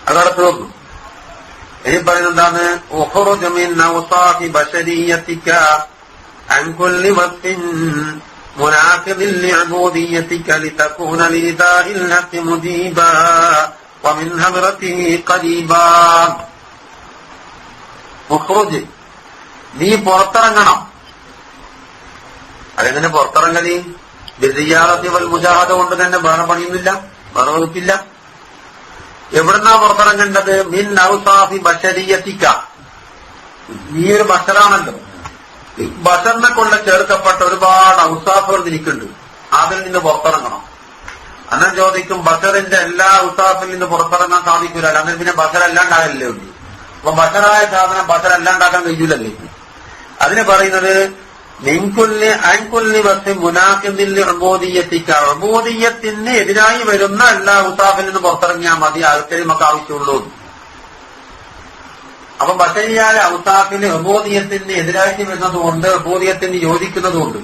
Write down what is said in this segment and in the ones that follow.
അതവിടെ തീർന്നു. ഇനി പറയുന്നതാണ് ഉഖ്റുജ് മിൻ ഔസാഫി ബശരിയ്യതിക അൻ കുല്ലി വഖ്തിൻ മുനാഖിദിൻ ലിഉബൂദിയ്യതിക ലിതകൂന ലിദാഇൽ ഹഖ് മുജീബാ വമിൻ ഹദ്റതിഹി ഖരീബാ. ഉഖ്റുജ്, നീ പുറത്തിറങ്ങണം. അതെങ്ങനെ പുറത്തിറങ്ങലി? ബിസിയാറത്തി വൽ മുജാഹദ കൊണ്ട് തന്നെ വേറെ പണിയൊന്നുമില്ല, വേറെ വകുപ്പില്ല. എവിടുന്നാ പുറത്തിറങ്ങേണ്ടത്? മിൻ ഔസാഫി ബശരിയ്യതിക, നീ ഒരു ബഷറാണല്ലോ. ബഷറിനെ കൊണ്ട് ചേർക്കപ്പെട്ട ഒരുപാട് ഔസാഫുകൾ നിനക്കുണ്ട്, അതിൽ നിന്ന് പുറത്തിറങ്ങണം. അന്നം ചോദിക്കും, ബഷറിന്റെ എല്ലാ ഔസാഫിൽ നിന്ന് പുറത്തിറങ്ങാൻ സാധിക്കൂല, അങ്ങനെ പിന്നെ ബഷർ അല്ലാണ്ടാകല്ലേ ഉണ്ട്. അപ്പൊ ബഷറായ സാധനം ബഷർ അല്ലാണ്ടാക്കാൻ കഴിയൂലല്ലേ. അതിന് പറയുന്നത് നിൻകുല്ലി അൻകുല്ലി വസ്തു മുനാഖിദിൽ ഉബൂദിയ്യതിക, ഉബൂദിയ്യത്തിന് എതിരായി വരുന്ന എല്ലാ ഔസാഫിൽ നിന്ന് പുറത്തിറങ്ങിയാൽ മതി, അകത്തെ നമുക്ക് ആവശ്യമുള്ളൂ. അപ്പൊ ബശരിയായ ഔസാഫിന് ഉബൂദിയ്യത്തിന് എതിരായിട്ട് വരുന്നതുകൊണ്ട്, ഉബൂദിയ്യത്തിന് യോജിക്കുന്നതുകൊണ്ട്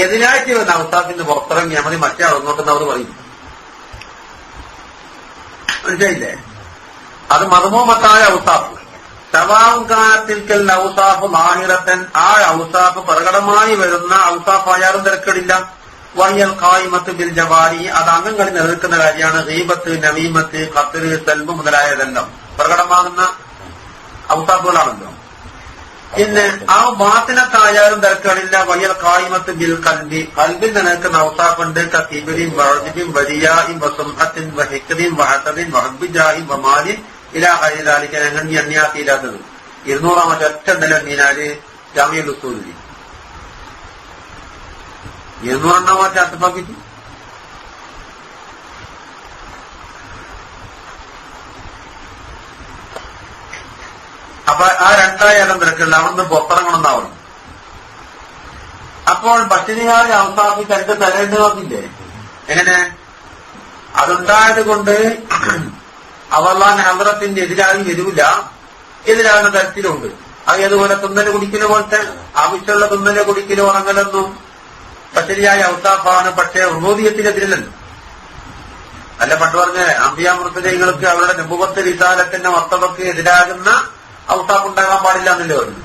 എതിരായിട്ട് വരുന്ന ഔസാഫിന് പുറത്തിറങ്ങിയാൽ മതി, മറ്റേ അങ്ങോട്ടെന്ന് അവർ പറയും. മനസ്സിലായില്ലേ? അത് മദ്മൂമത്തായ ഔസാഫ്. സവാങ്കാനത്തിൽക്കൽ ഔസാഫ് മാഹിറത്തൻ, ആ ഔസാഫ് പ്രകടമായി വരുന്ന ഔസാഫായാലും തിരക്കടില്ല. വഹിയൽ ഖായിമത്ത് ബിൽ ജവാരി, അത് അംഗങ്ങളിൽ നിലനിൽക്കുന്ന കാര്യമാണ്. ഗീബത്ത്, നമീമത്ത്, ഖത്റ്, സൽബ് മുതലായതെല്ലാം പ്രകടമാകുന്ന ഔസാഫുകളാണല്ലോ. പിന്നെ ആ ബാത്തിനത്തായാലും തിരക്കടില്ല. വഹിയൽ ഖായിമത്ത് ബിൽ ഖൽബി, ഖൽബിൽ നിലനിൽക്കുന്ന ഔസാഫുണ്ട്. കീബിരിൻ വഅദിബിൻ വരിയാഇൻ വസുംഅത്തിൻ വഹിഖദിൻ വഹസദിൻ വഹബ്ബിജാഇൻ വമാലിൻ ഇലാ ഖൈദാലിക. ഞങ്ങൾ ഈ അന്യാസിയില്ലാത്തത് 200 ഒറ്റ ഉണ്ടല്ലോ മീനാല് ജാമിഉൽ ഉസൂലിൽ 200 അർത്ഥപ്പാക്കിട്ട്. അപ്പൊ ആ രണ്ടായാലും തിരക്കുള്ള അവിടുന്ന് പുറത്തിറങ്ങണമെന്നാവണം. അപ്പോൾ ബഷരിയായ ഔസാഫിക്ക് രണ്ട് തരേണ്ടതില്ലേ? എങ്ങനെ? അതുണ്ടായത് കൊണ്ട് അവല്ലാൻ ഹദ്റത്തിന്റെ എതിരായി വരൂല, എതിരാകുന്ന തരത്തിലുണ്ട്. അത് ഏതുപോലെ തുന്നല് കുടിക്കല് പോലത്തെ ആവശ്യമുള്ള തുന്നല് കുടിക്കല് ഉറങ്ങലൊന്നും ബശരിയായ ഔസാഫാണ്. പക്ഷേ ഉബൂദിയ്യത്തിനെതിരല്ലല്ലോ. അല്ല പണ്ട് പറഞ്ഞ അംബിയാ മുർസലീങ്ങൾക്ക് അവരുടെ നബുവത്ത് റിസാലത്തിന്റെ മർത്തബക്ക് എതിരാകുന്ന ഔസാഫ് ഉണ്ടാകാൻ പാടില്ല എന്നല്ലേ പറഞ്ഞു.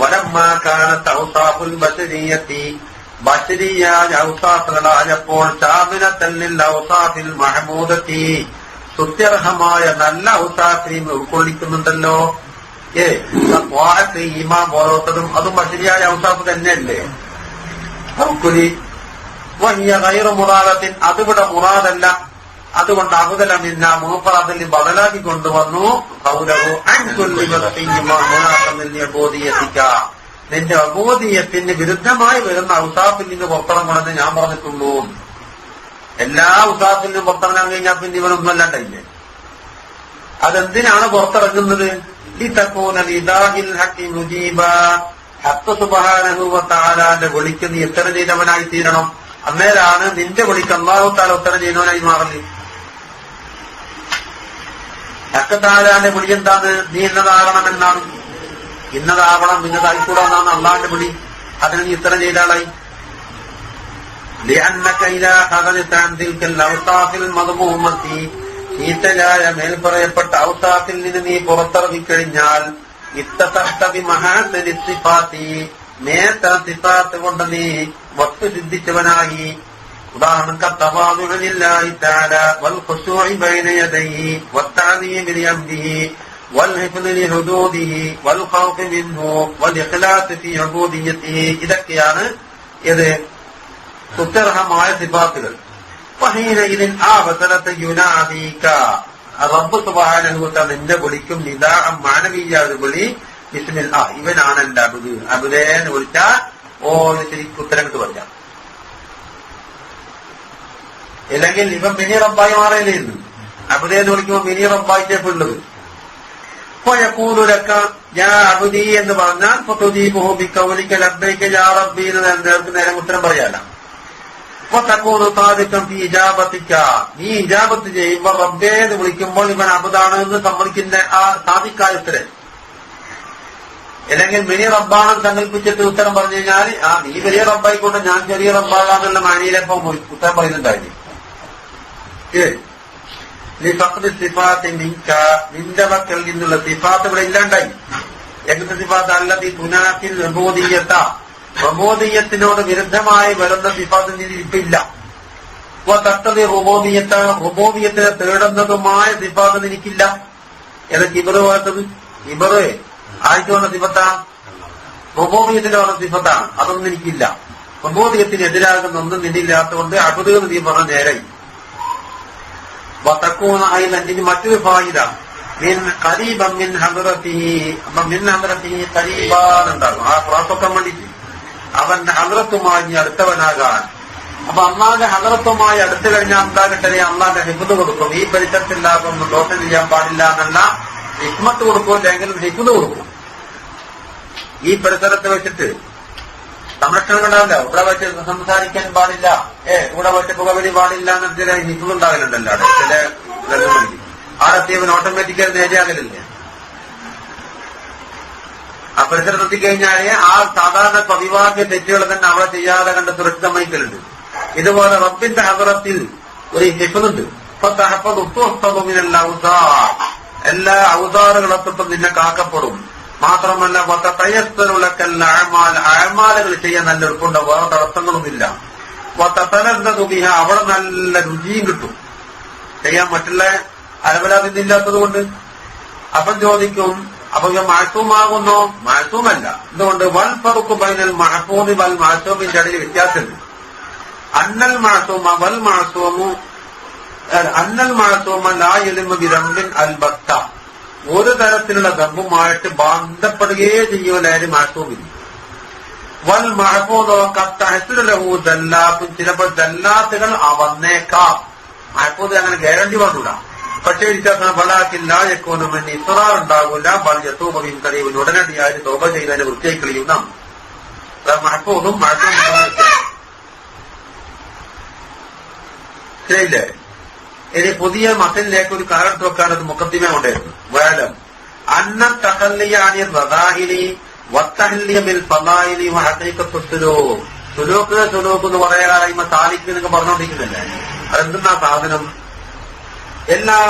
വലമ്മാകാനത്ത് ഔസാഫുൽ ബശരിയ്യത്തി, ബശരിയായ ഔസാഫുകളായപ്പോൾ ശാമിലത്തല്ലിൽ ഔസാഫിൽ മഹമൂദത്തി, സ്തുത്യർഹമായ നല്ല ഔസാഫിനെയും ഉൾക്കൊള്ളിക്കുന്നുണ്ടല്ലോ. ഈമാൻ പോലത്തതും അതും ബശരിയായ ഔസാഫ് തന്നെയല്ലേ. വഹിയ ഗൈറു മുറാദത്തിൻ, അതിവിടെ മുറാദല്ല. അതുകൊണ്ട് അബുദലമിന്ന മൂപ്പർ അതിൽ ബദലാക്കി കൊണ്ടുവന്നു. ഖൗലഹു അൻ കുല്ലി വഖ്തിൻ മുനാഖിദിൻ ലിഉബൂദിയ്യതിക, നിന്റെ അബൂദിയ്യത്തിന് വിരുദ്ധമായി വരുന്ന ഔസാഫിൽ നിന്ന് പുറത്തിറങ്ങണമെന്ന് ഞാൻ പറഞ്ഞിട്ടുള്ളൂ. എല്ലാ ഔസാഫിൽ നിന്നും പുറത്തിറങ്ങാൻ കഴിഞ്ഞാൽ പിന്നെ ഇവനൊന്നും അല്ലാണ്ടല്ലേ. അതെന്തിനാണ് പുറത്തിറങ്ങുന്നത്? ലിതകൂന ലിദാഇൽ ഹഖ് മുജീബാ, ഹഖ് സുബ്ഹാനഹു വ തആലാന്റെ വിളിക്ക് നീ ഉത്തരം ചെയ്തവനായി തീരണം. അന്നേരാണ് നിന്റെ വിളിക്ക് അല്ലാഹു തആല ഉത്തരം ചെയ്യുന്നവനായി മാറല്. ഹഖ് തആലാന്റെ വിളി എന്താണ്? നീ ഇന്നതാകണമെന്നാണ്. ഇന്നതാവണം, ഇന്നതായിക്കൂടാന്നാണ് അള്ളാന്റെ വിളി. അതിന് നീ ഉത്തരം ചെയ്ത ആളായി. ഈറ്റലായ മേൽപ്പറയപ്പെട്ട ഔസാഫിൽ നിന്ന് നീ പുറത്തിറങ്ങിക്കഴിഞ്ഞാൽ നേത്ത സിഫാത്ത് കൊണ്ട് നീ വസ്തു സിദ്ധിച്ചവനായി. ഉദാഹരണം തവാദുലില്ലാഹി തആല വൽ ഖുശൂഇ ബൈന യദൈഹി വത്തഅദീമി ലിഅംരിഹി വൽഹിഫ്ദി ലിഹുദൂദിഹി വൽ ഖൗഫി മിൻഹു വൽ ഇഖ്ലാസ് ഫീ ഉബൂദിയ്യതിഹി. ഇതൊക്കെയാണ് ഇത് സുത്യർഹമായ സിഫാത്തുകൾ. ഫഹീനഇദിൻ ആവസലത യുനാദീക, റബ്ബ് സുബ്ഹാനഹു വ തആല നിന്റെ വിളിക്കും നിദാഅ മാനവിയ ഒരു വിളി. ബിസ്മിൽ ഇവനാണ് എന്റെ അബ്ദ്, അബ്ദേ എന്ന് വിളിച്ചാൽ ശരിക്കും ഉത്തരം കിട്ടു പറഞ്ഞ. അല്ലെങ്കിൽ ഇവൻ മിനി റബ്ബായി മാറിയല്ലേന്ന്. അബ്ദേ എന്ന് വിളിക്കുമ്പോൾ മിനി റബ്ബായിട്ടേപ്പുള്ളത്. ഫയഖൂലുലക യാ അബ്ദി എന്ന് പറഞ്ഞാൽ ഫതുജീബുഹു ബിഖൗലിക ലബ്ബൈക യാ റബ്ബി എന്ന് നേരം ഉത്തരം പറയാല. ഫതകൂനു സാദിഖൻ ഫീ ഇജാബതിക, നീ ഇജാബത്ത് ചെയ്യുമ്പോൾ റബ്ബേ എന്ന് വിളിക്കുമ്പോൾ ഇവൻ അബ്ദാണ് എന്ന് സമ്മതിക്കുന്ന ആ സാദിഖായ ഉത്തരം. അല്ലെങ്കിൽ മിനി റബ്ബാണെന്ന് സങ്കല്പിച്ചിട്ട് ഉത്തരം പറഞ്ഞു കഴിഞ്ഞാൽ നീ വലിയ റബ്ബായിക്കോട്ടെ ഞാൻ ചെറിയ റബ്ബാകാന്നുള്ള മാനിയിലെപ്പോ ഉത്തരം പറയുന്നുണ്ടായിരുന്നു. നിന്റെ മക്കൾ നിന്നുള്ള സിഫാത്ത് ഇവിടെ ഇല്ലാണ്ടായി. എങ്ങനത്തെ സിഫാത്ത് അല്ലതി തുനാത്തിൽ റബൂദിയ്യത്തിനോട് വിരുദ്ധമായി വരുന്ന സിഫാത്ത് ഇപ്പില്ല. തട്ടതി റുബൂദിയ്യത്തിനെ തേടുന്നതുമായ സിഫാത്ത് എനിക്കില്ല. ഏതാ കിബറ് പോലത്തത്? കിബറ് ആയിട്ട് വന്ന സിഫത്താ, റുബൂദിയ്യത്തിന്റെ വന്ന സിഫത്താണ്. അതൊന്നും എനിക്കില്ല. റുബൂദിയ്യത്തിന് എതിരാകുന്ന ഒന്നും നിന്നില്ലാത്തതുകൊണ്ട് അബുദ് നീ പറഞ്ഞ നേരായി. വതക്കൂന അയ്ലൻ, ഇനി മറ്റൊരു ഫായിദ, മിൻ ഖരീബൻ മിൻ ഹദ്റതിഹി, അപ്പം മിൻ ഹദ്റതിഹി ഖരീബാന്നുണ്ടാകും. ആ പ്രാസൊക്കാൻ വേണ്ടിട്ട് അവന്റെ ഹദ്റത്തുമായി അടുത്തവനാകാൻ. അപ്പൊ അള്ളാന്റെ ഹദ്റത്തുമായി അടുത്തു കഴിഞ്ഞാൽ എന്താകട്ടെ, അള്ളാന്റെ ഹിഫ്ദ് കൊടുക്കും. ഈ പരിസരത്തില്ലാതൊന്നും ദോഷം ചെയ്യാൻ പാടില്ല എന്നുള്ള ഹിക്മത്ത് കൊടുക്കും, അല്ലെങ്കിൽ ഹിഫ്ദ് കൊടുക്കും. ഈ പരിസരത്ത് വെച്ചിട്ട് സംരക്ഷണം ഉണ്ടാവില്ല. ഇവിടെ വെച്ച് സംസാരിക്കാൻ പാടില്ല, ഇവിടെ വെച്ച് പുകവലി പാടില്ല എന്ന ചില ഹിഫ്ദ് ഉണ്ടാകലുണ്ടല്ലോ അവിടെ ചില ഗ്രന്ഥങ്ങളിൽ. ആടെത്തിയവൻ ഓട്ടോമാറ്റിക്കായി നേരെയാകലില്ലേ? ആ പരിസരത്തെത്തിക്കഴിഞ്ഞാൽ ആ സാധാരണ പതിവാക്കിയ തെറ്റുകൾ തന്നെ അവിടെ ചെയ്യാതെ കണ്ട് സുരക്ഷിതമായിക്കലുണ്ട്. ഇതുപോലെ റബ്ബിന്റെ ഹദറത്തിൽ ഒരു ഹിഫ്ദുണ്ട്. എല്ലാ ഔസാറുകളൊക്കെ നിന്നെ കാക്കപ്പെടും. മാത്രമല്ല അഴമാലകൾ ചെയ്യാൻ നല്ല എളുപ്പമുണ്ട്, വേറെ തടസ്സങ്ങളൊന്നുമില്ല. അവിടെ നല്ല രുചിയും കിട്ടും ചെയ്യാൻ, മറ്റുള്ള അലവലാതില്ലാത്തത് കൊണ്ട്. അപ്പം ചോദിക്കും, അപ്പൊ മഹസൂമാകുന്നോ? മഹസൂമല്ല. എന്തുകൊണ്ട്? വൽ ഫർഖു ബൈനൽ മഹ്ഫൂദി വൽ മഅസൂമിന്റെ ഇടയിൽ വ്യത്യാസമുണ്ട്. അന്നൽ മഅസൂമ വൽ മഅസൂമു അന്നൽ മഅസൂമ ലാ യലിമു ബിദംബിൻ അൽബത്ത, ഒരു തരത്തിലുള്ള ദമ്പുമായിട്ട് ബന്ധപ്പെടുകയേ ചെയ്യുമല്ലായാലും മഅസൂമില്ല. വൽ മഹ്ഫൂദ് ഖത്തഹ്സുലു ലഹു ദല്ലാത്തുൻ, ചിലപ്പോൾ ദല്ലാത്തുകൾ വന്നേക്കാം. മഹ്ഫൂദ് അങ്ങനെ ഗ്യാരണ്ടി പറഞ്ഞൂടാ. പക്ഷേ ബലാക്കില്ലായക്കോനുമെന്ന് ഇസ്റാർ ഉണ്ടാകൂല. ബൽയത്തൂബിൻ കരീബിൻ, ഉടനടിയായി തോബ ചെയ്തതിന് വൃത്തിയായി കളിയുന്ന മഹ്ഫൂദും ശരിയില്ലേ? ഇനി പുതിയ മസലിലേക്ക് ഒരു കാരണത്ത് വെക്കാനത് മുഖത്തിമ ഉണ്ടായിരുന്നു. വേലം അന്ന തഹല്ലിയാനി റദാഹിലി വത്തഹല്ലിയ ബിൽ ഫളായിലി വഹഖീഖത്തു സുലൂക്ക്. സുലൂക്ക് എന്ന് പറയാൻ സാലിക്ക് എന്നൊക്കെ പറഞ്ഞുകൊണ്ടിരിക്കുന്നില്ലേ? അതെന്താ സാധനം? എല്ലാ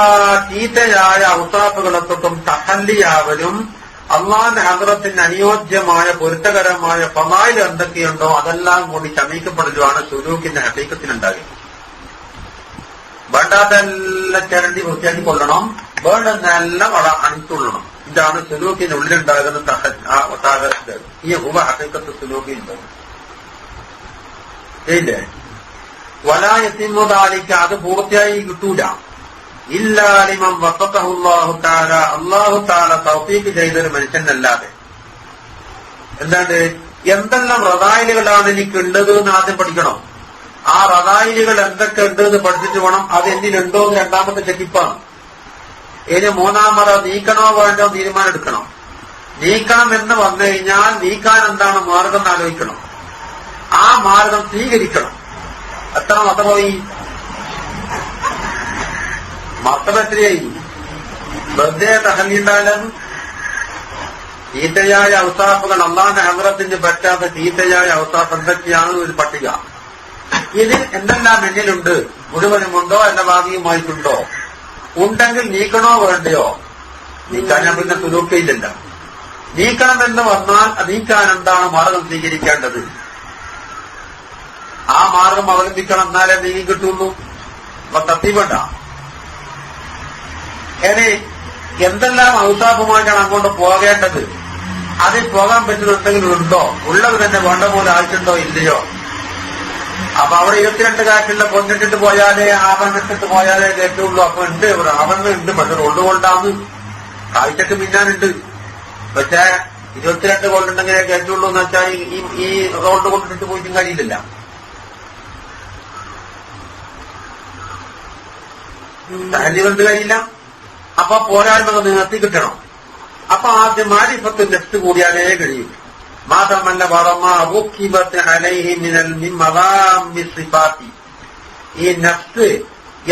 ചീത്തയായ ഔസാഫുകളൊക്കെ തഹല്ലിയാവലും അള്ളാന്റെ ഹദ്റത്തിന് അനുയോജ്യമായ പൊരുത്തകരമായ ഫളായിൽ എന്തൊക്കെയുണ്ടോ അതെല്ലാം കൂടി ശമീക്കപ്പെടലുമാണ് സുലൂക്കിന്റെ ഹഖീഖത്തിനുണ്ടാകുക. വേണ്ടാതെല്ലാം ചിരണ്ടി വൃത്തിയാക്കി കൊള്ളണം, വേണ്ടെന്നെല്ലാം അണിച്ചുകൊള്ളണം. ഇതാണ് സുലൂക്കിന്റെ ഉള്ളിലുണ്ടാകുന്ന ഈ ഹഖീഖത്ത് സുലൂക്കിനുണ്ടാകും. ശരിയില്ലേ? വലായത്തിമുദാലിക്ക്, അത് പൂർത്തിയായി കിട്ടൂല. ഇല്ലാലിമം വഫഖഹുല്ലാഹു തആല, അല്ലാഹു തആല തൗഫീഖ് ചെയ്തൊരു മനുഷ്യനല്ലാതെ. എന്താണ്? എന്തെല്ലാം റദായിലുകളാണ് എനിക്കുള്ളത് എന്ന് ആദ്യം പഠിക്കണം. ആ റദായിലുകൾ എന്തൊക്കെ ഉണ്ട് എന്ന് പഠിച്ചിട്ട് വേണം അത് എന്നിലുണ്ടോ എന്ന് രണ്ടാമത്തെ ചെക്കിപ്പാണ്. ഇനി മൂന്നാമത് നീക്കണോ വേണ്ടോ തീരുമാനം എടുക്കണം. നീക്കണം എന്ന് വന്നു കഴിഞ്ഞാൽ നീക്കാൻ എന്താണ് മാർഗം എന്ന് ആലോചിക്കണം. ആ മാർഗം സ്വീകരിക്കണം. എത്ര മതമായി? മർത്തബത്തിലായി വെറുതെ തഹല്ലിണ്ടായാലും ചീത്തയായ ഔസാഫുകൾ, അള്ളാന്റെ ഹദ്റത്തിന് പറ്റാത്ത ചീത്തയായ ഔസാഫ് എന്തൊക്കെയാണ് ഒരു പട്ടിക. ഇതിൽ എന്തെല്ലാം എന്നിലുണ്ട്, മുഴുവനുമുണ്ടോ അല്ല ഭാഗികമായിട്ടുണ്ടോ? ഉണ്ടെങ്കിൽ നീക്കണോ വേണ്ടയോ? നീക്കാൻ ഞാൻ പിന്നെ സുലൂക്കയില്ലല്ലോ. നീക്കണമെന്ന് വന്നാൽ നീക്കാൻ എന്താണ് മാർഗം സ്വീകരിക്കേണ്ടത്? ആ മാർഗം അവലംബിക്കണം, എന്നാലേ നീങ്ങി കിട്ടുള്ളൂ. അപ്പൊ തത്തിവേണ്ട. ഇനി എന്തെല്ലാം ഔസാഫുമായിട്ടാണ് അങ്ങോട്ട് പോകേണ്ടത്? അതിൽ പോകാൻ പറ്റുന്നുണ്ടെങ്കിൽ ഉണ്ടോ? ഉള്ളത് തന്നെ വേണ്ട പോലെ ആവശ്യമുണ്ടോ ഇല്ലയോ? അപ്പൊ അവിടെ 22 കാറ്റുള്ള പൊന്നിട്ടിട്ട് പോയാലേ ആഭരണത്തിട്ട് പോയാലേ കേട്ടുള്ളൂ. അപ്പൊ ഉണ്ട്, ഒരു ആഭരണം ഉണ്ട്, പക്ഷെ റോഡ് കൊണ്ടാന്ന് കാഴ്ചക്ക് മിന്നാനുണ്ട്. പക്ഷെ 22 കൊണ്ടുണ്ടെങ്കിലേ കേട്ടുള്ളൂ എന്ന് വെച്ചാൽ ഈ റോഡ് കൊണ്ടിട്ട് പോയിട്ടും കഴിയില്ല. തഹല്ലി കൊണ്ട് കഴിയില്ല. അപ്പൊ പോരായ്മകൾ നിർത്തി കിട്ടണം. അപ്പൊ ആദ്യം മാരിഫത്ത് നെഫ്റ്റ് കൂടിയാലേ കഴിയും. മാത്രമല്ല ഈ നഫ്സ്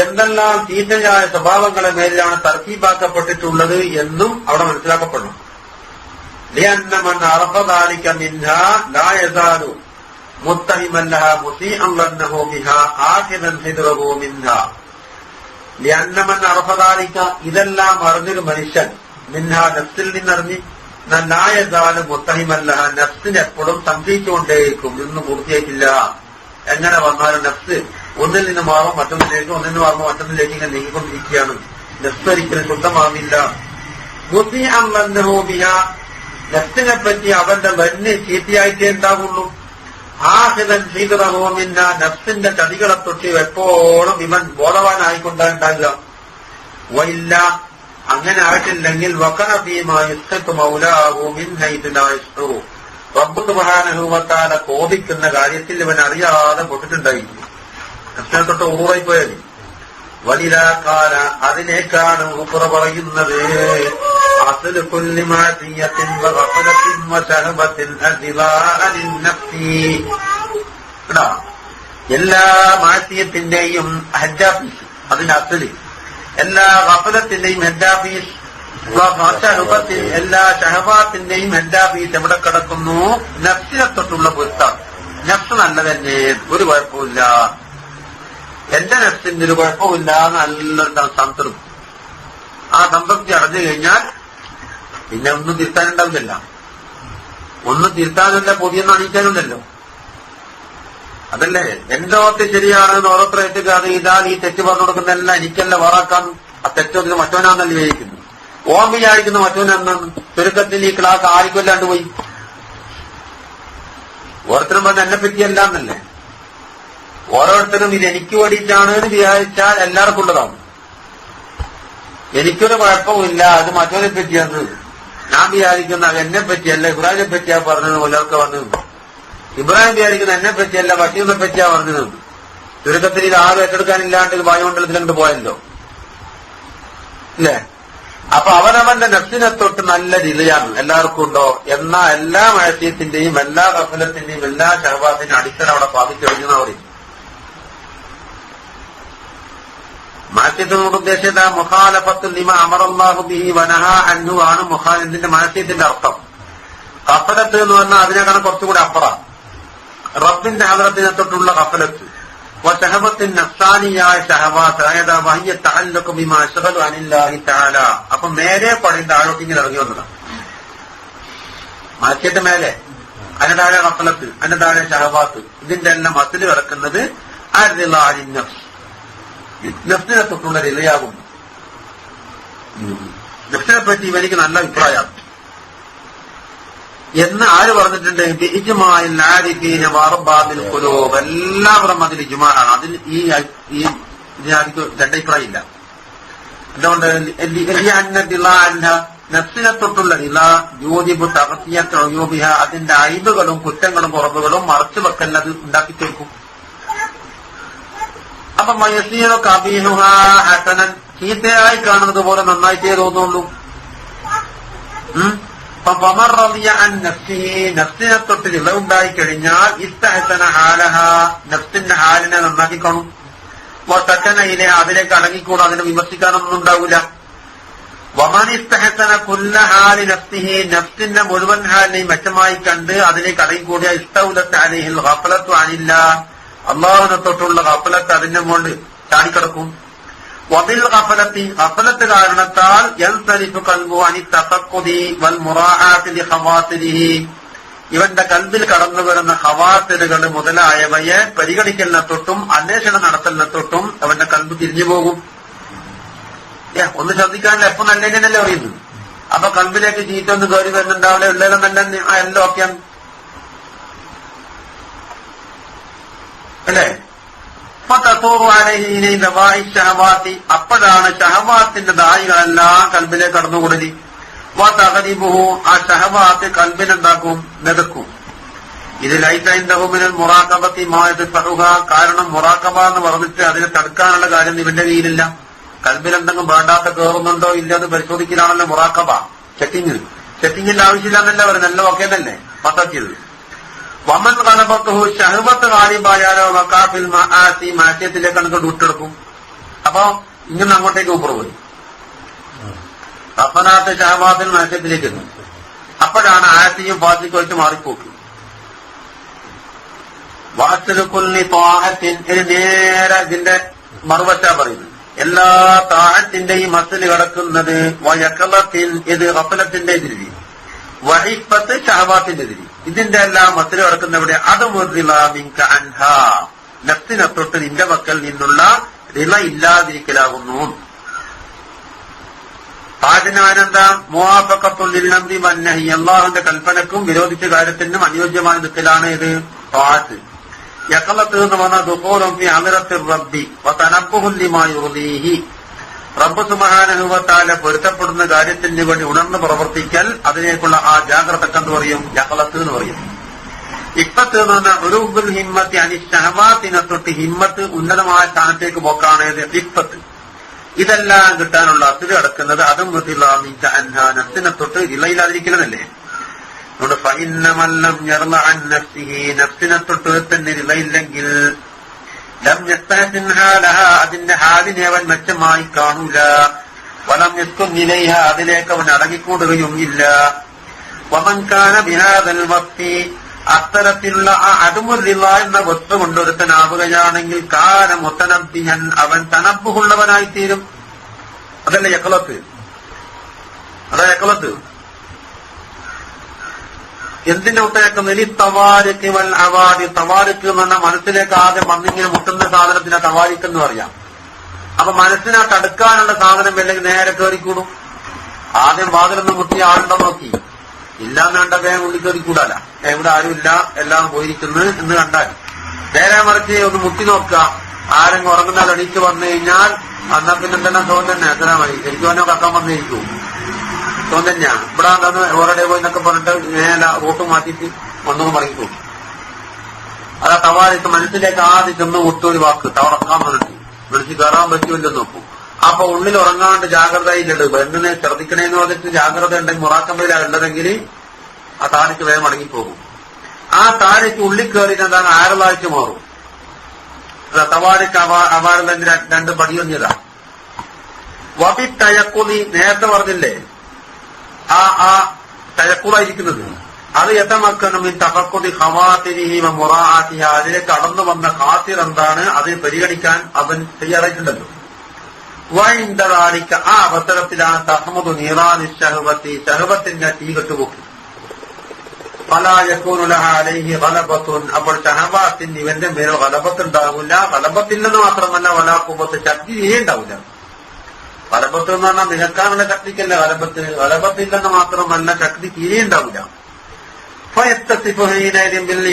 എന്തെല്ലാം ചീത്തയായ സ്വഭാവങ്ങളെ മേലിലാണ് തർക്കീബാക്കപ്പെട്ടിട്ടുള്ളത് എന്നും അവിടെ മനസ്സിലാക്കപ്പെടണം. لأن من عرف ذلك منها لا يزال متهما لها مسيئا ظنه بها آخذا حذره منها. لأن من عرف ذلك ഇതെല്ലാം അറിഞ്ഞൊരു മനുഷ്യൻ മിൻഹാ നഫ്സിൽ നിന്നറിഞ്ഞ് لا يزال متهما لها നഫ്സിനെ എപ്പോഴും സംശയിച്ചുകൊണ്ടേയിരിക്കും. ഇന്ന് പൂർത്തിയായിട്ടില്ല. എങ്ങനെ വന്നാലും നഫ്സ് ഒന്നിൽ നിന്ന് മാറും മറ്റൊന്നിലേക്ക്, ഒന്നിൽ നിന്ന് മാറുമ്പോൾ മറ്റൊന്നിലേക്ക് ഇങ്ങനെ നീങ്ങിക്കൊണ്ടിരിക്കുകയാണ്. നഫ്സ് ഒരിക്കലും ശുദ്ധമാവില്ല. മുസിഅൻ ظنه بها നഫ്സിനെ പറ്റി അവന്റെ വന്യ ചീത്തയായിട്ടേ ഉണ്ടാവുള്ളൂ. ആഖിദൻ ഹിദ്റഹു മിന്ന നഫ്സിന്റെ ചതികളെ തൊട്ട് എപ്പോഴും ഇവൻ ബോധവാനായിക്കൊണ്ടാണ്ടാകുക. വയില്ല അങ്ങനെ ആയിട്ടില്ലെങ്കിൽ വഖഅ ഫീമാ യസ്ഖതു മൗലാഹു മിൻ ഹൈതു ലാ യശ്ഉറു റബ്ബ് സുബ്ഹാനഹു വ തആല കോപിക്കുന്ന കാര്യത്തിൽ ഇവൻ അറിയാതെ പൊട്ടിട്ടുണ്ടായിരിക്കും. നഫ്സിനെ തൊട്ട് ഊറായി പോയാൽ വലിലാകാല അതിനേക്കാണ് ഊപ്പുറ പറയുന്നത് അസ്ലു കുല്ലി മാസിയത്തിൻ വഗഫലത്തിൻ വശഹബത്തിൻ അസ്ലാഅ ലിന്നഫ്സി. എല്ലാ മാസിയത്തിന്റെയും ഹജ്ജാഫീസ് അതിന്റെ അസ്ലി, എല്ലാ ഗഫലത്തിന്റെയും ഹജ്ജാഫീസ്, വശഹബത്തിൻ എല്ലാ ഷഹബാത്തിന്റെയും ഹജ്ജാഫീസ് എവിടെ കിടക്കുന്നു? നഫ്സിനെ തൊട്ടുള്ള പൊരുത്തം. നഫ്സ് നല്ലതന്നെ, ഒരു കുഴപ്പമില്ല, എന്റെ നഫ്സിന്റെ ഒരു കുഴപ്പമില്ല, നല്ലൊരു സംതൃപ്തി. ആ സംതൃപ്തി അടഞ്ഞു കഴിഞ്ഞാൽ പിന്നെ ഒന്നും തിരുത്താനുണ്ടാവില്ലല്ല. ഒന്നും തിരുത്താനല്ല, പുതിയൊന്നും അണിയിക്കാനുണ്ടല്ലോ. അതല്ലേ എന്റെ ഓർത്ത് ശരിയാണെന്ന് ഓരോരുത്തർ ഏറ്റുകാതെ ഇതാ ഈ തെറ്റ് പറഞ്ഞു കൊടുക്കുന്നതല്ല എനിക്കല്ല വേറാക്കാൻ. ആ തെറ്റൊന്നിന് മറ്റവനാന്നല്ല വിചാരിക്കുന്നു. ഓം വിചാരിക്കുന്നു മറ്റവനാണെന്ന്. ചുരുക്കത്തിൽ ഈ ക്ലാസ് ആർക്കുമല്ലാണ്ട് പോയി. ഓരോരുത്തരും പറഞ്ഞ എന്നെ പറ്റിയല്ല എന്നല്ലേ. ഓരോരുത്തരും ഇത് എനിക്ക് വേണ്ടിയിട്ടാണ് എന്ന് വിചാരിച്ചാൽ എല്ലാവർക്കും ഉള്ളതാണ്. എനിക്കൊരു കുഴപ്പമില്ല, അത് മറ്റവനെ പറ്റിയാണ്. ഞാൻ വിചാരിക്കുന്ന എന്നെ പറ്റിയല്ല, ഇബ്രാഹിമിനെ പറ്റിയാ പറഞ്ഞത് പുലർക്കെ വന്നത്. ഇബ്രാഹിം വിചാരിക്കുന്ന എന്നെ പറ്റിയല്ല ബഷീറിനെ പറ്റിയാ പറഞ്ഞത്. ചുരുക്കത്തിൽ ഇത് ആരും ഏറ്റെടുക്കാനില്ലാണ്ട് വായുമണ്ഡലത്തിലങ്ങോട്ട് പോയല്ലോ അല്ലേ. അപ്പൊ അവനവന്റെ നഫ്സിനെ തൊട്ട് നല്ല രിലയാണ് എല്ലാവർക്കും ഉണ്ടോ. എന്നാ എല്ലാ മഴസ്യത്തിന്റെയും എല്ലാ ഗഫലത്തിന്റെയും എല്ലാ ഷഹബാത്തിന്റെയും അടിത്തറ അവിടെ സ്ഥാപിച്ചെടുക്കുന്ന പറയും. മാസ്യത്തിനോട് ഉദ്ദേശിച്ച മുഖാലഫത്തുൽ ലിമ അമറല്ലാഹു ബിഹി വനഹാ അൻഹു ആണ് മുഖാലിന്റെ മാസ്യത്തിന്റെ അർത്ഥം. ഗഫലത്ത് എന്ന് പറഞ്ഞാൽ അതിനേക്കാണ് കുറച്ചുകൂടി അപ്പുറം. റബ്ബിന്റെ ഹദ്റത്തിനെ തൊട്ടുള്ള ഗഫലത്ത്. വശഹബത്തിൻ നഫ്സാനിയായ ഷഹവാത്ത് അതായത് വഹിയ തഅല്ലുഖു ബിമാ അശ്ഗലു അനില്ലാഹി തആല. അപ്പൊ മേലെ പടിന്റെ താഴോട്ട് ഇങ്ങനെ ഇറങ്ങി വന്നതാണ്. മാസ്യത്തെ മേലെ, അതിന്റെ താഴെ ഗഫലത്ത്, അതിന്റെ താഴെ ഷഹവാത്ത്. ഇതിന്റെ എല്ലാം മസിൽ കിടക്കുന്നത് അർദിലാഹിൻ നഫ്സ്, നഫ്സിനെ തൊട്ടുള്ള റിലയാകുന്നു. നഫ്സിനെ പറ്റി ഇവനിക്ക് നല്ല അഭിപ്രായമാണ് എന്ന് ആര് പറഞ്ഞിട്ടുണ്ട്? ഇജ്മാഇൽ ആരിഫീന വഅർബാബിൽ ഖുലൂബ്. എല്ലാവരും അതിൽ ഇജ്മാഅാണ്. അതിൽ ഈ ഇതിനാർക്ക് രണ്ടഭിപ്രായമില്ല. അതുകൊണ്ട് നഫ്സിനെ തൊട്ടുള്ള റില യൂജിബു തഗ്തിയത്ത് ഉയൂബിഹ, അതിന്റെ അയ്ബുകളും കുറ്റങ്ങളും കുറവുകളും മറച്ചു വെക്കൽ അത് ഉണ്ടാക്കി തീർക്കും. അപ്പൊ മയസീറോ കബീഹുഹ ഹസനൻ, ചീത്തയായി കാണുന്നത് പോലെ നന്നായിട്ടേ തോന്നുള്ളൂ. നഫ്സിനെ തൊട്ട് ഇളവുണ്ടായി കഴിഞ്ഞാൽ ഇസ്തഹസന ഹാലഹ, നഫ്സിന്റെ ഹാലിനെ നന്നാക്കിക്കോണം. വസക്കനയിലെ അതിലേക്ക് അടങ്ങിക്കൂടും, അതിനെ വിമർശിക്കാനൊന്നും ഉണ്ടാവില്ല. വമൻ ഇസ്തഹസന കുല്ല ഹാലി നഫ്സിഹി, നഫ്സിന്റെ മുഴുവൻ ഹാലിനെയും മെച്ചമായി കണ്ട് അതിലേക്ക് അടങ്ങിക്കൂടിയ ഇസ്തൗലത്ത് അലൈഹിൽ ഗഫലത്തു അനില്ലാഹ്, അള്ളാഹുവിനെ തൊട്ടുള്ള ഗഫലത്ത് അതിന്റെ മുകളിൽ ചാടിക്കിടക്കും. വബിൽ ഗഫലത്തി, ഗഫലത്ത് കാരണത്താൽ യൻസരിഫു ഖൽബു അനി തഫഖുദി വൽ മുറാഅത്തി ലിഖവാതിരിഹി, ഇവന്റെ കൽബിൽ കടന്നു വരുന്ന ഖവാതിറുകൾ മുതലായവയെ പരിഗണിക്കലിനെ തൊട്ടും അന്വേഷണം നടത്തലിനെ തൊട്ടും അവന്റെ കൽബ് തിരിഞ്ഞു പോകും. ഒന്ന് ശ്രദ്ധിക്കാനില്ല, എപ്പോ നല്ലതന്നെയല്ലേ പറയുന്നത്. അപ്പൊ കൽബിലേക്ക് ചീറ്റൊന്ന് കയറി വരുന്നുണ്ടാവില്ല, ഉള്ളതെല്ലാം നല്ല എല്ലാം ഒക്കെയാണ് അല്ലേ. അപ്പോഴാണ് ഷഹവാത്തിന്റെ ദായികളെല്ലാം കൽബിലേക്ക് കടന്നുകൂടലി. വതഗ്രിബുഹു, ആ ഷഹവാത്ത് കൽബിനെന്താക്കും? മെതക്കും. ഇതിലൈസൈന്ദഹുമിനൽ മുറാഖബത്തി മാ യദ്ഫഉഹ, കാരണം മുറാഖബ എന്ന് പറഞ്ഞിട്ട് അതിനെ തടുക്കാനുള്ള കാര്യം ഇവന്റെ കയ്യിലില്ല. കൽബിലെന്തെങ്കിലും വേണ്ടാത്ത കയറുന്നുണ്ടോ ഇല്ലെന്ന് പരിശോധിക്കലാണല്ലോ മുറാഖബ. സെറ്റിങ്ങിന്റെ ആവശ്യമില്ല എന്നല്ല പറയുന്നത്, എല്ലാം ഓക്കെ തന്നെ പത്താക്കിയത്. വമൻ ഗലബത്തുഹു, ഷഹവത്ത് ഗാലിബായാലോ വഖാഫിൽ മആസി, മാസിയത്തിലേക്ക് അങ്ങോട്ട് വിട്ടെടുക്കും. അപ്പൊ ഇങ്ങനെ അങ്ങോട്ടേക്ക് ഊപ്പർ പോയി. അപ്പനാത്ത ഷഹവാത്തിൽ മാസിയത്തിലേക്ക് എത്തും. അപ്പോഴാണ് ആയത്തിയും ഫാസിക്കുമായിട്ട് മാറിപ്പോക്ക്. വാസലുക്കുല്ലി ത്വാഅത്തിൻ, ഇത് നേരെ ഇതിന്റെ മറുവശ പറയുന്നത്. എല്ലാ താഅത്തിന്റെയും മസ്ല് കിടക്കുന്നത് വയഖലത്തിൻ, ഇത് ഗഫലത്തിന്റെ എതിരി, വഹിഫത്ത് ശഹവാത്തിന്റെ എതിരി, ഇതിന്റെ എല്ലാം മസ്ല് കിടക്കുന്ന എവിടെ? അത് മുർദിലാമിൻക അൻഹാ, നഫ്സിനെ തൊട്ട് നിന്റെ മക്കൾ നിന്നുള്ള റിള ഇല്ലാതിരിക്കലാകുന്നു. താജിനാനെന്താ? മുവാഫഖത്തുൽ അംരി വന്നഹി, അല്ലാഹുവിന്റെ കൽപ്പനക്കും വിരോധിച്ച കാര്യത്തിനും അനുയോജ്യമായി നിൽക്കലാണ് ഇത് താഅത്ത്. യഖലത്ത് എന്ന് പറഞ്ഞാൽ ദുഖൂലുൻ ഫി അമറത്തി റബ്ബി വതനബ്ബുഹുൻ ലിമാ യുർദീഹി, റബ്ബ് സുബ്ഹാനഹു വ തആല പൊരുത്തപ്പെടുന്ന കാര്യത്തിന് വേണ്ടി ഉണർന്ന് പ്രവർത്തിക്കൽ, അതിനേക്കുള്ള ആ ജാഗ്രതക്കെന്ന് പറയും യഖലത്ത് എന്ന് പറയും. ഇപ്പത്ത് എന്ന് പറഞ്ഞാൽ ഉലൂബുൽ ഹിമ്മത്തി അനി ശഹവാത്തിനെ തൊട്ട് ഹിമ്മത്ത് ഉന്നതമായ സ്ഥാനത്തേക്ക് പോക്കാണ് ഇപ്പത്ത്. ഇതെല്ലാം കിട്ടാനുള്ള അസുര അടക്കുന്നത് അതും നഫ്സിനെ തൊട്ട് ഇളയില്ലാതിരിക്കലല്ലേ. അതുകൊണ്ട് ഫഇന്നമല്ലം യർള അൻ നഫ്സിഹി, നഫ്സിനെ തൊട്ട് തന്നെ ഇളയില്ലെങ്കിൽ ലം യസ്തഹസിൻ ഹാലഹ, അതിന്റെ ഹാലിനെ അവൻ മെച്ചമായി കാണൂല. വലം യസ്കുൻ ഇലൈഹ, അതിലേക്ക് അവൻ അടങ്ങിക്കൂടുകയും ഇല്ല. വമൻ കാന ബിഹാദൽ വഖ്തി, അത്തരത്തിലുള്ള ആ അദുമുറിള എന്ന വസ്തു കൊണ്ടൊരുത്തനാവുകയാണെങ്കിൽ കാന മുതനബ്ബിഹൻ, അവൻ തനബ്ബുഹുള്ളവനായിത്തീരും. അതല്ലേ യഖലത്ത്, അതാ യഖലത്ത്. എന്തിന്റെ മുത്തയക്കുന്നത്? തവാരിക്ക് വൽ അവാരി, തവാരിക്ക് എന്ന് പറഞ്ഞാൽ മനസ്സിലേക്ക് ആദ്യം വന്നിങ്ങനെ മുട്ടുന്ന സാധനത്തിനെ തവാരിക്ക് എന്ന് പറയാം. അപ്പൊ മനസ്സിനെ തടുക്കാനുള്ള സാധനം അല്ലെങ്കിൽ നേരെ കയറിക്കൂടും. ആദ്യം വാതിലൊന്ന് മുട്ടി ആളുണ്ടോ നോക്കി, ഇല്ലാന്ന് കണ്ട വേഗം ഉള്ളിൽ കയറിക്കൂടാല, എവിടെ ആരുമില്ല എല്ലാം പോയിരിക്കുന്നു എന്ന് കണ്ടാൽ. നേരെ മറിച്ച് ഒന്ന് മുട്ടി നോക്കുക, ആരെങ്കിലും ഉറങ്ങുന്നാൽ എണീറ്റ് വന്നു കഴിഞ്ഞാൽ എന്നാ പിന്നെ എന്തെല്ലാം തോന്നുന്നു തന്നെ എത്ര മതി എനിക്ക് വന്നോ കക്കാൻ വന്നിരിക്കും തോന്നു തന്നെയാണ്. ഇവിടെ എന്താന്ന് ഓരോ പോയി എന്നൊക്കെ പറഞ്ഞിട്ട് നേരെ റൂട്ട് മാറ്റിയിട്ട് ഒന്നും മറിക്കും. അതാ തവാരിക്ക് മനസ്സിലേക്ക് ആദ്യം ചെന്ന് ഒട്ടൊരു വാക്ക് തവറക്കാൻ പറഞ്ഞിട്ട് വിളിച്ച് കയറാൻ പറ്റുമല്ലോ നോക്കും. അപ്പൊ ഉള്ളിൽ ഉറങ്ങാണ്ട് ജാഗ്രതയിലുണ്ട്, എന്തിനെ ശ്രദ്ധിക്കണേന്ന് പറഞ്ഞിട്ട് ജാഗ്രത ഉണ്ടെങ്കിൽ മുറാക്കമ്പയിലാണ് ഉള്ളതെങ്കിൽ ആ താരയ്ക്ക് വേഗം മടങ്ങിപ്പോകും. ആ താരയ്ക്ക് ഉള്ളിൽ കയറിയിട്ട് എന്താണ് ആരളാഴ്ച മാറും. തവാരിക്ക് അവാരന്റെ രണ്ട് പടിയൊന്നിതാ. വബി തയക്കുലി, നേരത്തെ പറഞ്ഞില്ലേ ആ തയക്കുളായിരിക്കുന്നത്, അത് യതമക്കനും തഫക്കുദി ഖവാതിരിഹി വ മുറാഅതിഹ, അതിലേക്ക് കടന്നു വന്ന ഖാതിർ എന്താണ് അത് പരിഗണിക്കാൻ അവൻ തയ്യാറായിട്ടുണ്ടല്ലോ. വഇൻദാലിക, ആ അവസരത്തിലാണ് തഹ്മുദു നീറാനി ശഹവതി, ശഹവത്തിന്റെ തീ കെട്ടുപോക്കി. ഫലാ യകൂനു ലഹാ അലൈഹി ഗലബത്തുൻ, അപ്പോൾ ശഹവാത്തിന് ഇവന്റെ മേൽ ഗലബത്ത് ഉണ്ടാവില്ല. ഗലബത്തില്ലെന്ന് മാത്രമല്ല വലാ ഖുവത്ത്, ശക്തി ഉണ്ടാവില്ല. ഗലബത്ത് എന്ന് പറഞ്ഞാൽ നിലക്കാനുള്ള ശക്തിക്കല്ല ഗലബത്ത്, ഗലബത്തില്ലെന്ന് മാത്രമല്ല ശക്തി തീരെ ഉണ്ടാവില്ല.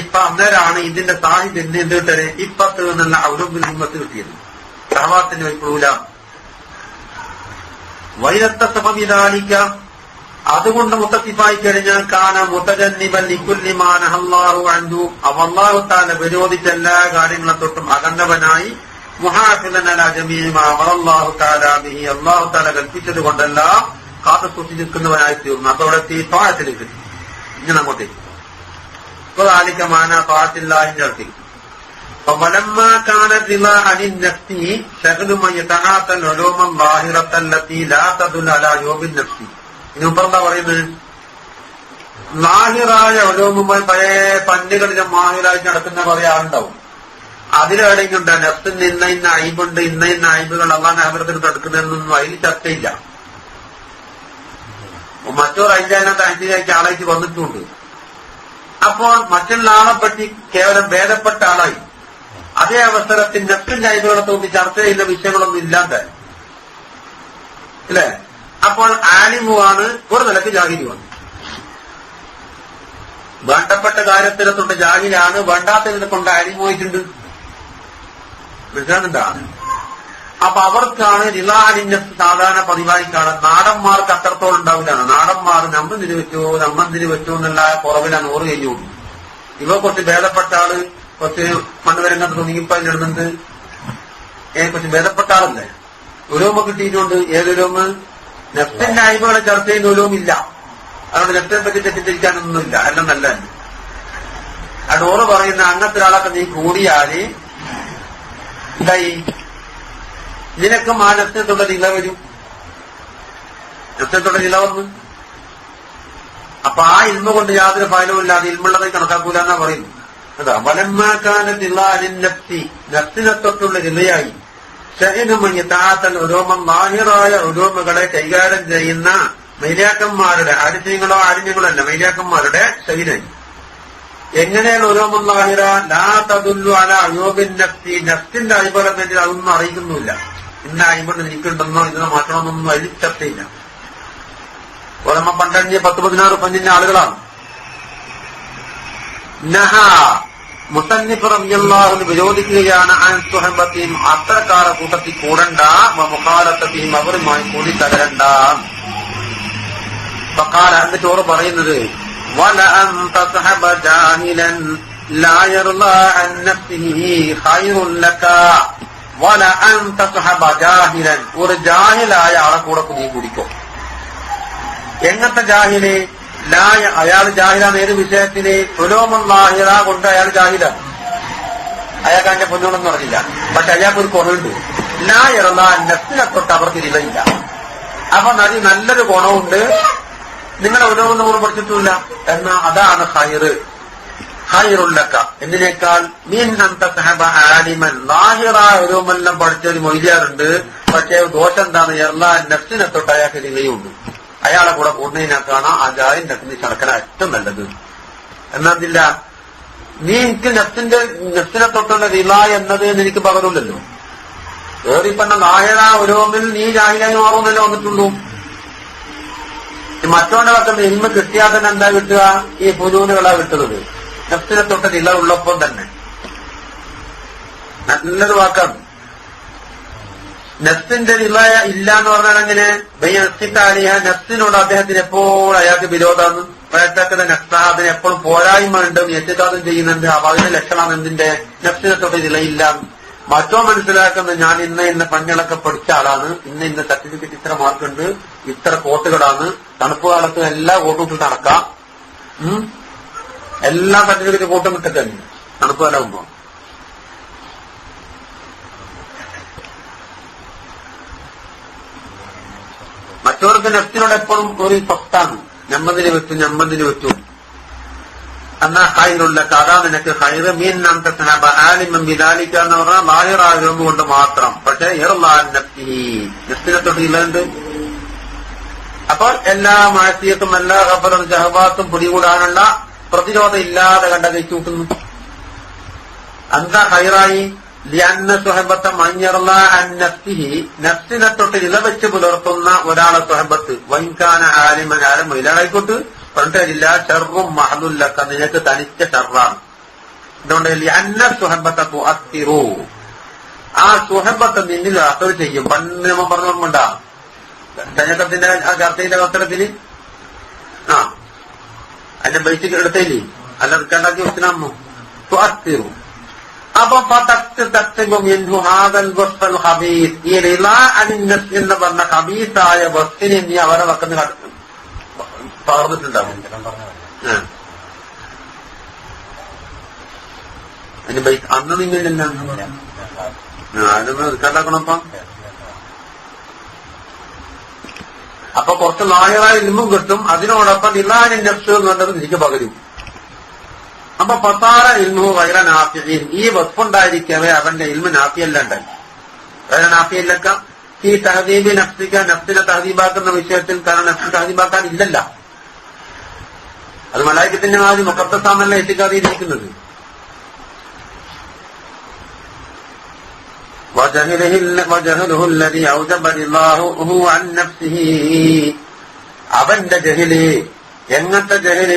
ഇപ്പൊ അന്നേരാണ് ഇതിന്റെ സാഹിത്യം എന്ത് കിട്ടത്? ഇപ്പത്ത് എന്നുള്ള ഔലബുൽ ഹിമ്മത്ത് കിട്ടിയത്, ശഹവാത്തിന് വൈക്കൂല. വൈരത്ത സബബിദാലിക, അതുകൊണ്ട് മുത്തസിഫായി കഴിഞ്ഞാൽ കാന മുതജന്നിബൻ ലികുല്ലി മാ നഹല്ലാഹു അൻഹു, അല്ലാഹു തആല വിരോധിച്ച എല്ലാ കാര്യങ്ങളെ തൊട്ടും അകന്നവനായി, മുഹാഫിളൻ അലാ ജമീഇ മാ അമറല്ലാഹു തആല ബിഹി, അല്ലാഹു തആല കൽപ്പിച്ചത് കൊണ്ടെല്ലാം കാത്തു സൂക്ഷിക്കുന്നവനായി തീർന്നു. അതോടെ തീഫാത്തിലേക്ക് ഇങ്ങനെ അങ്ങോട്ടേക്ക് ാലിക്കമാന താത്തില്ലാഹിന്റെ അടുത്ത്. فَلَمَّا كَانَ الرِّضَا عَنِ النَّفْسِ شَغْلُ مَنْ يَتَعَاطَى الْعُلُومَ الظَّاهِرَةَ الَّتِي لَا تَدُلُّ عَلَى عُيُوبِ النَّفْسِ. ഇനിപ്പറന്താ പറയുന്നത്? ലാഹിറായ ഉലൂമുമായി പല പന്നുകളിലും മാഹിറായിട്ട് നടക്കുന്ന കുറെ ആളുണ്ടാവും. അതിലെവിടെയെങ്കിലും നഫ്സിന് ഇന്ന അയ്ബുണ്ട്, ഇന്ന അയ്ബുകൾ അള്ളാന്റെ അമരത്തിൽ തടുക്കുന്നതെന്നൊന്നും അതിൽ ചർച്ചയില്ല. മറ്റൊരു അതിന്റെ അഞ്ചിലേക്ക് ആളായിട്ട് വന്നിട്ടുണ്ട്. അപ്പോൾ മറ്റുള്ള ആളെ പറ്റി കേവലം ഭേദപ്പെട്ട ആളായി. അതേ അവസരത്തിൽ നഫ്സിന്റെ അയ്ബുകളെ തോന്നി ചർച്ച ചെയ്യുന്ന വിഷയങ്ങളൊന്നും ഇല്ലാതെ അല്ലേ? അപ്പോൾ ആലിമുമാണ്, ഒരു നിലക്ക് ജാഹിലുമാണ്. വേണ്ടപ്പെട്ട കാര്യത്തിനെ തൊട്ട് ജാഹിലാണ്, വേണ്ടാത്തതിനെ കൊണ്ട് ആലിമുമായിട്ടുണ്ട്. മനസ്സിലാകുന്നുണ്ടാണ്? അപ്പൊ അവർക്കാണ് റിളാലിന്റെ സാധാരണ പതിവായി കാണാൻ. നാടന്മാർക്ക് അത്രത്തോളം ഉണ്ടാവില്ലാണ്. നാടന്മാർ നമ്മന്തിന് വെച്ചോ എന്നുള്ള കുറവിലാണ് 100 കഴിഞ്ഞു കൊടുക്കും. ഇവ കുറച്ച് ഭേദപ്പെട്ട ആള്, കുറച്ച് മണ്ണുവരങ്ങത്ത് തുണിങ്ങിപ്പതിലിടുന്നുണ്ട്. കുറച്ച് ഭേദപ്പെട്ട ആളല്ലേ? ഉലൂമ കിട്ടിയിട്ടുണ്ട്. ഏതൊലൂമ്? നഫ്സിന്റെ അയ്ബുകളെ ചർച്ച ചെയ്യുന്ന ഉലൂമില്ല. അതുകൊണ്ട് നഫ്സിനെ പറ്റി തെറ്റിദ്ധരിക്കാനൊന്നുമില്ല, എല്ലാം നല്ല തന്നെ. ആ ഡോറ് പറയുന്ന അങ്ങനത്തെ ഒരാളൊക്കെ നീ കൂടിയാല് എന്തായി? നിനക്കും ആ നഫ്സിനത്തുള്ള നില വരും. നഫ്സിനത്തുള്ള നില വന്ന് അപ്പൊ ആ ഇൽമ കൊണ്ട് യാതൊരു ഫലവും ഇല്ലാതെ ഇൽമുള്ളതായി കണക്കാക്കൂല എന്നാ പറയുന്നു. അതാ വലമ്മാക്കാനുള്ള അലിനഫ്സി നഫ്സിനെ തൊട്ടുള്ള രിലയായി ഷഹിനുമയ്യത്താത്തൽ ഉരോമം മാഹിറായ ഉരോമകളെ കൈകാര്യം ചെയ്യുന്ന മൈലാക്കന്മാരുടെ ആരിഞ്ഞങ്ങളോ ആരിഞ്ഞങ്ങളല്ല മൈലാക്കന്മാരുടെ ശരീരം എങ്ങനെയാണ് ഉരോമം മാഹിറ ലാ തദുല്ലു അല അയോബിൻ നഫ്സി നഫ്സിന്റെ അയ്ബലം വേണ്ടി അതൊന്നും അറിയിക്കുന്നില്ല. ഇന്ന അയ്ബണ്ട് എനിക്കുണ്ടെന്നോ ഇതിനെ മാറ്റണമെന്നൊന്നും അതിൽ ചർച്ചയില്ല. ഓരമ്മ 12-16 പഞ്ചിന്റെ ആളുകളാണ്. നഹ മുസന്നിഫ് റളിയല്ലാഹു വിരോധിക്കുകയാണ് അൻ സുഹബത്തിൻ അത്തരക്കാര കൂട്ടത്തിൽ കൂടണ്ട മുഖാലത്തയും അവരുമായി കൂടി കലരണ്ട. ഫഖാല എന്നിട്ട് ഓർ പറയുന്നത് വല അൻത സഹബ ജാഹിലൻ ലാ യർളാ അൻ നഫ്സിഹി ഖൈറുൻ ലക വല അൻത സഹബ ജാഹിലൻ ഒരു ജാഹിലായ ആളെ കൂടെ നീ കുടിക്കോ. എങ്ങനത്തെ ജാഹില്? അയാൾ ജാഹിലാണ് ഏത് വിഷയത്തിന്? ഉലോമുല്ലാഹിറ കൊണ്ട് അയാൾ ജാഹിലാണ്. അയാൾക്ക് അതിന്റെ പൊന്നോളെന്ന് പറഞ്ഞില്ല. പക്ഷെ അയാൾക്കൊരു ഗുണമുണ്ട്. ലായറ നഫ്സിനെ തൊട്ട് അവർക്ക് ഇലയില്ല. അപ്പൊ നല്ലൊരു ഗുണമുണ്ട്. നിങ്ങളുടെ ഉലോമെന്ന് പോലും പഠിച്ചിട്ടില്ല എന്നാ അതാണ് ഹൈറുല്ലക്ക. എന്തിനേക്കാൾ മീൻ അന്ത സഹബ ആലിമൻ ലാഹിറ ഉലോമെല്ലാം പഠിച്ചൊരു മൊയ്യാറുണ്ട്. പക്ഷെ ദോഷം എന്താണ്? എല്ലാം നഫ്സിനെ തൊട്ട് അയാൾക്ക് ഇലയുണ്ട്. അയാളെ കൂടെ കൂടുന്നതിനേക്കാണ് ആ ജാഹിന്റെ നടക്കല ഏറ്റവും നല്ലത്. എന്നതില്ല നീ എനിക്ക് നഫ്സിനെ തൊട്ടുള്ള റില എന്നത് എനിക്ക് പകരൂല്ലല്ലോ. ഏറിപ്പന്ന നായക ഓരോന്നിൽ നീ ജാഹിലായി മാറുന്നല്ലോ വന്നിട്ടുള്ളൂ. മറ്റവന്റെ പക്കത്ത് ഇൽമ കിട്ടിയാൽ തന്നെ എന്താ കിട്ടുക? ഈ പുനൂനുകളാ കിട്ടുന്നത്. നഫ്സിനെ തൊട്ട് റില ഉള്ളപ്പോൾ തന്നെ നല്ലൊരു വാക്കാണ്. നഫ്സിന്റെ റില ഇല്ല എന്ന് പറഞ്ഞാൽ അങ്ങനെ ബയ്യത്തിക്കാലിയ നഫ്സിനോട് അദ്ദേഹത്തിന് എപ്പോഴും അയാൾക്ക് വിരോധമാണ്. പ്രയത്നത്തിന്റെ നഫ്സ അതിന് എപ്പോഴും പോരായ്മ ഉണ്ട്. എത്തിക്കാതും ചെയ്യുന്നുണ്ട്. അപ്പൊ അതിന്റെ ലക്ഷണമാണ് എന്തിന്റെ? നഫ്സിനെ തൊട്ട് റിലയില്ല. മറ്റോ മനസ്സിലാക്കുന്നത് ഞാൻ ഇന്ന പഞ്ഞളൊക്കെ പഠിച്ച ആളാണ്, ഇന്ന സർട്ടിഫിക്കറ്റ് ഇത്ര മാർക്കുണ്ട്, ഇത്ര കോട്ടുകളാണ്, തണുപ്പ് കാലത്ത് എല്ലാ കോട്ടും ഇട്ട് നടക്കാം, എല്ലാ സർട്ടിഫിക്കറ്റ് കോട്ടും ഇട്ടൊക്കെ തണുപ്പ് കാലാകുമ്പോ. മറ്റവർക്ക് നഫ്സിനോട് എപ്പോഴും ഒരു സ്വത്താണ്. ഞമ്മതിന് പറ്റും എന്നാ ഹൈറുള്ള കഥ നിനക്ക് ഹൈറ് മീൻ നംതസ്നബ ആലിമൻ ബിദാലിക എന്ന് പറഞ്ഞാൽ ലാഹിറാകും കൊണ്ട് മാത്രം. പക്ഷെ നഫ്സിനെ തൊട്ട് ഇല്ലുണ്ട്. അപ്പോൾ എല്ലാ മാസിയത്തും എല്ലാ ഖബറും ജഹബാത്തും പിടികൂടാനുള്ള പ്രതിരോധം ഇല്ലാതെ കണ്ട കഴിച്ചുകൂട്ടുന്നു. എന്താ ഹൈറായി? ലിഅന്ന സുഹബത്ത മഞ്ഞറല അൻ നഫ്സിഹി നഫ്സിനെ തൊട്ട് ഇലവെച്ച് പുലർത്തുന്ന ഒരാളെ സുഹബത്ത് വൈകാന ആലിമൻ ആരും മൈലായിക്കോട്ട് പറഞ്ഞിട്ടില്ല. ഷർറും മഹലുല്ലക്ക നിനക്ക് തനിച്ച ഷർറാണ്. അതുകൊണ്ട് ലിഅന്ന സുഹബത്ത തുഅത്തിറു ആ സുഹബത്ത് നിന്നിൽ അസർ ചെയ്യും. പണ്ട് നമ്മൾ പറഞ്ഞോർമ്മണ്ടാ ചഞ്ഞക്കത്തിന്റെ ആ ചർച്ചയിലെ അവസരത്തില് അതിന്റെ ബേസിക് എടുത്തില്ലേ അല്ല ഉണ്ടാക്കി വെച്ചിനാമോ തുഅത്തിറു. അപ്പൊ ഈ റില അനിന്നസ് എന്ന് പറഞ്ഞ ഹബീസായ വസ്തിനെ നീ അവരെ വക്കുന്ന പകർന്നിട്ടുണ്ടാവും. അതിന് ബൈക്ക് അന്ന് നിങ്ങളില്ല അതൊന്ന് എടുക്കാണ്ടാക്കണപ്പം. അപ്പൊ കുറച്ച് നായകായ ഇൽമും കിട്ടും. അതിനോടൊപ്പം റിലാനി നഫ്സ് എന്ന് പറഞ്ഞത് എനിക്ക് പകരും. അപ്പൊ ഫസാറ ഇൽമു ഗൈറ നാഫിഈൻ ഈ വസ്ഫുണ്ടായിരിക്കവേ അവന്റെ ഇൽമു നാഫിയല്ല ഉണ്ടായി. ഗൈറ നാഫിയല്ലക്ക ഈ തഹദീബി നഫ്സിക നഫ്സിനെ തഹദീബാക്കുന്ന വിഷയത്തിൽ കാരണം നഫ്സ് തഹദീബാക്കാൻ ഇല്ലല്ല. അത് മലായിക്കത്തിന്റെ മാതിരി മുഖത്തസാമല്ല എത്തിക്കാതിരിക്കുന്നത്. അവന്റെ ജഹില് എങ്ങനത്തെ ജഹില്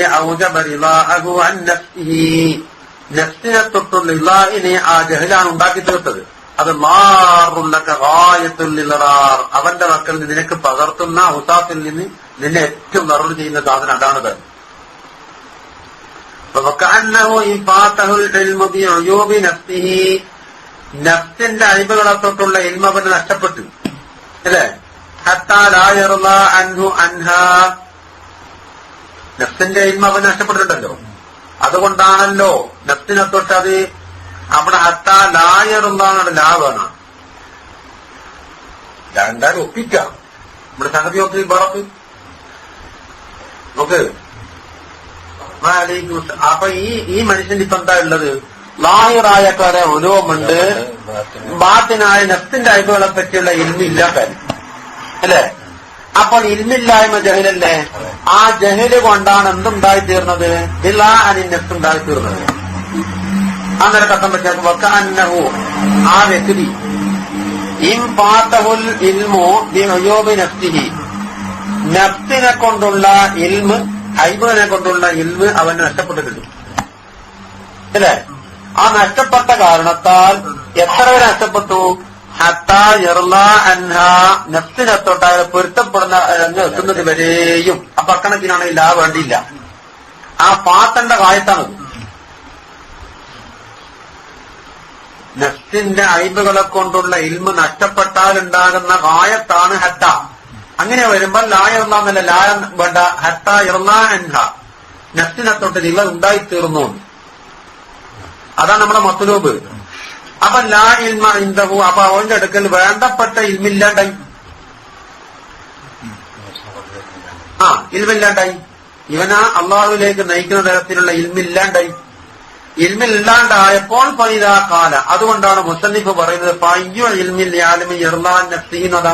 നഫ്സിനെ തൊട്ടുള്ള ഇലാഹിനെ ആ ജഹിലാണ് ഉണ്ടാക്കി തീർത്തത്. അത് മാറുള്ളക്കായത്തുള്ളിലറാർ അവന്റെ മക്കൾ നിനക്ക് പകർത്തുന്ന ഔസാഫിൽ നിന്ന് നിന്നെ ഏറ്റവും നിറവ് ചെയ്യുന്ന സാധനം അതാണത്. നഫ്സിന്റെ അഴിബുകളെ തൊട്ടുള്ള ഇൽമവന് നഷ്ടപ്പെട്ടു അല്ലേ? നഫ്സിന്റെ ഇൽമവന് നഷ്ടപ്പെട്ടിട്ടുണ്ടല്ലോ. അതുകൊണ്ടാണല്ലോ നഫ്സിനെ തൊട്ടത് അവിടെ ഹത്താ ലായറുള്ളാണ് ലാവാണ്. രണ്ടാലും ഒപ്പിക്കാം. നമ്മുടെ സംഗതി ഒപ്പി പറക്ക് നോക്ക്. അപ്പൊ ഈ മനുഷ്യൻ ഇപ്പൊ എന്താ ഉള്ളത്? ലാഹിറായ കുറെ ഉലൂമുണ്ട്, ബാത്തിനായ നഫ്സിന്റെ അയബുകളെ പറ്റിയുള്ള ഇൽമില്ല കാര്യം അല്ലെ? അപ്പോൾ ഇൽമില്ലായ്മ ജഹലല്ലേ? ആ ജഹല് കൊണ്ടാണ് എന്തുണ്ടായിത്തീർന്നത്? ബിലാ അനി നഫ്സ് ഉണ്ടായിത്തീർന്നത്. അന്നേരം കത്തം പറ്റാത്ത വക്കഅന്നഹു ആ വ്യക്തി ഇൻ ഫാതഹുൽ ഇൽമു ബിഉയൂബി നഫ്സിഹി, നഫ്സിനെ കൊണ്ടുള്ള ഇൽമ്, അയ്ബിനെ കൊണ്ടുള്ള ഇൽമ് അവന് നഷ്ടപ്പെട്ടിട്ടുണ്ട് അല്ലേ? ആ നഷ്ടപ്പെട്ട കാരണത്താൽ എത്ര വരെ നഷ്ടപ്പെട്ടു? ഹത്താ യർലാ അൻഹാ, നഫ്സിനെ തൊട്ടാൽ പൊരുത്തപ്പെടുന്ന എത്തുന്നത് വരെയും. അപ്പൊ അക്കണക്കിനാണെങ്കിൽ ആ വേണ്ടിയില്ല. ആ ഫാത്തന്റെ കായത്താണത്. നഫ്സിന്റെ അയ്ബുകളെ കൊണ്ടുള്ള ഇൽമ് നഷ്ടപ്പെട്ടാൽ ഉണ്ടാകുന്ന കായത്താണ് ഹത്ത. അങ്ങനെ വരുമ്പോൾ ലായർന്നല്ല, ലായ വേണ്ട, ഹത്ത ഇർലാ അൻഹ, നഫ്സിനെ തൊട്ട് ഇവ ഉണ്ടായിത്തീർന്നു. അതാണ് നമ്മുടെ മത്ലൂബ്. അപ്പൊ ലാ ഇൽമ ഇൻദഹു, അപ്പൊ അവന്റെ അടുക്കൽ വേണ്ടപ്പെട്ട ഇൽമില്ലാണ്ടായി. ഇൽമില്ലാണ്ടായി. ഇവനാ അള്ളാഹുവിലേക്ക് നയിക്കുന്ന തരത്തിലുള്ള ഇൽമില്ലാണ്ടായി. ഇൽമില്ലാണ്ടായപ്പോൾ ഫൈദാ ഖാല, അതുകൊണ്ടാണ് മുസന്നിഫ് പറയുന്നത് ഫയ്യു ഇൽമിൽ ആലിമി ഇർലാൻ നഫ്സിഹിനത,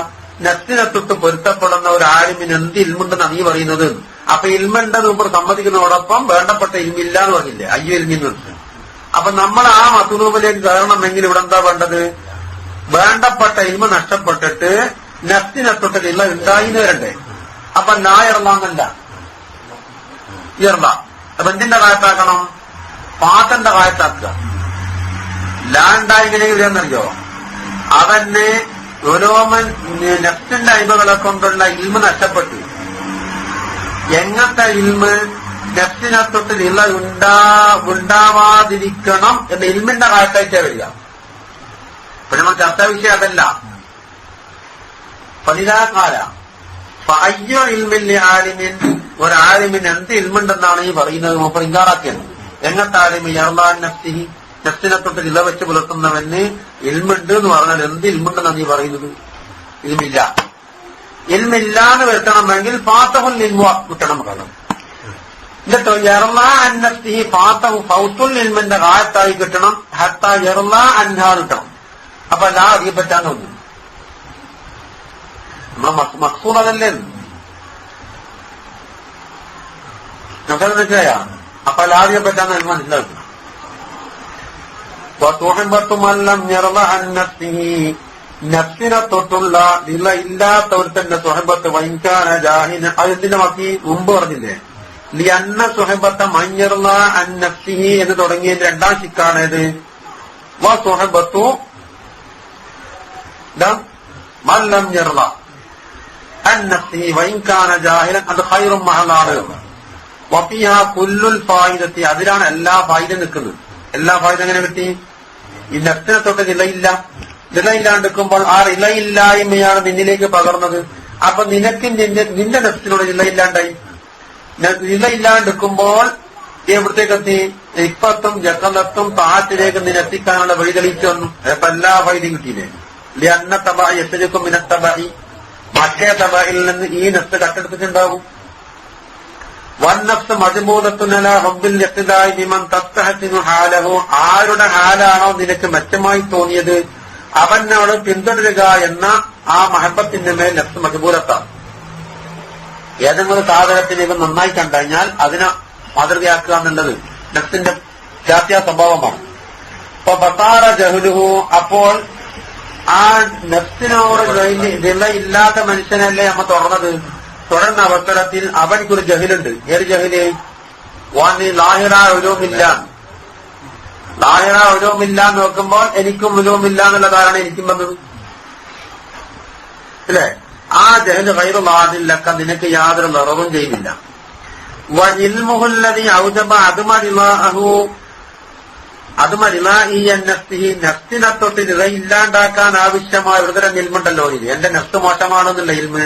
നഫ്സിനെ തൊട്ട് പൊരുത്തപ്പെടുന്ന ഒരു ആലിമിന് എന്ത് ഇൽമുണ്ടെന്ന് നീ പറയുന്നത്? അപ്പൊ ഇൽമുണ്ടെന്ന് മുമ്പ് സമ്മതിക്കുന്നതോടൊപ്പം വേണ്ടപ്പെട്ട ഇൽമില്ല എന്ന് പറഞ്ഞില്ലേ, അയ്യോ ഇൽമിന്ന്. അപ്പൊ നമ്മൾ ആ മത്ലൂബിലേക്ക് കയറണമെങ്കിൽ ഇവിടെ എന്താ വേണ്ടത്? വേണ്ടപ്പെട്ട ഇൽമ നഷ്ടപ്പെട്ടിട്ട് നഫ്സിനെ തൊട്ട് ഇല്ല ഉണ്ടായിന്ന് വരണ്ടേ? അപ്പൊ ലാ ഇർലാന്നല്ല, ഇർല. അപ്പൊ എന്തിന്റെ കായത്താക്കണം? ഫാത്തന്റെ കായത്താക്കുക. ലാ ഉണ്ടായി ഇങ്ങനെ വരികയെന്നറിയോ? അവന് ഓരോമൻ നഫ്സിന്റെ അയ്ബുകളെ കൊണ്ടുള്ള ഇൽമ നഷ്ടപ്പെട്ടു. എങ്ങനത്തെ ഇൽമ്? നഫ്സിനെ തൊട്ട് ഇല്ല ഉണ്ടാവാതിരിക്കണം എന്ന ഇൽമിന്റെ കാലത്തായിട്ടേ വരിക. അപ്പൊ നമ്മൾ ചർച്ചാ വിഷയം അതല്ല. പതിനാകാല അയ്യോ ഇൽമില്ല ആലിമിൻ, ഒരാലിമിൻ എന്ത് ഇൽമുണ്ടെന്നാണ് ഈ പറയുന്നത്? മൂപ്പർ ഇൻകാറാക്കിയത്. എങ്ങനത്തെ ആലിമി? യർലാൻ നഫ്സിഹി, നഫ്സിനെ തൊട്ട് ഇല വെച്ച് പുലർത്തുന്നവന് ഇൽമുണ്ട് എന്ന് പറഞ്ഞാൽ എന്ത് ഇൽമുണ്ടെന്നാണ് നീ പറയുന്നത്? ഇൽമില്ല. ഇൽമില്ലാന്ന് വരുത്തണമെങ്കിൽ ഫാത്തഹുൽ ഇൽമു കിട്ടണം. കാരണം എന്നിട്ടോ യർലാ അൻ നഫ്സിഹി ഫാത്തഹു ഫൗത്തുൽ ഇൽമിന്റെ കായത്തായി കിട്ടണം. ഹത്താ യർലാ അൻഹാ കിട്ടണം. അപ്പൊ ലാ അറിയപ്പെട്ടാന്ന് തോന്നുന്നു. നമ്മളെ മഖ്സൂദ് അതല്ലേ? നമുക്കത് മനസ്സിലായ? അപ്പൊ ലാ അറിയപ്പെട്ടാന്ന് എനിക്ക് മനസ്സിലാക്കണം. നഫ്സിനെ തൊട്ടുള്ള ഇല്ല ഇല്ലാത്തവരുടെ സുഹബത്ത് വൈകാന ജാഹിന, അതെന്തിന്റെ ബാക്കി മുമ്പ് പറഞ്ഞില്ലേ? ലിയന്ന സുഹബത്ത മഞ്ഞർല അൻ നഫ്സിഹി എന്ന് തുടങ്ങിയതിന്റെ രണ്ടാം ശിക്കാണേത്? വ സുഹബത്തു മല്ലം യർല അൻ നഫ്സിഹി വൈകാന ജാഹിലൻ, അത് ഖൈറും മഹലാണ്. വഫിഹാ കുല്ലുൽ ഫായിദത്തി, അതിലാണ് എല്ലാ ഫായിദ നിൽക്കുന്നത്. എല്ലാ ഫായിദ എങ്ങനെ കിട്ടി? ഈ നഫ്സിനെ തൊട്ട് നിലയില്ലാണ്ടിരിക്കുമ്പോൾ ആ ഇലയില്ലായ്മയാണ് നിന്നിലേക്ക് പകർന്നത്. അപ്പൊ നിനക്ക് നിന്റെ നഫ്സിനോട് ഇലയില്ലാണ്ടായി. ഇലയില്ലാണ്ടിരിക്കുമ്പോൾ എവിടത്തേക്കെത്തി? ഇപ്പത്തും ജക്കലത്തും താറ്റിലേക്ക് നിന്നെത്തിക്കാനുള്ള വഴി തെളിയിച്ചു വന്നു. അപ്പൊ എല്ലാ ഫൈദയും കിട്ടിയില്ലേ? അന്ന തബായി എത്തജക്കും മിനത്തബായി, മറ്റേ തബായിൽ നിന്ന് ഈ നഫ്സ് കട്ടെടുത്തിട്ടുണ്ടാവും. വന്നഫ്സ് മജ്ബൂദത്തുന ഹബ്ബിൽ ഇഖ്തിദാഇ ബിമൻ തസ്തഹസിനു ഹാലഹു, ആരുടെ ഹാലാണോ നിനക്ക് മെച്ചമായി തോന്നിയത് അവനോട് പിന്തുടരുക എന്ന ആ മഹബത്തിന്റെ മേൽ നഫ്സ് മജ്ബൂലത്താണ്. ഏതെങ്കിലും സാധനത്തിന് ഇവ നന്നായി കണ്ടുകഴിഞ്ഞാൽ അതിനെ മാതൃകയാക്കുക എന്നുള്ളത് നഫ്സിന്റെ ജാത്യ സ്വഭാവമാണ്. അപ്പൊ ബസാറ ജഹ്ലുഹു, അപ്പോൾ ആ നഫ്സിനോട് ഇല്ലാത്ത മനുഷ്യനല്ലേ നമ്മ തുടർന്ന അവസരത്തിൽ അവൻക്കൊരു ജഹിലുണ്ട്. ഏത് ജഹില്? വാനി ലാഹിറ ഉലൂമില്ല. ലാഹിറ ഉലൂമില്ല നോക്കുമ്പോൾ എനിക്കും ഉലൂമില്ല എന്നുള്ള ധാരണ എനിക്കും വന്നത് അല്ലേ? ആ ജഹല് ഗൈറു ലാഹില്ലക്ക, നിനക്ക് യാതൊരു നിറവും ചെയ്യുന്നില്ല. വഇൽമുഹുല്ലദി ഔജബ നഫ്സിനെ തൊട്ട് ഇല്ലാണ്ടാക്കാൻ ആവശ്യമായ ഒരുതരം ഇൽമുണ്ടല്ലോ. എന്റെ നഫ്സ് മോശമാണെന്നുള്ള ഇൽമ്,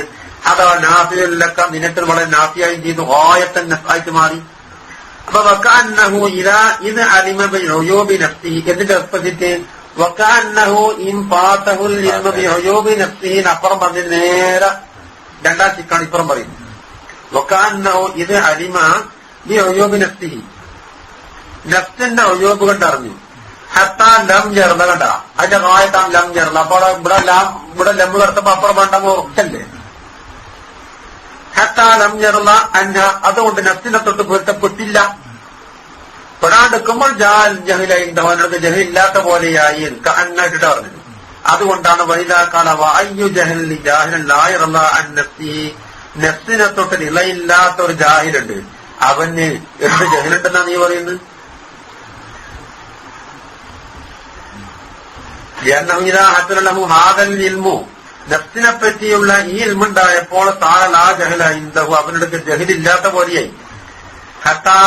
അഥവാ നാഫിയുല്ലക്ക, നിനക്ക് വളരെ നാഫിയായും ചെയ്തു, ഓയത്തൻ നഫ്സായിട്ട് മാറി. അപ്പൊ വകഅന്നഹു ഇലാ ഇത് അലിമ ബിഉയൂബി നഫ്സിഹി, എന്നിട്ട് എക്സ്പെസിറ്റ് വകഅന്നഹു ഇൻ ഫാതഹുൽ ഇൽമു ബിഉയൂബി നഫ്സിഹി, അപ്പുറം പറഞ്ഞ് നേരെ രണ്ടാം ചിക്കാണ് ഇപ്പുറം പറയുന്നത്. വകഅന്നഹു ഇത് അലിമ ഈ ഒയ്യോബ് നഫ്സി നഫ്സിന്റെ ഒയ്യോബ് കണ്ടറിഞ്ഞു. ഹത്താ ലം ജർദ കണ്ട അതിന്റെ കായത്താൻ ലം ജർദ. അപ്പോൾ ഇവിടെ ലമ്മ് കടത്തപ്പോ അപ്പുറം വേണ്ടമോ അല്ലേ? ഹത്താ ലം ജർദ അന്ന, അതുകൊണ്ട് നഫ്സിനെ തൊട്ട് പൊരുത്തപ്പെട്ടില്ല. പെടാണ്ടിരിക്കുമ്പോൾ ജഹിലുണ്ടാവും, അവനടുത്ത് ജഹിലില്ലാത്ത പോലെയായി അന്നായിട്ടിട്ട് പറഞ്ഞു. അതുകൊണ്ടാണ് വൈദാക്കാല വായു ജഹലി ജാഹിലായുള്ള നഫ്സിനെ തൊട്ട് നിലയില്ലാത്ത ഒരു ജാഹിലുണ്ട്, അവന് എന്ത് ജഹിലുണ്ടെന്നാ നീ പറയുന്നത്? ഹാദൽ ഇൽമു, നഫ്സിനെ പറ്റിയുള്ള ഈ ഇൽമുണ്ടായപ്പോൾ താഴെ ആ ജഹല ഇന്ദഹു, അവനടുത്ത് ജഹിലില്ലാത്ത പോലെയായി. ഹത്താ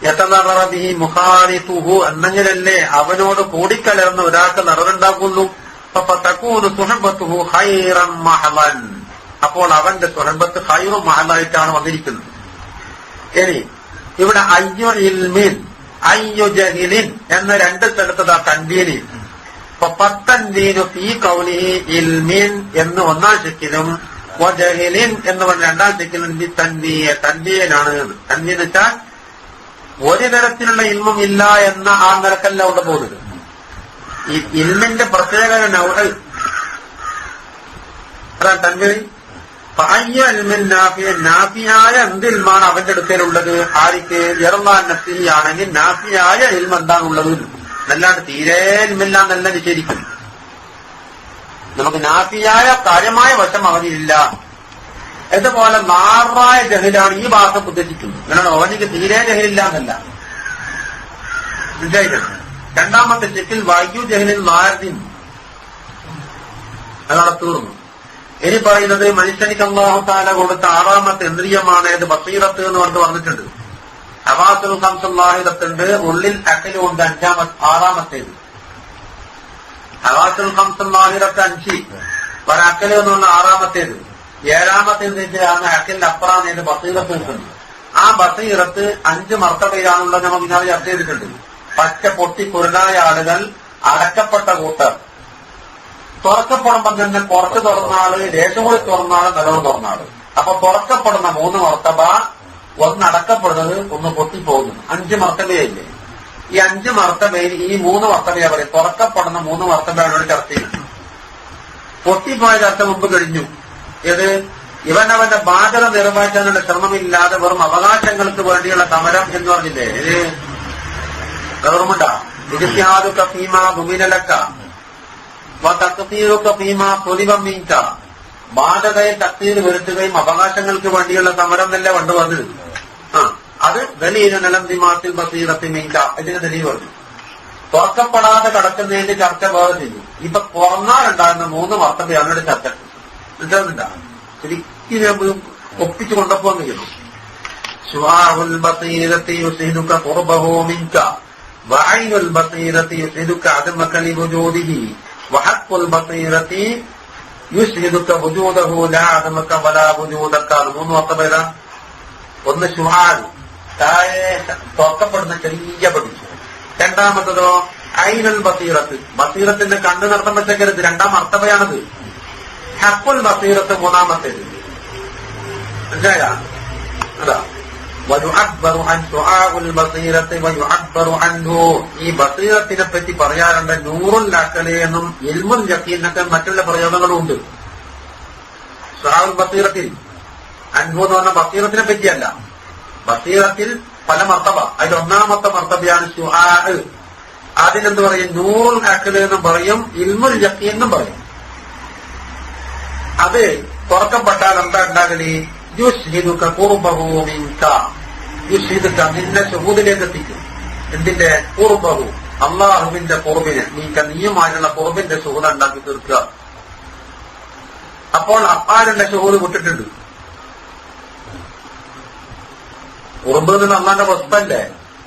യതനറബിഹി മുഖാരിതുഹു, എന്നെങ്കിലല്ലേ അവനോട് കൂടിക്കലർന്ന് ഒരാൾക്ക് നിറവുണ്ടാക്കുന്നു. ഫതകൂനു സുഹബത്തുഹു ഖൈറൻ മഹലൻ, അപ്പോൾ അവന്റെ സുഹബത്ത് ഖൈറും മഹലായിട്ടാണ് വന്നിരിക്കുന്നത്. ഇനി ഇവിടെ അയ്യു ഇൽമിൻ അയ്യു ജഹിലിൻ എന്ന രണ്ട് സ്ഥലത്തതാ തൻവീനി. പത്തൻവീനു ഫീ ഖൗലിഹി ഇൽമിൻ എന്ന് ഒന്നാം ശക്കിലും വജഹിലിൻ എന്ന് പറഞ്ഞ രണ്ടാം ശക്കിലും തൻവീനാണ്. തൻവീൻ എന്ന് വെച്ചാൽ ഒരു തരത്തിലുള്ള ഇൽമും ഇല്ല എന്ന ആ നിലക്കല്ല അവിടെ പോകുന്നത്. ഈ ഇൽമിന്റെ പ്രത്യേക നൗഹൽ അതാണ് തൻവീൻ. നാഫിയായ എന്ത് ഇൽമാണ് അവന്റെ അടുക്കലുള്ളത്? ആർക്ക്? ഇറങ്ങാൻ നഫ്സി ആണെങ്കിൽ നാഫിയായ ഇൽമ എന്താണുള്ളത്? അല്ലാണ്ട് തീരെ ഇൽമില്ലാന്നല്ല നിഷേധിക്കും. നമുക്ക് നാഫിയായ കാര്യമായ വശം അവനില്ല. ഇതുപോലെ നാറായ ജഹിലാണ് ഈ ഭാഗം ഉദ്ദേശിക്കുന്നത്. കാരണം അവനിക്ക് തീരെ ജഹിലില്ല എന്നല്ല വിചാരിക്കണം. രണ്ടാമത്തെ ചെക്കിൽ വായു ജഹിലിൽ നാരദിൻ, അതവിടെ തീർന്നു. ഇനി പറയുന്നത് മനുഷ്യനിക്ക് അല്ലാഹു തആല കൊടുത്ത ആറാമത്തെ ഇന്ദ്രിയമാണ് ഇത് ബസീറത്ത് എന്ന് പറഞ്ഞിട്ടുണ്ട്. ഹവാസുൽ ഖംസുല്ലാഹിദത്തുണ്ട്, ഉള്ളിൽ അഖലുണ്ട് ആറാമത്തേത്. ഹവാസുൽ ഖംസുല്ലാഹിദത്ത് 5, ഒരക്കല് എന്ന് പറഞ്ഞ ആറാമത്തേത്. ഏഴാമത്തേത് ആണ് അക്കലിന്റെ അപ്പുറാന്നേത് ബസീറത്ത് നിൽക്കുന്നത്. ആ ബസീറത്ത് 5 മർത്തബയിലാണുള്ളത്. നമുക്ക് ഇന്നാൾ ചർച്ച ചെയ്തിട്ടുണ്ട്. പച്ച പൊട്ടി കുരുടായ ആളുകൾ, അടക്കപ്പെട്ട കൂട്ടർ, തുറക്കപ്പെടുമ്പോൾ തന്നെ പുറത്ത് തുറന്നാള്, ദേശം കൂടി തുറന്നാള്, നിലവ് തുറന്നാള്. അപ്പൊ തുറക്കപ്പെടുന്ന 3 മർത്തബ, ഒന്ന് അടക്കപ്പെടുന്നത്, ഒന്ന് പൊട്ടിപ്പോകുന്നു. 5 മർത്തബയില്ലേ? ഈ 5 മർത്തബയിൽ ഈ 3 മർത്തബയാ പറയും. തുറക്കപ്പെടുന്ന 3 മർത്തബയാണ് ചർച്ച ചെയ്യുന്നത്. പൊട്ടിപ്പോയ ചർച്ച മുമ്പ് കഴിഞ്ഞു. ഏത്? ഇവനവന്റെ ബാധ്യത നിർവഹിക്കാനുള്ള ശ്രമമില്ലാതെ വെറും അവകാശങ്ങൾക്ക് വേണ്ടിയുള്ള സമരം എന്ന് പറഞ്ഞില്ലേ? ഇത് ഗവർമെന്റാ വിദ്യാദുക്ക ഫീമ ഭൂമിലക്ക തക്തീറുക്ക ഫീമ പൊലിവമ്മീക്ക. ബാധ്യതയെ തക്തീർ വരുത്തുകയും അവകാശങ്ങൾക്ക് വേണ്ടിയുള്ള സമരം തന്നെ കൊണ്ടുവന്നത്. അത് ദലീല നിലം ദിമാത്തിൽ ബസീറത്തി മീക്ക. ഇതിന് ദലീൽ പറഞ്ഞു. തുറക്കപ്പെടാതെ കടക്കുന്നതിന്റെ ചർച്ച വേറെ ചെയ്തു. ഇപ്പൊ തുറന്നാലുണ്ടാകുന്ന 3 മർത്തബയാണ് ഇവിടെ ചർച്ച. മനസ്സിലാകുന്നുണ്ടാ? ശരിക്കും ഒപ്പിച്ചു കൊണ്ടപ്പോൻ കഴിയുന്നു. ശുആഉൽ ബസീറത്തി യുസ്ഹിദുക ഖുർബഹു മിൻക വഅയ്നുൽ ബസീറത്തി യുസ്ഹിദുക അദമക ലിവുജൂദിഹി വഹഖുൽ ബസീറത്തി യുസ്ഹിദുക വുജൂദഹു ലാ അദമക വലാ വുജൂദക. 3 മർത്തബ. ഒന്ന് ശുആഉ, താഴെ തുറക്കപ്പെടുന്ന ചെറിയ പടി. രണ്ടാമത്തതോ ഐനുൽ ബസീറത്ത്, ബസീറത്തിന്റെ കണ്ണ് നടത്തം വെച്ചേക്കരുത്. 2ാം മർത്തബയാണത്. ഹഖുൽ ബസീറത്ത് 3ാമത്തേത്. മനസ്സിലായ? അതാ വയുഅബ്ബറു അൻ ശുആഉൽ ബസീറത്ത് വയുഅബ്ബറു അൻഹു. ഈ ബസീറത്തിനെ പറ്റി പറയാറുണ്ട് നൂറുൽ അഖലി എന്നും ഇൽമുൽ യഖീൻ എന്നൊക്കെ മറ്റുള്ള പ്രയോഗങ്ങളും ഉണ്ട്. ശുആഉൽ ബസീറത്തിൽ അൻഹു എന്ന് പറഞ്ഞ ബസീറത്തിനെ പറ്റിയല്ല. ബസീറത്തിൽ പല മർത്തബ. അതിൽ 1ാമത്തെ മർത്തബയാണ് ശുആഉ. അതിനെന്ത് പറയും? നൂറുൽ അഖലി എന്നും പറയും, ഇൽമുൽ യഖീൻ എന്നും പറയും. അത് തുറക്കപ്പെട്ടാൽ എന്താ ഉണ്ടാകല്? യുസ്ഹിദുക ഖുർബഹു മിൻക. യുസ്ഹിദുക, നിന്നെ ശുഹൂദിലേക്ക് എത്തിക്കും. എന്തിന്റെ? ഖുർബഹു, അള്ളാഹുവിന്റെ ഖുർബിനെ, നീയുമായിട്ടുള്ള ഖുർബിന്റെ ശുഹൂദ ഉണ്ടാക്കി തീർക്കുക. അപ്പോൾ അപ്പാരുടെ ശുഹൂദ് വിട്ടിട്ടുണ്ട്. ഖുർബ് എന്ന് അള്ളാന്റെ വസ്തുവല്ലേ?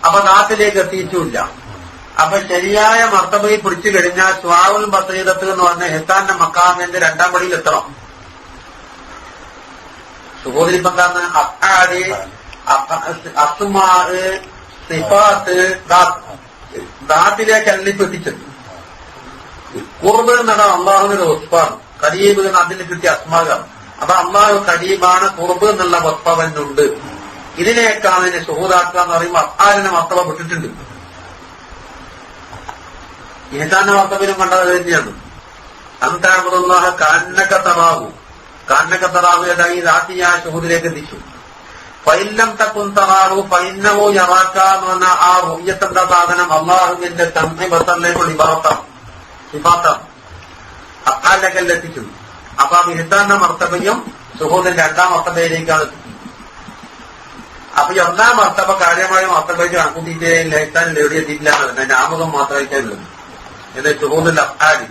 അപ്പൊ നാട്ടിലേക്ക് എത്തിയിട്ടില്ല. അപ്പൊ ശരിയായ മർത്തബയിൽ പിടിച്ചു കഴിഞ്ഞാൽ ശുആഉൽ ബസീറത്ത് എന്ന് പറഞ്ഞ ഹെസാന്റെ മക്കാമിന്റെ 2ാം പടിയിൽ എത്തണം. സുഹോദിരിപ്പം എന്താണ്? അഫ്ആല്, അസ്മാ, സിഫാത്ത്, ദാത്തിലേക്ക് അല്ലിപ്പ് എത്തിച്ചത്. ഖുർബ് എന്നാണ് അള്ളാഹുവിന്റെ വസ്ഫാണ്. കരീബ് എന്ന് അതിന് കിട്ടിയ അസ്മാകാണ്. അപ്പൊ അള്ളാഹു കരീബാണ്, ഖുർബ് എന്നുള്ള വസ്ഫവനുണ്ട്. ഇതിനേക്കാൾ ഇതിനെ ഷുഹൂദാക്കുക എന്ന് പറയുമ്പോൾ അഫ്ആലിനെ മർത്തബ വിട്ടിട്ടുണ്ട്. ഇഹ്സാന്റെ മർത്തബിലും കണ്ടത് തന്നെയാണ്. അൻതഅബ്ദുല്ലാഹ കഅന്നക തറാഹു, കഅന്നക തറാഹു ഏതായി ദാത്തിയായ ഷുഹൂദിലേക്ക് എത്തിച്ചു. ഫഇല്ലം തകുൻ തറാഹു ഫഇന്നഹു യറാക എന്ന് പറഞ്ഞ ആ റുയ്യത്തിന്റെ സാധനം അള്ളാഹുവിന്റെ തൻഈ ബസറിലേക്കുള്ള ഇബാറത്താണ്, സിഫാത്താണ്, അഫ്ആലിലേക്കല്ല എത്തിച്ചു. അപ്പൊ ആ ഇഹ്സാന്റെ മർത്തബയും ഷുഹൂദിന്റെ രണ്ടാം മർത്തബയിലേക്കാണ് എത്തിച്ചത്. അപ്പൊ ഈ ഒന്നാം മർത്തബ കാര്യമായ മർത്തബയ്ക്ക് കണക്കൂട്ടിയിട്ട് ഇഹ്സാനിൽ എവിടെ എത്തിയിട്ടില്ല എന്നല്ല, നാമകം മാത്രമായിട്ടുള്ളത്. ഇത് ഷുഹൂദുൽ അഫ്ആലി.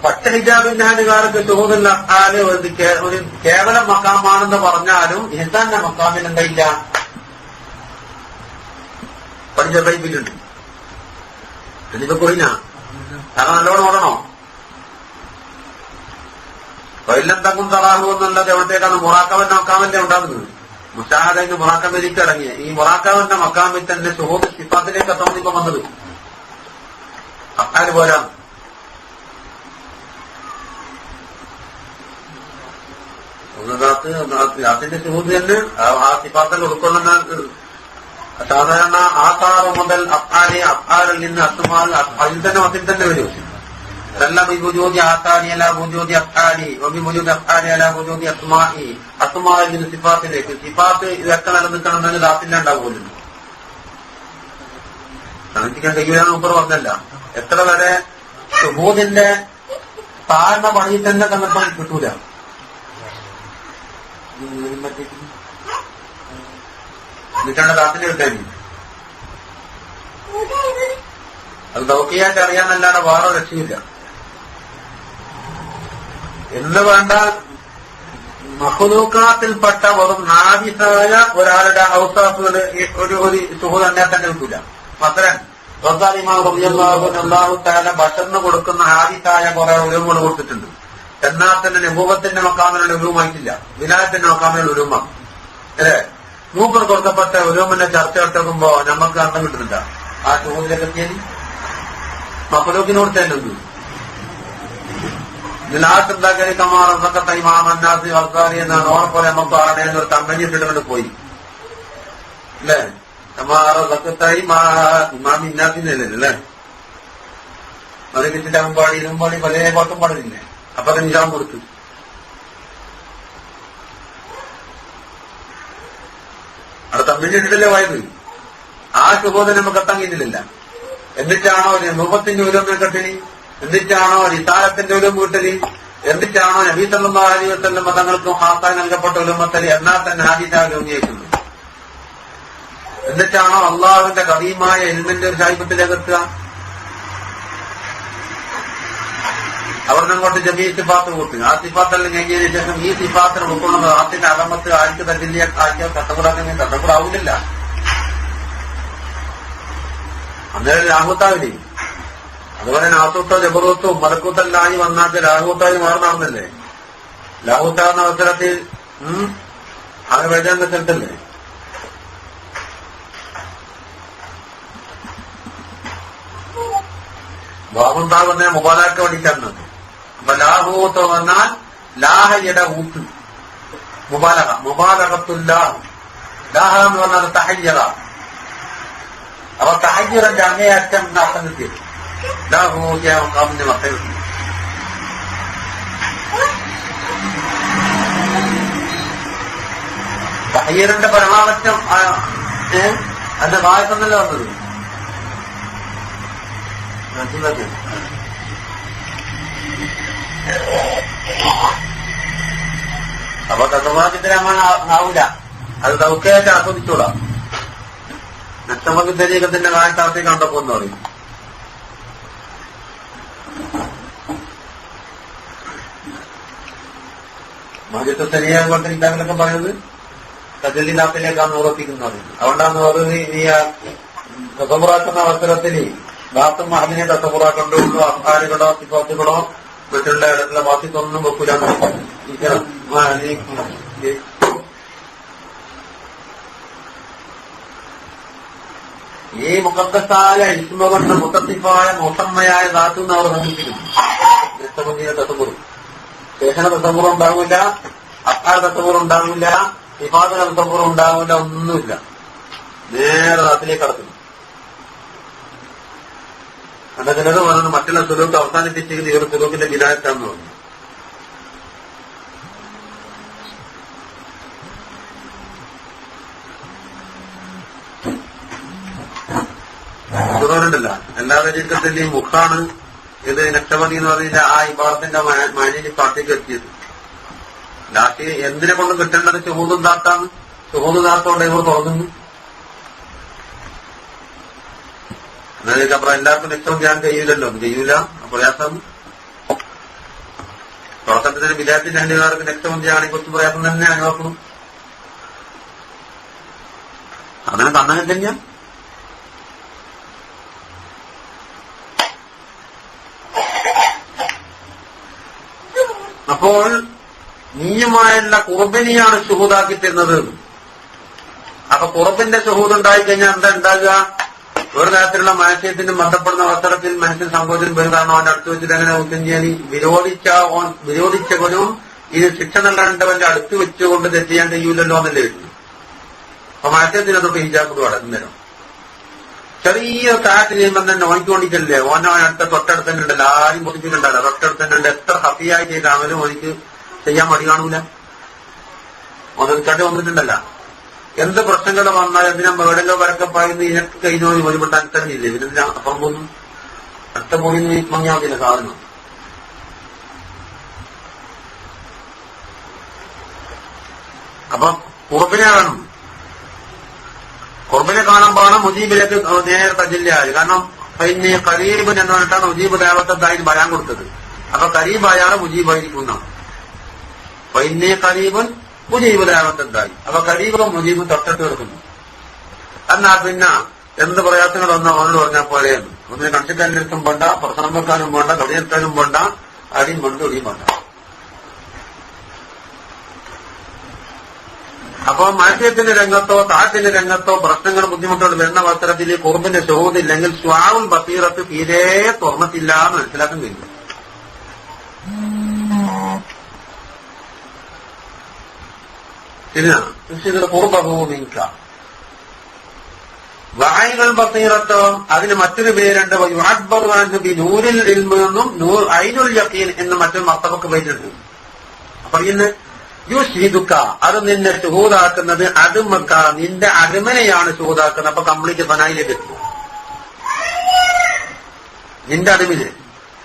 പച്ച ഹിജാബിന്റെ ഹാനുകാർക്ക് ഷുഹൂദുൽ അഫ്ആല് ഒരു കേവല മക്കാമാണെന്ന് പറഞ്ഞാലും ഇഹ്സാന്റെ മക്കാമിൽ എന്തായില്ല, പഠിച്ച ബൈബിലുണ്ട്. ഇതിപ്പോ കൊയിനാ, കാരണം നല്ലോണം ഓടണോ. കൊല്ലം തക്കും തറാഹു എന്നുള്ളത് എവിടത്തേക്കാണ് മുറാക്കവന്റെ മക്കാമല്ലേ ഉണ്ടാകുന്നത്. മുഷാഹദ് മുറാക്കമിലേക്ക് ഇറങ്ങിയ ഈ മുറാക്കവന്റെ മക്കാമിൽ തന്നെ ഷുഹൂദ് സിഫാത്തിലേക്ക് എത്തണം വന്നത്. അഫ്ആല് പോരാ. അതിന്റെ ഷുഹൂദ് തന്നെ ആ സിഫാത്തിൽ ഉൾക്കൊള്ളുന്ന സാധാരണ ആസാറ് മുതൽ അഫ്ആലി, അഫ്ആലിൽ നിന്ന് അസ്മാൽ, അതിൽ തന്നെ അതിൽ തന്നെ വരും. അതെല്ലാം ബിവുജൂദി ആസാരി അല വുജൂദി അഫ്ആലി വബിവുജൂദി അഫ്ആലി അല വുജൂദി അസ്മാഇ, അസ്മാഇൽ നിന്ന് സിഫാത്തിലേക്ക്. സിഫാത്ത് ഇതൊക്കെ നിലനിൽക്കണമെന്ന് ദാത്തില്ല ഉണ്ടാവുമല്ലോ. സംഘിക്കാൻ കഴിയുകയാണ് മുമ്പ് പറഞ്ഞല്ല. എത്ര വരെ ഷുഹൂദിന്റെ താഴ്ന്ന പണിയിൽ തന്നെ കണ്ടപ്പോൾ കിട്ടൂല. എന്നിട്ടാണ് ദാത്തിന്റെ കിട്ടാൻ. അത് ദൗക്കിയായിട്ട് അറിയാന്നല്ലാതെ വേറെ രക്ഷയില്ല. എന്ന് വേണ്ട മഖ്ലൂഖാത്തിൽപ്പെട്ട വെറും നാദിസായ ഒരാളുടെ ഔസാഫുകൾ ഒരു ഷുഹൂദ് തന്നെ തന്നെ കിട്ടൂല. മാത്രം അല്ലാഹു തആല ബശറിന് കൊടുക്കുന്ന ഹാദിസായ കുറെ ഉലൂമുകൾ കൊടുത്തിട്ടുണ്ട്. എന്നാൽ തന്നെ നബൂവത്തിന്റെ മക്കാമിലുള്ള ഉലൂമായിട്ടില്ല, വിലായത്തിന്റെ മക്കാമിലുള്ള ഉലൂമാണ്. അല്ലേ? മൂപ്പർ കൊടുക്കപ്പെട്ട ഉലൂമിന്റെ ചർച്ച എടുക്കുമ്പോ നമുക്ക് അർത്ഥം കിട്ടുന്നില്ല. ആ ഷുഹൂദിലേക്ക് എത്തിയാൽ മഖ്ലൂഖിനോട് തന്നെ ഇതിലാട്ടുണ്ടാക്കിയ കമാറൊക്കെ ഇമാമന്നാസി അൽക്കാരി എന്നാണ്. ഓറെ പോലെ നമുക്ക് ആടേന്ന് ഒരു കമ്പനി ഇട്ടിട്ട് പോയി. അല്ലേ? കമാറൊക്കെ ഇമാം ഇന്നാസിനല്ലേ അല്ലേ? അത് കിട്ടിട്ട് അമ്പാടി ഇമ്പാടി പല പാട്ടും പാടുന്നില്ലേ? അപ്പൊ അത് നിജാം കൊടുത്തു. അവിടെ കമ്പനി ഇട്ടിട്ടല്ലേ വായത്. ആ ഷുഹൂദ് നമുക്ക് എത്താൻ കഴിഞ്ഞില്ല. എന്നിട്ടാണോ നബുവത്തിന്റെ ഉലൂം കെട്ടലി, എന്നിട്ടാണോ റിസാലത്തിന്റെ ഉലൂം വീട്ടലി, എന്നിട്ടാണോ നബി സല്ലല്ലാഹു അലൈഹി വസല്ലം മതങ്ങൾക്കും ഖാസായി നൽകപ്പെട്ട ഉലൂമത്തലി, എന്നാൽ തന്നെ ഹാദിസായ ഉലൂമിയേക്കുന്നത്. എന്നിട്ടാണോ അള്ളാഹുവിന്റെ ഖദീമായ ഇൽമിന്റെ ഒരു സാഹിബത്തിലേക്ക് എത്തുക. അവിടെ അങ്ങോട്ട് ജമീ സിഫാത്ത് കൂട്ടി. ആ സിഫാത്തെല്ലാം കഴിഞ്ഞതിന് ശേഷം ഈ സിഫാത്തിന് ഉൾക്കൊള്ളുന്നത് ആത്തിന്റെ അകമത്ത് ആർക്ക് തട്ടില്ല, ആക്കിയാൽ കട്ടപ്പെടാൻ കട്ടപ്പെടാവില്ല. അന്നേരം രാഹുത്താവില്ലേ. അതുപോലെ നാസൂത്തോ ജബറൂത്തും മലക്കൂത്തല്ലായി വന്നാക്ക് രാഹുത്തായി മാറുന്നാണെന്നല്ലേ. ലാഹുത്താവുന്ന അവസരത്തിൽ അങ്ങനെ വേദന സ്ഥലത്തല്ലേ. ബാബുണ്ടാവുന്ന മുബാലാക്ക വേണ്ടിയിട്ടാണ്. അപ്പൊ ലാഹൂത്ത് വന്നാൽ ലാഹയുടെ ഊത്ത് മുബാലക, മുബാലകത്തുല്ല. ലാഹ എന്ന് പറഞ്ഞാൽ തഹയ്യറ. അപ്പൊ തഹയ്യറിന്റെ അങ്ങേയറ്റം നാശം കിട്ടി. ലാഹൂത്തിന്റെ മക്കൾ തഹയ്യറിന്റെ പരമാവറ്റം അതിന്റെ ഭാഗത്തുനിന്നല്ലേ വന്നത്. അപ്പൊ തത്വമാറ്റത്തിന് അങ്ങനെ ആവൂല. അത് ദൗക്കയായിട്ട് ആസ്വദിച്ചോളാം. നഷ്ടമത്തിന്റെ കാലത്താർത്തി കണ്ടപ്പോ എന്ന് പറയും. മജത്ത് ശരിയായ കൊണ്ടിരിക്കാനൊക്കെ പറയുന്നത് തജല്ലിനാത്തിലേക്കാണ് ഉറപ്പിക്കുന്നത്. അതുകൊണ്ടാണ് നീ തസമുറാക്കുന്ന അവസരത്തിൽ ബാത്തും മഹദിനെ തസമുറാക്കൊണ്ടോ അഫ്ആലുകളോ സിഫാത്തുകളോ മറ്റുള്ള ഇടത്തുള്ള ബാത്തിക്കൊന്നും വെക്കൂല. ഈ മുഖദ്ദസായ ഇസ്മ കൊണ്ട് മുത്തസിഫായ മുസമ്മയായ ധാതു എന്ന് അവർ സങ്കല്പിക്കുന്നു. തസമുറ ശേഷണ തസമുറ ഉണ്ടാവില്ല, അഫ്ആൽ തസവ്വുർ ഉണ്ടാവില്ല, സിഫാത്ത് തസവ്വുർ ഉണ്ടാവില്ല, ഒന്നുമില്ല. നേരെ അതിലേക്ക് കടക്കുന്നു. അല്ല ചിലത് പറഞ്ഞു മറ്റുള്ള സുലൂക്ക് അവസാനിപ്പിച്ചെങ്കിൽ ഈ ഒരു സുലൂക്കിന്റെ വിലായത്താന്ന് പറഞ്ഞു. അതുകൊണ്ടല്ല എല്ലാ വരീക്കത്തിന്റെയും മുഖാണ് ഇത് നക്ഷമതി എന്ന് പറഞ്ഞില്ല ആ ഇബാറത്തിന്റെ മാനിന് പാർട്ടിക്ക് എത്തിയത്. ലാസ്റ്റ് എന്തിനെ കൊണ്ട് കിട്ടേണ്ടത് ഷുഹൂദും ദാത്താണ്. ഷുഹൂദ് ദാത്തോണ്ട് ഇവർ തുറന്നു. എന്നാലും അപ്പുറം എല്ലാവർക്കും നഷ്ടം ചെയ്യാൻ കഴിയൂലല്ലോ, ചെയ്യൂല, പ്രയാസം. തുടക്കത്തിന് വിദ്യാർത്ഥി ഹണ്ടികാർക്ക് നഷ്ടം ചെയ്യാണെങ്കിൽ കുറച്ച് പ്രയാസം തന്നെ അനുഭവപ്പെടും. അങ്ങനെ തന്നെ തന്നെയാ. അപ്പോൾ നീയുമായുള്ള കുർബിനെയാണ് ഷുഹൂദാക്കി തരുന്നത്. അപ്പൊ കുർബിന്റെ ഷുഹൂദ് ഉണ്ടായിക്കഴിഞ്ഞാൽ എന്താ ഉണ്ടാകുക? ഒരു തരത്തിലുള്ള മനുഷ്യത്തിന് ബന്ധപ്പെടുന്ന അവസരത്തിൽ മനുഷ്യൻ സംഭവത്തിന് പേര് കാരണം അവന്റെ അടുത്ത് വെച്ചിട്ട് അങ്ങനെ ഊറ്റം ചെയ്യാൻ വിരോധിച്ചവനും ഇത് ശിക്ഷ നൽകേണ്ടവന്റെ അടുത്ത് വെച്ചുകൊണ്ട് തെറ്റ് ചെയ്യാൻ കഴിയൂലല്ലോ എന്നല്ലേ വരുന്നു. അപ്പൊ മനുഷ്യത്തിന് തൊട്ട് ഹിജാബ് വളർന്നേരം ചെറിയ കാറ്റ് ചെയ്യുമ്പോൾ തന്നെ ഓനിക്കൊണ്ടിട്ടല്ലേ ഓനടുത്ത തൊട്ടടുത്ത് തന്നെ ഉണ്ടല്ലോ, ആരും പൊതിച്ചിട്ടുണ്ടല്ലോ, തൊട്ടടുത്ത് തന്നെ ഉണ്ട്. എത്ര ഹപ്പിയായി ചെയ്താലും ഓനിക്ക് ചെയ്യാൻ മടി കാണൂല. ഒന്നിട്ട് വന്നിട്ടുണ്ടല്ലോ. എന്ത് പ്രശ്നങ്ങൾ വന്നാൽ എന്തിനാ എവിടെല്ലോ വരക്കെ പറയുന്നത് ഇതിനൊക്കെ കഴിഞ്ഞോ ഒരുപെട്ട അനുസരിച്ചില്ലേ, ഇതിനെന്തിനാ അപ്പുറം പോകുന്നു, അടുത്ത പോയി മങ്ങിയാവില്ല സാധനം. അപ്പൊ കുർബിനെ വേണം. കുർബിനെ കാണുമ്പോഴാണ് മുജീബിലേക്ക് നേരെ തജില്ലായി. കാരണം പിന്നെ കരീബൻ എന്ന് പറഞ്ഞിട്ടാണ് മുജീബ് ദേവത്തതായിട്ട് ബയാൻ കൊടുത്തത്. അപ്പൊ കരീബായാണ് മുജീബായിരിക്കുന്നതാണ്. പിന്നെ കരീബൻ മുജീബ് ദേവത്തതായി. അപ്പൊ കരീബും മുജീബും തൊട്ടിട്ട് കിടക്കുന്നു. എന്നാ പിന്നെ എന്ത് പ്രയാസങ്ങൾ വന്നാൽ അവനോട് പറഞ്ഞാൽ പോലെയാണ്. ഒന്നിനെ കണിച്ചിട്ടാനും വേണ്ട, പ്രശ്നം വെക്കാനും വേണ്ട, തൊടിയെത്താനും വേണ്ട, അടിയും വേണ്ട, ഒടിയും വേണ്ട. അപ്പൊ മാറ്റത്തിന്റെ രംഗത്തോ താറ്റിന്റെ രംഗത്തോ പ്രശ്നങ്ങൾ ബുദ്ധിമുട്ടോട് വരുന്ന അവസരത്തിൽ കുർബിന്റെ ഷുഹൂദില്ലെങ്കിൽ സ്വാവുൽ ബസീറത്ത് തീരെ തുറന്നിട്ടില്ല എന്ന് മനസ്സിലാക്കാൻ കഴിയും. ശരിയാണ് കുർബഭൂമിക്ക വായികൾ ബസീറത്തോ അതിന് മറ്റൊരു പേരുണ്ട്. നൂറിൽ ഇൽമ് എന്നും ഐനുൽ യഖീൻ എന്ന് മറ്റൊരു മർത്തബക്ക് പേരുണ്ട്. അപ്പൊ ഇന്ന് യുഷ്ഹിദുക അത് നിന്നെ ഷുഹൂദാക്കുന്നത് അതുമക്ക നിന്റെ അടിമനെയാണ് ഷുഹൂദാക്കുന്നത്. അപ്പൊ കംപ്ലീറ്റ് ഫനായിലേക്ക് എത്തും. നിന്റെ അടിമിന്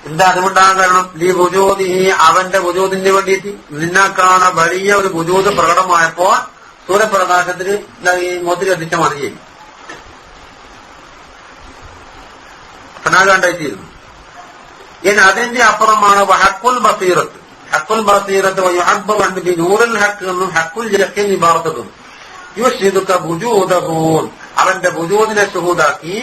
നിന്റെ അടിമുണ്ടാകാൻ കാരണം ഈ വുജൂദി അവന്റെ വുജൂദിന് വേണ്ടിയിട്ട് നിന്നെക്കാണ വലിയ ഒരു വുജൂദ് പ്രകടമായപ്പോ സൂര്യപ്രകാശത്തിന് ഈ മോത്തിരി അധിഷ്ഠമാണ് ചെയ്യും. ഫനാകാണ്ടായിത്തീരുന്നു. ഇനി അതിന്റെ അപ്പുറമാണ് ഹക്കുൽ ബസീറത്ത്. ഹക്കുൽ ബസീറത്ത് നൂറിൽ ഹക്ക് എന്നും ഹക്കുൽ യഖീൻ ഇബാറത്തും യുഷ്ഹിദുക വുജൂദഹു അവന്റെ വുജൂദിനെ ഷുഹൂദാക്കി.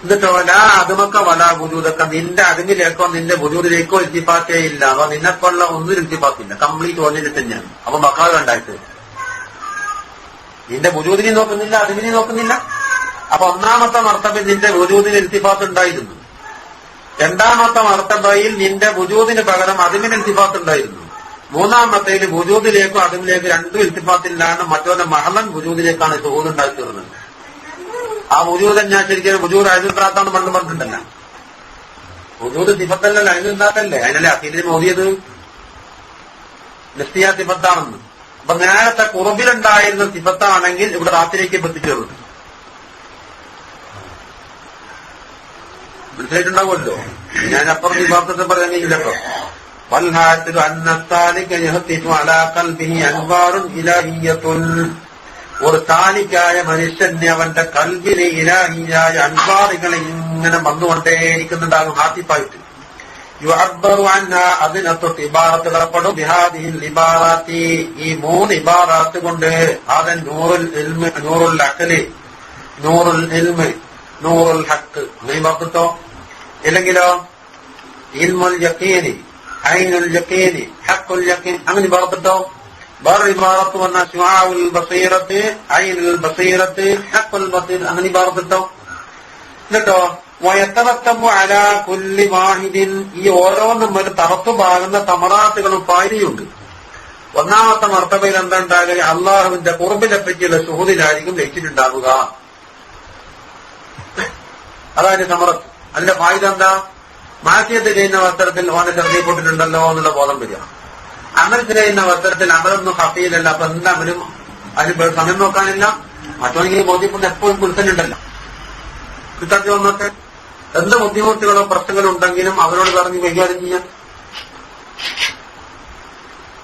എന്നിട്ടോ ലാ അതുമക്ക വലാ വുജൂദക നിന്റെ അതിമിലേക്കോ നിന്റെ വുജൂദിലേക്കോ ഇൽത്തിഫാത്തേ ഇല്ല. അപ്പൊ നിന്നെക്കൊള്ള ഒന്നും ഇൽത്തിഫാത്തില്ല, കംപ്ലീറ്റ് ഒന്നിൽ തന്നെയാണ്. അപ്പൊ മക്കാവ് ഉണ്ടായിട്ട് നിന്റെ വുജൂദിനെ നോക്കുന്നില്ല, അതിമിനെ നോക്കുന്നില്ല. അപ്പൊ ഒന്നാമത്തെ മർത്തബയിൽ നിന്റെ വുജൂദിന് ഇൽത്തിഫാത്ത് ഉണ്ടായിരുന്നു. രണ്ടാമത്തെ മർത്തബയിൽ നിന്റെ വുജൂദിന് പകരം അതിമിന് ഇൽത്തിഫാത്ത് ഉണ്ടായിരുന്നു. മൂന്നാമത്തേല് വുജൂദിലേക്കും അതിമിലേക്ക് രണ്ടും ഇൽത്തിഫാത്തിലാണ്. മറ്റൊരു മഹലൻ വുജൂദിലേക്കാണ് ഷുഹൂദ് ഉണ്ടാക്കിയിരുന്നത്. ആ വുജൂദ് ഞാൻ ശരിക്കും വുജൂദ് അയൽത്രാത്താണ് പണ്ട് പറഞ്ഞിട്ടുണ്ടല്ല. വുജൂദ് സിഫത്തല്ലല്ലോ, അയൽത്രാത്തല്ലേ, അതിനല്ലേ അസീലിന് മോദിയത് നിസ്തിയ സിഫത്താണെന്ന്. അപ്പൊ നേരത്തെ കുറബിലുണ്ടായിരുന്ന സിഫത്താണെങ്കിൽ ഇവിടെ റാത്തിലേക്ക് എത്തിച്ചേർന്നു. മനസ്സിലായിട്ടുണ്ടാവുമല്ലോ. ഞാൻ അപ്പുറം ഈ വാർത്തത്തെ പറയാൻ കഴിയില്ലട്ടോ. ഒരു താലിക്കായ മനുഷ്യനെ അവന്റെ കൽബിലെ ഇലാഹിയായ അൻവാറുകളെ ഇങ്ങനെ വന്നുകൊണ്ടേയിരിക്കുന്നുണ്ടാകും ഹാത്തിപ്പായിട്ട്. അതിനെ തൊട്ട് ഇബാറത്ത് ഇടപെടും. ബിഹാദിഹിൽ ഇബാറാത്തി ഈ മൂന്ന് ഇബാറാത്ത് കൊണ്ട് അതൻ നൂറുൽ ഇൽമ്, നൂറുൽ അഖ്ലി, നൂറുൽ ഇൽമ്, നൂറുൽ ഹക്ക് നീ വർത്തിട്ടോ. ഇല്ലെങ്കിലോ ഇൽമുൽ യഖീനി, ഐനുൽ യഖീനി, ഹക്കുൽ യഖീൻ അങ്ങനെ വർത്തിട്ടോ. വേറെ ഇബാറത്ത് വന്ന ശുആഉൽ ബസീറത്ത്, ഐനുൽ ബസീറത്ത്, ഹക്കുൽ ബസീർ അങ്ങനെ വർത്തിട്ടോ. എന്നിട്ടോ വയത്തറത്തമു അലാ കുല്ലി വാഹിദിൻ ഈ ഓരോന്നും ഒരു തറത്തുപാകുന്ന തമറാത്തുകളും ഫായിദയുണ്ട്. ഒന്നാമത്തെ മർത്തബയിൽ എന്താ ഉണ്ടാകുക? അള്ളാഹുവിന്റെ ഖുർബിനെ പറ്റിയുള്ള ശുഹൂദിലായിരിക്കും ലയിച്ചിട്ടുണ്ടാവുക. അതായത് സമറത്ത്. അതിന്റെ ഫായിദ എന്താ? മാസിയത്ത് ചെയ്യുന്ന അവസരത്തിൽ ഓനെ ശ്രദ്ധയിൽപ്പെട്ടിട്ടുണ്ടല്ലോ എന്നുള്ള ബോധം വരിക. അമൽ ചെയ്യുന്ന അവസരത്തിൽ അമലൊന്നും ഹഫീലല്ല. അപ്പൊ എന്താ അമലും അതിന് സമയം നോക്കാനില്ല. മറ്റോണെങ്കിൽ ബോധ്യപ്പെടുന്ന എപ്പോഴും കുൽസനുണ്ടല്ലോ. കിട്ടാത്തി വന്നൊക്കെ എന്ത് ബുദ്ധിമുട്ടുകളോ പ്രശ്നങ്ങളോ ഉണ്ടെങ്കിലും അവരോട് പറഞ്ഞ് കൈകാര്യം ചെയ്യാം.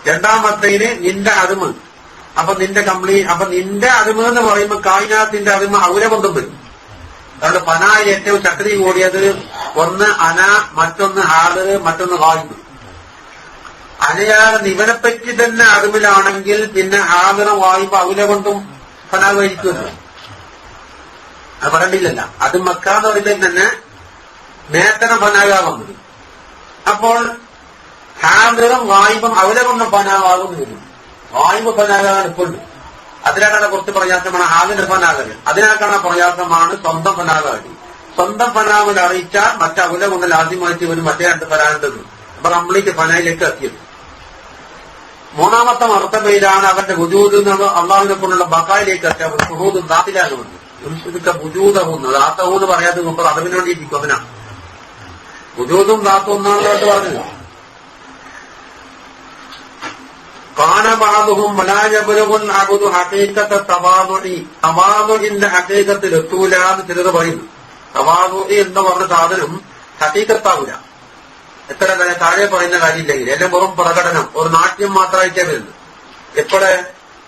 രണ്ടാമത്തേന് നിന്റെ അറിവ്. അപ്പൊ നിന്റെ നിന്റെ അറിവ് എന്ന് പറയുമ്പോൾ കായിനാത്തിന്റെ അറിവ് ഔരബന്ധം വരും. അതുകൊണ്ട് ഫനായിൽ ഏറ്റവും ശക്തി കൂടിയത് ഒന്ന് അന, മറ്റൊന്ന് ഹാദർ, മറ്റൊന്ന് ഗായിബ്. അനയാകുന്ന ഇവനെപ്പറ്റി തന്നെ അറിവിലാണെങ്കിൽ പിന്നെ ഹാദറും ഗായിബ് ഔരബന്ധം ഫനാവായിരിക്കുമല്ലോ. അത് പറയണ്ടില്ലല്ല. അത് മക്കാന്ന് പറയുന്നത് തന്നെ നേത്തന ഫനാകാവുന്നത്. അപ്പോൾ ഹാദറും ഗായിബും ഔരബന്ധം ഫനാവാകുന്നു വരും. ഗായിബ് ഫനാകാൻ ഇപ്പോഴുണ്ട്. അതിനാക്കാണ് കുറച്ച് പ്രയാസമാണ് ഹാദിന്റെ ഫനാകൽ. അതിനാക്കാണ് പ്രയാസമാണ് സ്വന്തം ഫനാകാതി. സ്വന്തം ഫനാവിൽ അറിയിച്ചാൽ മറ്റവല കൊണ്ട് ആദ്യമായിട്ട് വരും മറ്റേ രണ്ട് ഫനാകേണ്ടത്. അപ്പൊ കംപ്ലീറ്റ് ഫനയിലേക്ക് എത്തിയത്. മൂന്നാമത്തെ മർത്തബയിലാണ് അവന്റെ ബുജൂദ് അള്ളാഹുവിനെ കൊണ്ടുള്ള ബക്കായിലേക്ക് എത്തിയത്. സുഹൂദ് ദാത്തിലാണ് വന്നത്. ബുജൂദഹൂന്ന് ദാത്തഹൂന്ന് പറയാതെ മുമ്പ് അറിവിന് വേണ്ടിയിരിക്കും. അവനാണ് ബുജൂദും ദാത്തും ഒന്നാണെന്നായിട്ട് പറഞ്ഞില്ല. കാനബാദുഹും മലാജബലുകുൻ അബുദു ഹഖീഖത്ത തവാദുഇ. തവാദുഇന്റെ ഹഖീഖത്തിൽ എത്തൂല എന്ന് ചിലർ പറയുന്നു. തവാദുഇ എന്ന് പറഞ്ഞ സാധനം ഹഖീഖത്താവൂല. എത്ര താഴെ പറയുന്ന കാര്യമില്ലെങ്കിൽ എല്ലാം വെറും പ്രകടനം, ഒരു നാട്യം മാത്രമായിട്ടേ വരുന്നു. എപ്പോഴെ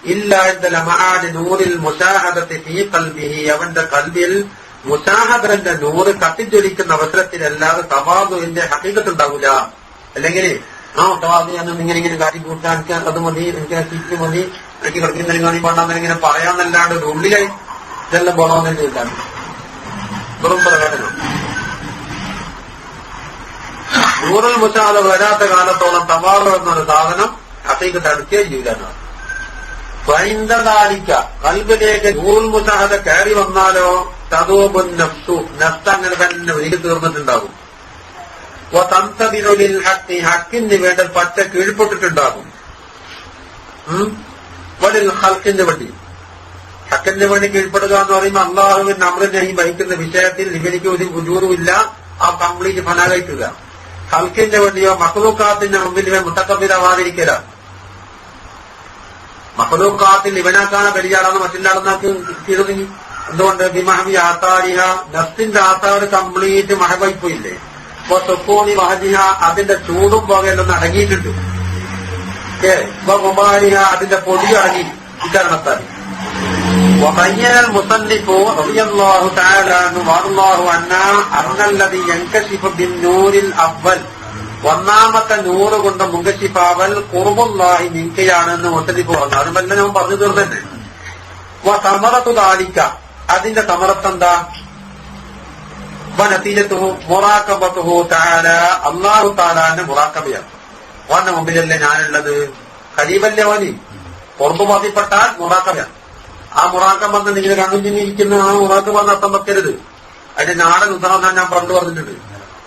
ഇല്ലാതെ നൂറിൽ മുശാഹദത്തി ഫീ ഖൽബിഹി. അവന്റെ കൽബിൽ മുശാഹദന്റെ നൂറ് കത്തിജ്വലിക്കുന്ന അവസരത്തിലല്ലാതെ തവാദുഇന്റെ ഹഖീഖത്ത് ഉണ്ടാവൂല. അല്ലെങ്കിൽ തവാദു ഞാൻ ഇങ്ങനെ കാര്യം കൂട്ടാൻ എനിക്ക് അത് മതി, എനിക്ക് സീറ്റ് മതി, എനിക്ക് കളിക്കുന്ന കാണി പാടാന്ന് ഇങ്ങനെ പറയാന്നല്ലാണ്ട് ഒരു ഉള്ളിലായി ഇതെല്ലാം പോകണമെന്ന് ചെയ്താണ് വെറും പ്രകടനം. നൂറിൽ മുശാഹദ വരാത്ത കാലത്തോളം തവാദു എന്നൊരു സാധനം ഹഖീഖത്ത് അടുക്കുകയും ചെയ്യില്ല. വൈന്ദാലിക്ക കൽബിലേക്ക് നൂറുൽ മുശാഹദ കയറി വന്നാലോ തദൂബുൻ നഫ്സു. നഫ്സ് അങ്ങനെ തന്നെ ഒരിക്കൽ തീർന്നിട്ടുണ്ടാകും. തന്തബിനുലിൽ ഹഖ്. ഹക്കിന് വേണ്ട പച്ച കീഴ്പ്പെട്ടിട്ടുണ്ടാകും. വലിൽ ഖൽഖിന് വേണ്ടി ഹക്കിന് വേണ്ടി കീഴ്പ്പെടുക എന്ന് പറയുമ്പോൾ അള്ളാഹുവിന്റെ അമറിനെ ഈ വഹിക്കുന്ന വിഷയത്തിൽ ഇവനിക്ക് ഒരു ബുജൂറുമില്ല. ആ കംപ്ലീറ്റ് ഫനാകയിക്കുക. ഖൽഖിന്റെ വേണ്ടിയോ മഖ്ലൂഖാത്തിന്റെ മുമ്പിൽ ഇവൻ മുത്തക്കബിലാവാതിരിക്കല. മഖ്ലൂഖാത്തിൽ ഇവനാക്കാണ് പെരിയാളെന്ന് മറ്റുള്ളാളെന്നാക്കി തീർന്നു. എന്തുകൊണ്ട്? ബിമഹബി ആത്താരിഹ. നഫ്സിന്റെ ആത്താറ് കംപ്ലീറ്റ് മഹബൈപ്പോയില്ലേ. ഇപ്പൊ സുക്കൂണി മഹജിഹ. അതിന്റെ ചൂടും പുകയിലൊന്ന് അടങ്ങിയിട്ടുണ്ട്. കുമാരിഹ. അതിന്റെ പൊടി അടങ്ങി. ഇക്കാരണത്താൽ മുസന്നിഫു റളിയല്ലാഹു തആല അൻഹു വറല്ലാഹു അന്നാ അർനല്ലദി യൻകശിഫു ബിന്നൂരിൽ അവ്വൽ. ഒന്നാമത്തെ നൂറ് കൊണ്ട് മുങ്കശിഫാവൽ ഖുർബുല്ലാഹി മിൻകയാണെന്ന് മുസന്നിഫ് പറഞ്ഞു. അതുമല്ല ഞാൻ പറഞ്ഞു തീർന്നെ. സമറത്തു ദാലിക. അതിന്റെ സമറത്തെന്താ? വനതീജത്തുഹു മുറാഖബത്തുഹു തആല. അല്ലാഹു തആലാന്റെ മുറാഖബയാണ്. ഓന്റെ മുമ്പിലല്ലേ ഞാനുള്ളത്? ഖരീബല്ലേ ഓനി. ഖുർബ് ബാധിപ്പെട്ടാൽ മുറാഖബയാണ്. ആ മുറാഖബ നിങ്ങൾ കണ്ണും ചിന്നിരിക്കുന്ന ആ മുറാഖബ അർത്ഥം വെക്കരുത്. അതിന്റെ നാടൻ ഉദാഹരണം ഞാൻ പണ്ട് പറഞ്ഞിട്ടുണ്ട്.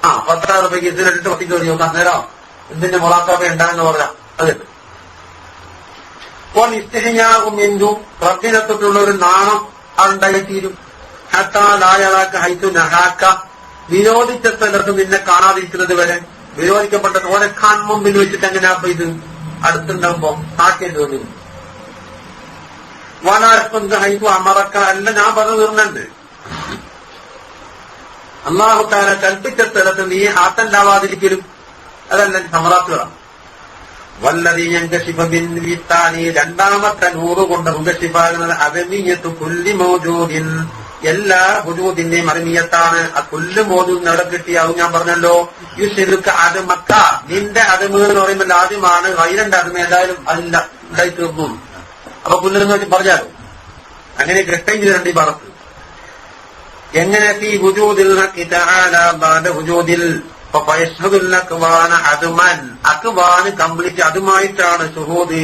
10,000 രൂപയ്ക്ക് ഇതിലിട്ട് പത്തി കയറി നോക്കാം. അന്നേരം എന്തിന്റെ മുറാഖബ ഉണ്ടാകുന്ന പറയാം. അതെ. അപ്പോൾ ഇസ്തിഹ്യാഉ മിൻഹു. റബ്ബിനെ തൊട്ടുള്ള ഒരു നാണം ഉണ്ടായിത്തീരും. ഹത്താ ലാ യറാക ഹൈതു നഹാക. വിരോധിച്ച സ്ഥലത്ത് നിന്നെ കാണാതിരിക്കുന്നത് വരെ. വിരോധിക്കപ്പെട്ട ഓനെ മുമ്പിൽ വെച്ചിട്ട് എങ്ങനെയാ ഇത് അടുത്തുണ്ടാകുമ്പോ ആക്കേണ്ടി വന്നിരുന്നു. വാനാർപ്പന്ത് ഹൈതു അമറക്ക. അല്ല ഞാൻ പറഞ്ഞു തീർന്നുണ്ട്. അല്ലാഹു തആല കൽപ്പിച്ച സ്ഥലത്ത് നീ ആത്തണ്ടാവാതിരിക്കലും അതല്ല സമറാത്തുകളാണ്. വല്ലദീ യൻകശിഫ ബിൻവിത്താനി. രണ്ടാമത്തെ നൂറ് കൊണ്ട് മുങ്കശിഫാകുന്നത് അദമിയത്തു കുല്ലി മൗജൂദിൻ. എല്ലാ വജൂദിന്റെയും അദമിയത്താണ്. ആ കുല്ലു മൗജൂദിന് എവിടെ കിട്ടിയാവും ഞാൻ പറഞ്ഞല്ലോ. യുശിറുക അത് മക്ക. നിന്റെ അദമ് എന്ന് പറയുമ്പോൾ ആദ്യമാണ്. ഗൈറിന്റെ അദമ ഏതായാലും അല്ല ഉണ്ടായി തീർന്നു. അപ്പൊ കുല്ലെന്ന് വെച്ച് പറഞ്ഞാലോ അങ്ങനെ കൃഷ്ണൻ ചെയ്തിട്ടുണ്ട് ഈ ഭാഗത്ത്. എങ്ങനെ ഈ വജൂദിൽ വജൂദിൽ അക്വാന് കംപ്ലീറ്റ് അതുമായിട്ടാണ് ശുഹൂദ്.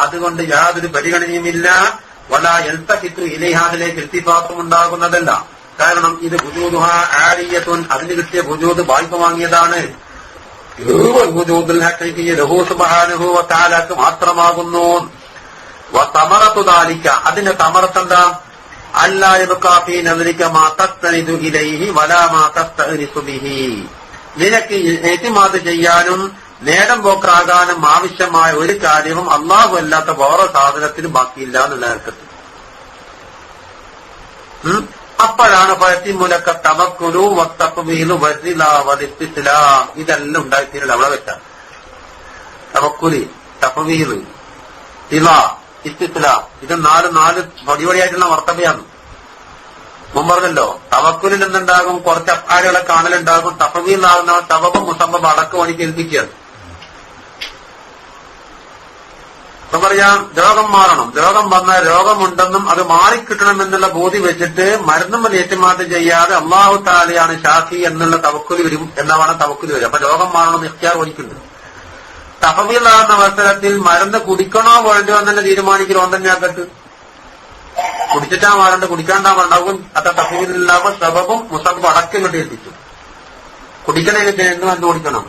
അതുകൊണ്ട് യാതൊരു പരിഗണനയുമില്ല. വലാ യൽതഫിതു ഇലൈഹാദിലേക്ക് ഇൽത്തിഫാത്തും ഉണ്ടാകുന്നതല്ല. കാരണം ഇത് വജൂദുഹ ആരിയത്തുൻ. അതിന് കിട്ടിയ വജൂദ് വായ്പ വാങ്ങിയതാണ്. ാക്ക് മാത്രമാകുന്നു. സമറത്തുദാലിക്ക, അതിന്റെ സമറത്തെന്താ? അല്ലായബുക്കാഫി നദരിക്ക മാ തസ്തനിദു ഇലൈഹി വലാ മാ തസ്തഅനിസു ബിഹി. നിനക്ക് ഇഅ്തിമാദ് ചെയ്യാനും നേരം പോക്കാകാനും ആവശ്യമായ ഒരു കാര്യവും അല്ലാഹു അല്ലാത്ത വേറെ സാധനത്തിന് ബാക്കിയില്ല എന്നുള്ള അർത്ഥത്തിൽ. അപ്പോഴാണ് ഫയത്തിമുലക്ക തവക്കുലു വത്തഖ്ബീലു വസ്ലാ വലിസ്തിസ്ലാം. ഇതെല്ലാം ഉണ്ടായിത്തീരുന്നത് അവിടെ വെച്ചാണ്. തവക്കുലി, തഖ്ബീൽ, ഇലാ, ഇസ്തിസ്ലാം, ഇത് നാല് പടിപടിയായിട്ടുള്ള വർത്തവയാണ്. മുമ്പ് പറഞ്ഞല്ലോ, തവക്കുലിൽ നിന്നുണ്ടാകും കുറച്ച് അഫ്ആലുകളെ കാണലുണ്ടാകും. തഖ്ബീലാകുന്ന സബബും മുസബ്ബബും അടക്കം എനിക്ക് ഏൽപ്പിക്കുകയാണ്. ഇപ്പൊ പറയാം, രോഗം മാറണം, രോഗം വന്നാൽ രോഗമുണ്ടെന്നും അത് മാറിക്കിട്ടണമെന്നുള്ള ബോധ്യം വെച്ചിട്ട് മരുന്നും ഏറ്റുമാറ്റം ചെയ്യാതെ അല്ലാഹു തആലയാണ് ഷാഫി എന്നുള്ള തവക്കുലി വരും എന്നാണ് തവക്കുലി വരും. അപ്പൊ രോഗം മാറണം ഇഖ്തിയാർ ഒഴിക്കുന്നുണ്ട്. തഹ്ബീലാകുന്ന അവസരത്തിൽ മരുന്ന് കുടിക്കണോ വേണ്ടോ എന്നെ തീരുമാനിക്കലോ തന്നെയാക്കട്ട്. കുടിച്ചിട്ടാ മാറണ്ട്, കുടിക്കാണ്ടാ മാറുണ്ടാകും. അത്ര തഹ്ബീലില്ലാകുമ്പോൾ സബബും മുസബ്ബും അടക്കം ഇങ്ങോട്ട് എത്തിച്ചു. കുടിക്കണേക്ക് എന്ത് കുടിക്കണം,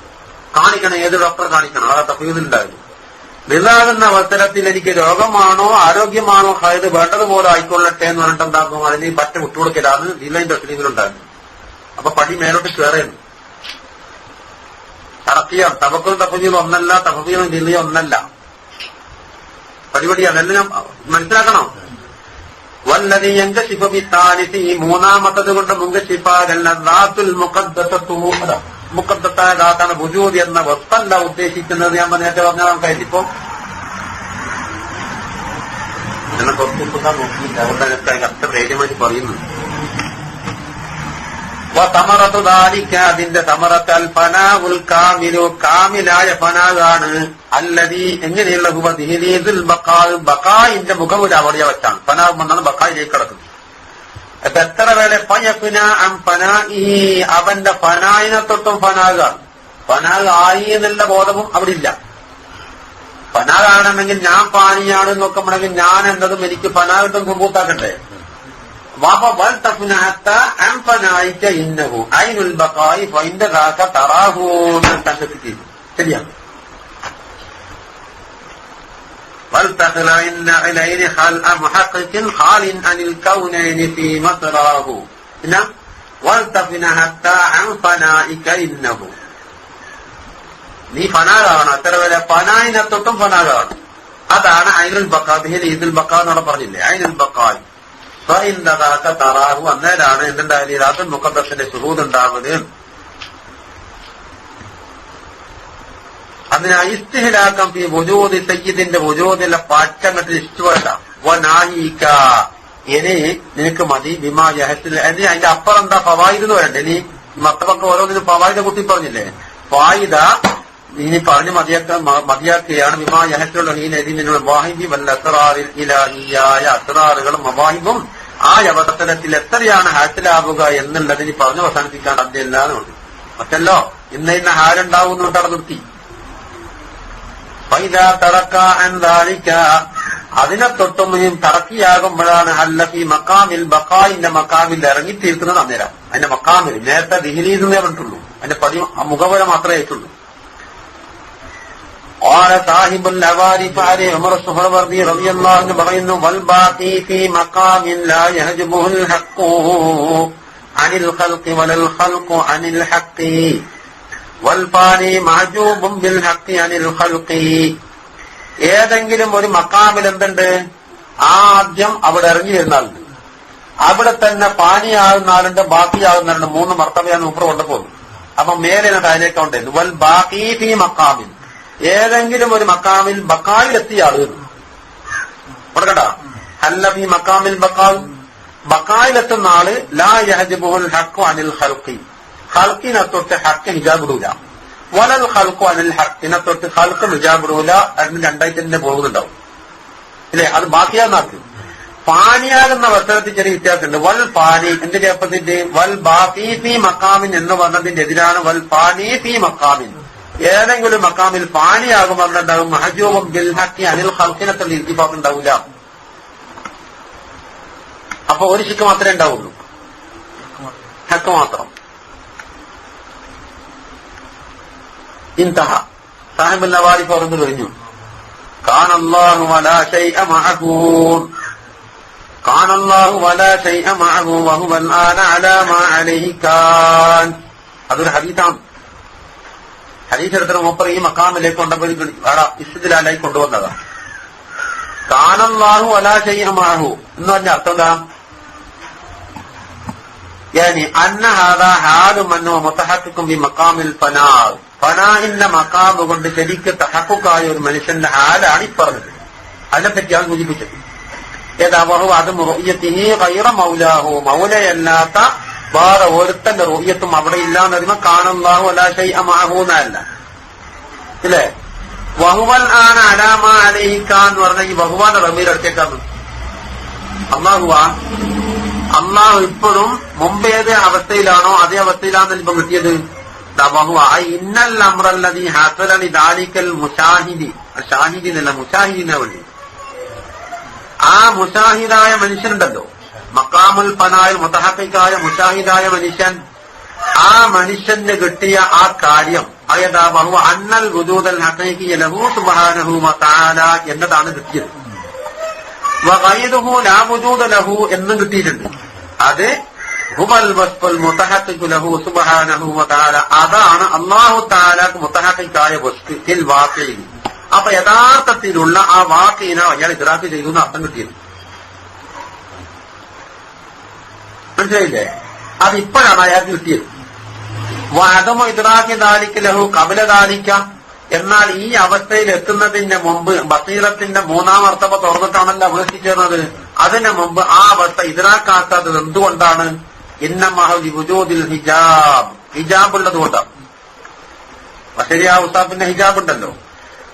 കാണിക്കണം, ഏത് ഡോക്ടറെ കാണിക്കണം, അതാ തഹ്ബീലുണ്ടാകും. ഇതാകുന്ന അവസരത്തിൽ എനിക്ക് രോഗമാണോ ആരോഗ്യമാണോ ഹൈദ് വേണ്ടതുപോലെ ആയിക്കൊള്ളട്ടെ എന്ന് പറഞ്ഞിട്ട് എന്താക്കും, അതിന് പറ്റ വിട്ടുകൊടുക്കലാണ് ജില്ലയിന്റെ തസ്ലീമിലുണ്ടാകും. അപ്പൊ പടി മേലോട്ട് കയറുന്നു. തറക്കിയാണ് തവക്കുൽ തഫ്വീൽ ഒന്നല്ല, തഫ്വീലും ജില്ലയും ഒന്നല്ല, പടിപടിയാണ്. എല്ലാം മനസ്സിലാക്കണം. വല്ലതി യൻകശിഫു ബിത്താലിസി, ഈ മൂന്നാമത്തത് കൊണ്ട് മുൻകശിഫാകല്ല. ദാത്തുൽ മുഖദ്ദസത്തു, മുഖദ്ദത്തായ ദാത്താണ് വുജൂദ് എന്ന വസ്തല്ല ഉദ്ദേശിക്കുന്നത്. ഞാൻ നേരത്തെ പറഞ്ഞതാണ് കഴിഞ്ഞിപ്പോ എന്നെ കുറച്ച് നോക്കിയില്ല, അതുകൊണ്ട് അത്ര ധൈര്യമായിട്ട് പറയുന്നു. സമറത്തു ദാലിക, അതിന്റെ സമറത്തൽ ഫനാഉൽ കാമിലു, കാമിലായ ഫനാഗാണ്. അല്ലദീ, എങ്ങനെയുള്ള ഹുവ ദിഹ്ലീസുൽ ബഖാ, ബഖായിന്റെ മുഖമുര അവിടെ വെച്ചാണ് ഫനാഗ് വന്നാണ് ബഖായിലേക്ക് കിടക്കുന്നത്. അപ്പൊ എത്ര വേളെ ഫയഫ്ന അൻ ഫനാഇഹി, അവന്റെ ഫനായിനെ തൊട്ടും ഫനാഗാണ്. ഫനാഗ് ആയി എന്നുള്ള ബോധവും അവിടെ ഇല്ല. ഫനാഗാണെങ്കിൽ ഞാൻ പാനിയാണ് നോക്കുമ്പോഴെങ്കിൽ ഞാൻ എന്നതും എനിക്ക് ഫനാഗിട്ടും സുബൂത്താക്കട്ടെ. ശരിയാണ്. നീ ഫനാകാണ്, അത്ര വരെ ഫനായിനെ തൊട്ടും ഫനാകാണ്. അതാണ് ഐനുൽ ബഖാ. ഈദുൽ ബഖാ എന്നോടെ പറഞ്ഞില്ലേ, ഐനുൽ ബഖാ. തറാഹു, അന്നേരാണ് എന്തുണ്ടായാലും രാത്രി മുഖദ്ദസിന്റെ ശുഹൂദ് ഉണ്ടാവുന്നത്. അതിന് ഇസ്തിഹ്ലാക്കം ഈ വുജൂദ് സയ്യിദിന്റെ വുജൂദിലെ പാറ്റങ്ങത്തിൽ ഇഷ്ടമല്ല. വനായിക, ഇനി നിനക്ക് മതി ബിമാ യഹസിൽ. ഇനി അതിന്റെ അപ്പുറം എന്താ ഫവായിദ് എന്ന് പറയണ്ടേ. ഇനി മക്കളൊക്കെ ഓരോന്നിനും ഫവായിദ കുട്ടി പറഞ്ഞില്ലേ, ഫായിദ ഇനി പറഞ്ഞ് മതിയാക്കുകയാണ്. ബിമാ യഹസിലുള്ള നീനതിനുള്ള വാഹിബി വല്ല അസ്റാറിൽ ഇലാഹിയായ അസ്റാറുകളും മവാഹിബും ആ അവസരത്തിൽ എത്രയാണ് ഹാസിലാവുക എന്നുള്ളതിന് പറഞ്ഞ് അവസാനിപ്പിക്കാൻ അദ്ദേഹം ഉണ്ട്. മറ്റല്ലോ ഇന്ന ഹാലുണ്ടാവുന്നുണ്ട് അവിടെ നിർത്തി. തറക്ക എന്താലിക്ക, അതിനെ തൊട്ടും തറക്കിയാകുമ്പോഴാണ് ഹല്ലഫി മക്കാമിൽ ബഖായിന്റെ മക്കാമിൽ ഇറങ്ങിത്തീർക്കുന്നത്. അന്നേരം അതിന്റെ മക്കാമിൽ നേരത്തെ ദിഹ്ലീസിനെ പറഞ്ഞിട്ടുള്ളൂ, അതിന്റെ പടി മുഖവര മാത്രമേ ആയിട്ടുള്ളൂ. സാഹിബുൽ അവാരിഫ് അലി ഉമർ സുഹറവർദി റളിയല്ലാഹു അൻഹു പറയുന്നു, വൽ ബാഖി ഫീ മഖാമിൻ ലാ യഹ്ജുബുൽ ഹഖ്ഖു അനിൽ ഖൽഖി വലൽ ഖൽഖു അനിൽ ഹഖ്ഖി വൽ ഫാനി മഹ്ജൂബുൻ ബിൽ ഹഖ്ഖി അനിൽ ഖൽഖി. ഏതെങ്കിലും ഒരു മഖാമിൽ എന്തുണ്ട്, ആദ്യം അവിടെ ഇറങ്ങി വരുന്നാളുണ്ട്, അവിടെ തന്നെ പാനിയാകുന്ന ആളുണ്ട്, ബാക്കിയാകുന്ന മൂന്ന് മർത്തബയാണ് ഉപ്പർ കൊണ്ടുപോകും. അപ്പൊ മേലെ അതിലേക്ക് ഉണ്ടായിരുന്നു. വൽ ബാഖി ഫീ മഖാമിൻ, ഏതെങ്കിലും ഒരു മക്കാമിൽ ബക്കായിലെത്തിയ ആളുകൾ കൊടുക്കട്ട. ഹല്ലഫി മക്കാമിൽ ബക്കാൽ, ബക്കായിലെത്തുന്ന ആള് ലാ യഹ്ജുബുൽ ഹഖ്ഖു അനിൽ ഖൽഖി, ഖൽഖിനെ തൊട്ട് ഹഖ് ഹിജാബിടൂല. വലൽ ഖൽഖു അനിൽ ഹഖ്ഖിനെ തൊട്ട് ഖൽഖ് ഹിജാബിടൂല. രണ്ടായിട്ട് തന്നെ പോകുന്നുണ്ടാവും ഇല്ലേ. അത് ബാക്കിയാന്നാക്ക്. പാനിയാകുന്ന അവസരത്തിൽ ചെറിയ വ്യത്യാസമുണ്ട്. വൽ പാനി എന്തിന്റെ അപ്പത്തിന്റെ വൽ ബാഖി ഫീ മക്കാമിൻ എന്ന് പറഞ്ഞതിന്റെ എതിരാണ് വൽ പാനി ഫീ മക്കാമിൻ. ഏതെങ്കിലും മക്കാമിൽ പാനിയാകുമ്പോൾ ഉണ്ടാകും മഹജൂബും ബിൽ ഹഖ്ഖി അനിൽ ഖൽഖിനെ തന്നെ ഇൽത്തിഫാഖ് ഉണ്ടാവില്ല. അപ്പൊ ഒരു ശിക്ക് മാത്രമേ ഉണ്ടാവുള്ളൂ, ഹക്ക് മാത്രം. ഇൻതഹ. സാഹിബുൽ നവാരി പറഞ്ഞു കഴിഞ്ഞു. കാനല്ലാഹു വലാ ശൈഅ മഅഹു കാനല്ലാഹു വലാ ശൈഅ മഅഹു വഹുവൽ ആന അലാ മാ അലൈഹി കാൻ. അതൊരു ഹദീസാണ്. ഹദീസ് എടുത്തിട്ട് മൂപ്പർ ഈ മക്കാമിലേക്ക് കൊണ്ടപ്പോൾ ഇസ്തിദ്ലാലായി കൊണ്ടുവന്നതാണ്. കാനല്ലാഹു വലാ ശൈഅ മഅഹു എന്ന് പറഞ്ഞ അർത്ഥം എന്താ? യാനി അന്ന ഹാദാ ഹാലു മൻ ഹുവ മുതഹഖിഖുൻ ബി മഖാമിൽ ഫനാ. ഫനാഇന്റെ മഖാം കൊണ്ട് ശരിക്ക് തഹഖുഖായ ഒരു മനുഷ്യന്റെ ഹാലാണ് ഈ പറഞ്ഞത്. അതിനെപ്പറ്റിയാണ് സൂചിപ്പിച്ചത്. ഏതാ? വഹുവ അദമു റുഅ്യതിഹി ഗൈറ മൗലാഹു. മൗലയല്ലാത്ത വേറെ ഒരുത്തന്റെ റുഅ്യത്തും അവിടെ ഇല്ലാന്ന് പറയുമ്പോ കാനല്ലാഹു വലാ ശൈഅ മഅഹു എന്നല്ല. ഇല്ലേ? വഹുവൽ ആന അലാ മാ അലൈഹി കാൻ എന്ന് പറഞ്ഞ ഈ വഹുവാന്റെ റമീർ എടുത്തേക്കാണ്. അള്ളാഹു ഇപ്പോഴും മുമ്പേത് അവസ്ഥയിലാണോ അതേ അവസ്ഥയിലാണെന്ന് ഇപ്പം കിട്ടിയത്. ഇന്നൽ അമ്രല്ലദീ ഹസലനി ദാലിക്കൽ മുശാഹിദി. ഷാഹിദി എന്നല്ല, മുശാഹിദിനെ വേണ്ടി ആ മുശാഹിദായ മനുഷ്യനുണ്ടല്ലോ, മഖാമുൽ ഫനായിൽ മുതഹഖിഖായ മുശാഹിദായ മനുഷ്യൻ, ആ മനുഷ്യന് കിട്ടിയ ആ കാര്യം അയതാ വഹുവ അന്നൽ വുജൂദൽ ഹഖീഖി ലഹു സുബ്ഹാനഹു വ തആല എന്നതാണ് കിട്ടിയത്. വഗൈറുഹു ലാ വുജൂദ ലഹു എന്നും കിട്ടിയിട്ടുണ്ട്. അത് ഹുവൽ വസ്ഫുൽ മുതഹഖിഖു ലഹു സുബ്ഹാനഹു വ തആല. അതാണ് അല്ലാഹു തആലക്ക് മുതഹഖിഖായ വസ്ഫ് ഫിൽ വാഖിഇ. അപ്പൊ യഥാർത്ഥത്തിലുള്ള ആ വാഖിനെ അയാൾ ഇദ്റാക്ക് ചെയ്യുന്ന അർത്ഥം കിട്ടിയത്. മനസ്സിലായില്ലേ? അതിപ്പോഴാണ് അയാൾക്ക് കിട്ടിയത്. വഅദമു ഇദ്റാക്കി ദാലിക ലഹു ഖബല ദാലിക. എന്നാൽ ഈ അവസ്ഥയിൽ എത്തുന്നതിന്റെ മുമ്പ് ബസീറത്തിന്റെ മൂന്നാം മർത്തബ തുറന്നിട്ടാണല്ലോ അവതരിച്ചേർന്നത്. അതിന് മുമ്പ് ആ അവസ്ഥ ഇദ്റാക്കാത്തത് എന്തുകൊണ്ടാണ്? ഇന്നമഹ ലിവുജൂദിൽ ഹിജാബ്. ഹിജാബ് ഉള്ളത് കൊണ്ടാണ്. ശരിയാ, ഉസ്താദിന്റെ ഹിജാബ് ഉണ്ടല്ലോ.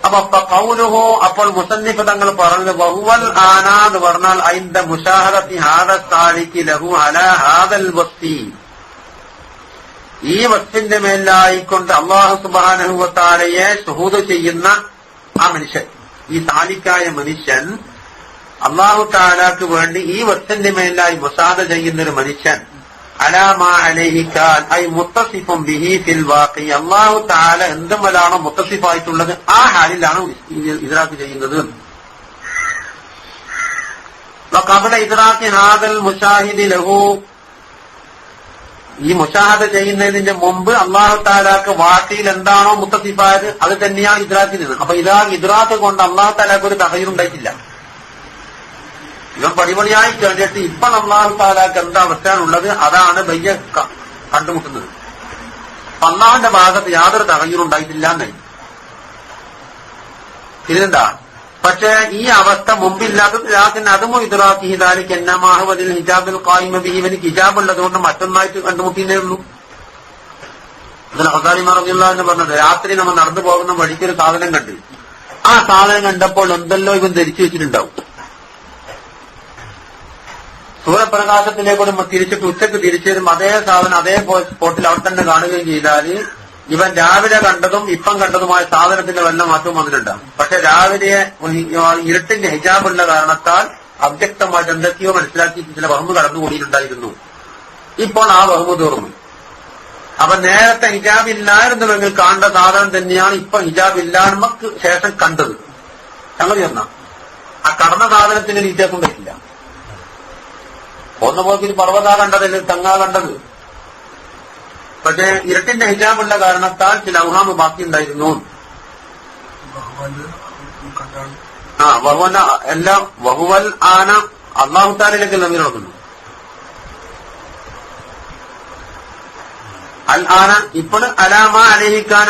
അപ്പൊ ഖൗലുഹു, അപ്പോൾ മുസന്നിഫ് തങ്ങൾ പറഞ്ഞത് വഹുവൽ ആന എന്ന് പറഞ്ഞാൽ അതിന്റെ മുശാഹദത്തി ഹാദ സാലികി ലഹു അലാ ഹാദൽ വസ്ഫി. ഈ വസ്ഫിന്റെ മേലായിക്കൊണ്ട് അല്ലാഹു സുബ്ഹാനഹു വ തആലയെ ശുഹൂദ് ചെയ്യുന്ന ആ മനുഷ്യൻ, ഈ സാലിക്കായ മനുഷ്യൻ, അല്ലാഹു തആലക്ക് വേണ്ടി ഈ വസ്ഫിന്റെ മേലായി മുസാദ ചെയ്യുന്ന ഒരു മനുഷ്യൻ, അലാ മാ അലൈഹി കാൻ ഐ മുത്തസിഫുൻ ബിഹി ഫിൽ വാഖി. അല്ലാഹു തആല എന്തുമലാണോ മുത്തസിഫായിട്ടുള്ളത് ആ ഹാലിലാണ് ഇദ്റാക്ക് ചെയ്യുന്നത്. വഖബല ഇദ്റാക്കി ഹാദൽ മുശാഹിദി ലഹു. ഈ മുശാഹദ ചെയ്യുന്നതിന്റെ മുമ്പ് അല്ലാഹു തആലാക്ക് വാഖിയിൽ എന്താണോ മുത്തസിഫായത് അത് തന്നെയാണ് ഇദ്റാക്കിന്. അപ്പൊ ഇദ്റാക്ക് കൊണ്ട് അല്ലാഹു തആലാക്ക് ഒരു തഹയ്യുർ ഉണ്ടായിട്ടില്ല. ഇവൻ പടിപടിയായി കഴിഞ്ഞിട്ട് ഇപ്പൊ അല്ലാഹു തആലാക്ക് എന്താ അവസ്ഥയാണുള്ളത് അതാണ് ബയ്യ കണ്ടുമുട്ടുന്നത്. അല്ലാഹുവിന്റെ ഭാഗത്ത് യാതൊരു തഹയ്യുർ ഉണ്ടായിട്ടില്ല എന്നായി. ഇതിനെന്താ? പക്ഷേ ഈ അവസ്ഥ മുമ്പില്ലാത്തത് ലാക്കിന് അതുമോ ഇദ്റാക്കി ദാലിക ഇന്നമാ ഹുവ ലിൽ ഹിജാബിൽ ഖായിമ ബിഹി. ഇവനിക്ക് ഹിജാബ് ഉള്ളതുകൊണ്ട് മറ്റൊന്നായിട്ട് കണ്ടുമുട്ടിയേ ഉള്ളൂ. ഇതിന് ഹസാലി റളിയല്ലാഹു അൻഹു പറഞ്ഞത്, രാത്രി നമ്മൾ നടന്നു പോകുന്ന വഴിക്കൊരു സാധനം കണ്ടു. ആ സാധനം കണ്ടപ്പോൾ എന്തെല്ലോ ഇവൻ ധരിച്ചു വെച്ചിട്ടുണ്ടാവും. സൂര്യപ്രകാശത്തിലേക്കൂടെ തിരിച്ചിട്ട് ഉച്ചക്ക് തിരിച്ചു വരും അതേ സാധനം അതേ സ്പോട്ടിൽ അവിടെ തന്നെ കാണുകയും ചെയ്താൽ ഇവൻ രാവിലെ കണ്ടതും ഇപ്പം കണ്ടതുമായ സാധനത്തിന്റെ വല്ല മാറ്റവും വന്നിട്ടുണ്ടാകും. പക്ഷെ രാവിലെ ഇരുട്ടിന്റെ ഹിജാബുള്ള കാരണത്താൽ അവ്യക്തമായിട്ട് എന്തൊക്കെയോ മനസ്സിലാക്കി ചില വഹ്മ് കടന്നുകൂടിയിട്ടുണ്ടായിരുന്നു. ഇപ്പോൾ ആ വഹ്മ് തീർന്നു. അപ്പൊ നേരത്തെ ഹിജാബ് ഇല്ലായിരുന്നുവെങ്കിൽ കാണേണ്ട സാധനം തന്നെയാണ് ഇപ്പൊ ഹിജാബ് ഇല്ലായ്മക്ക് ശേഷം കണ്ടത്. സംഗതി ഒന്നാ, ആ കടന്ന സാധനത്തിന് വ്യത്യാസം പറ്റില്ല. ഒന്ന് പോക്കിൽ പർവ്വത കണ്ടതല്ലേ തങ്ങാ കണ്ടത്. പക്ഷേ ഇരട്ടിന്റെ ഹിജാബുള്ള കാരണത്താൽ ചില ഔഹാമ് ബാക്കിയുണ്ടായിരുന്നു. വഹുവന്റെ എല്ലാം വഹുവൽ ആന അല്ലാഹു തആലയിലേക്ക് നബി നടക്കുന്നു. അൽ ആന ഇപ്പോൾ അലാമ അലഹിക്കാന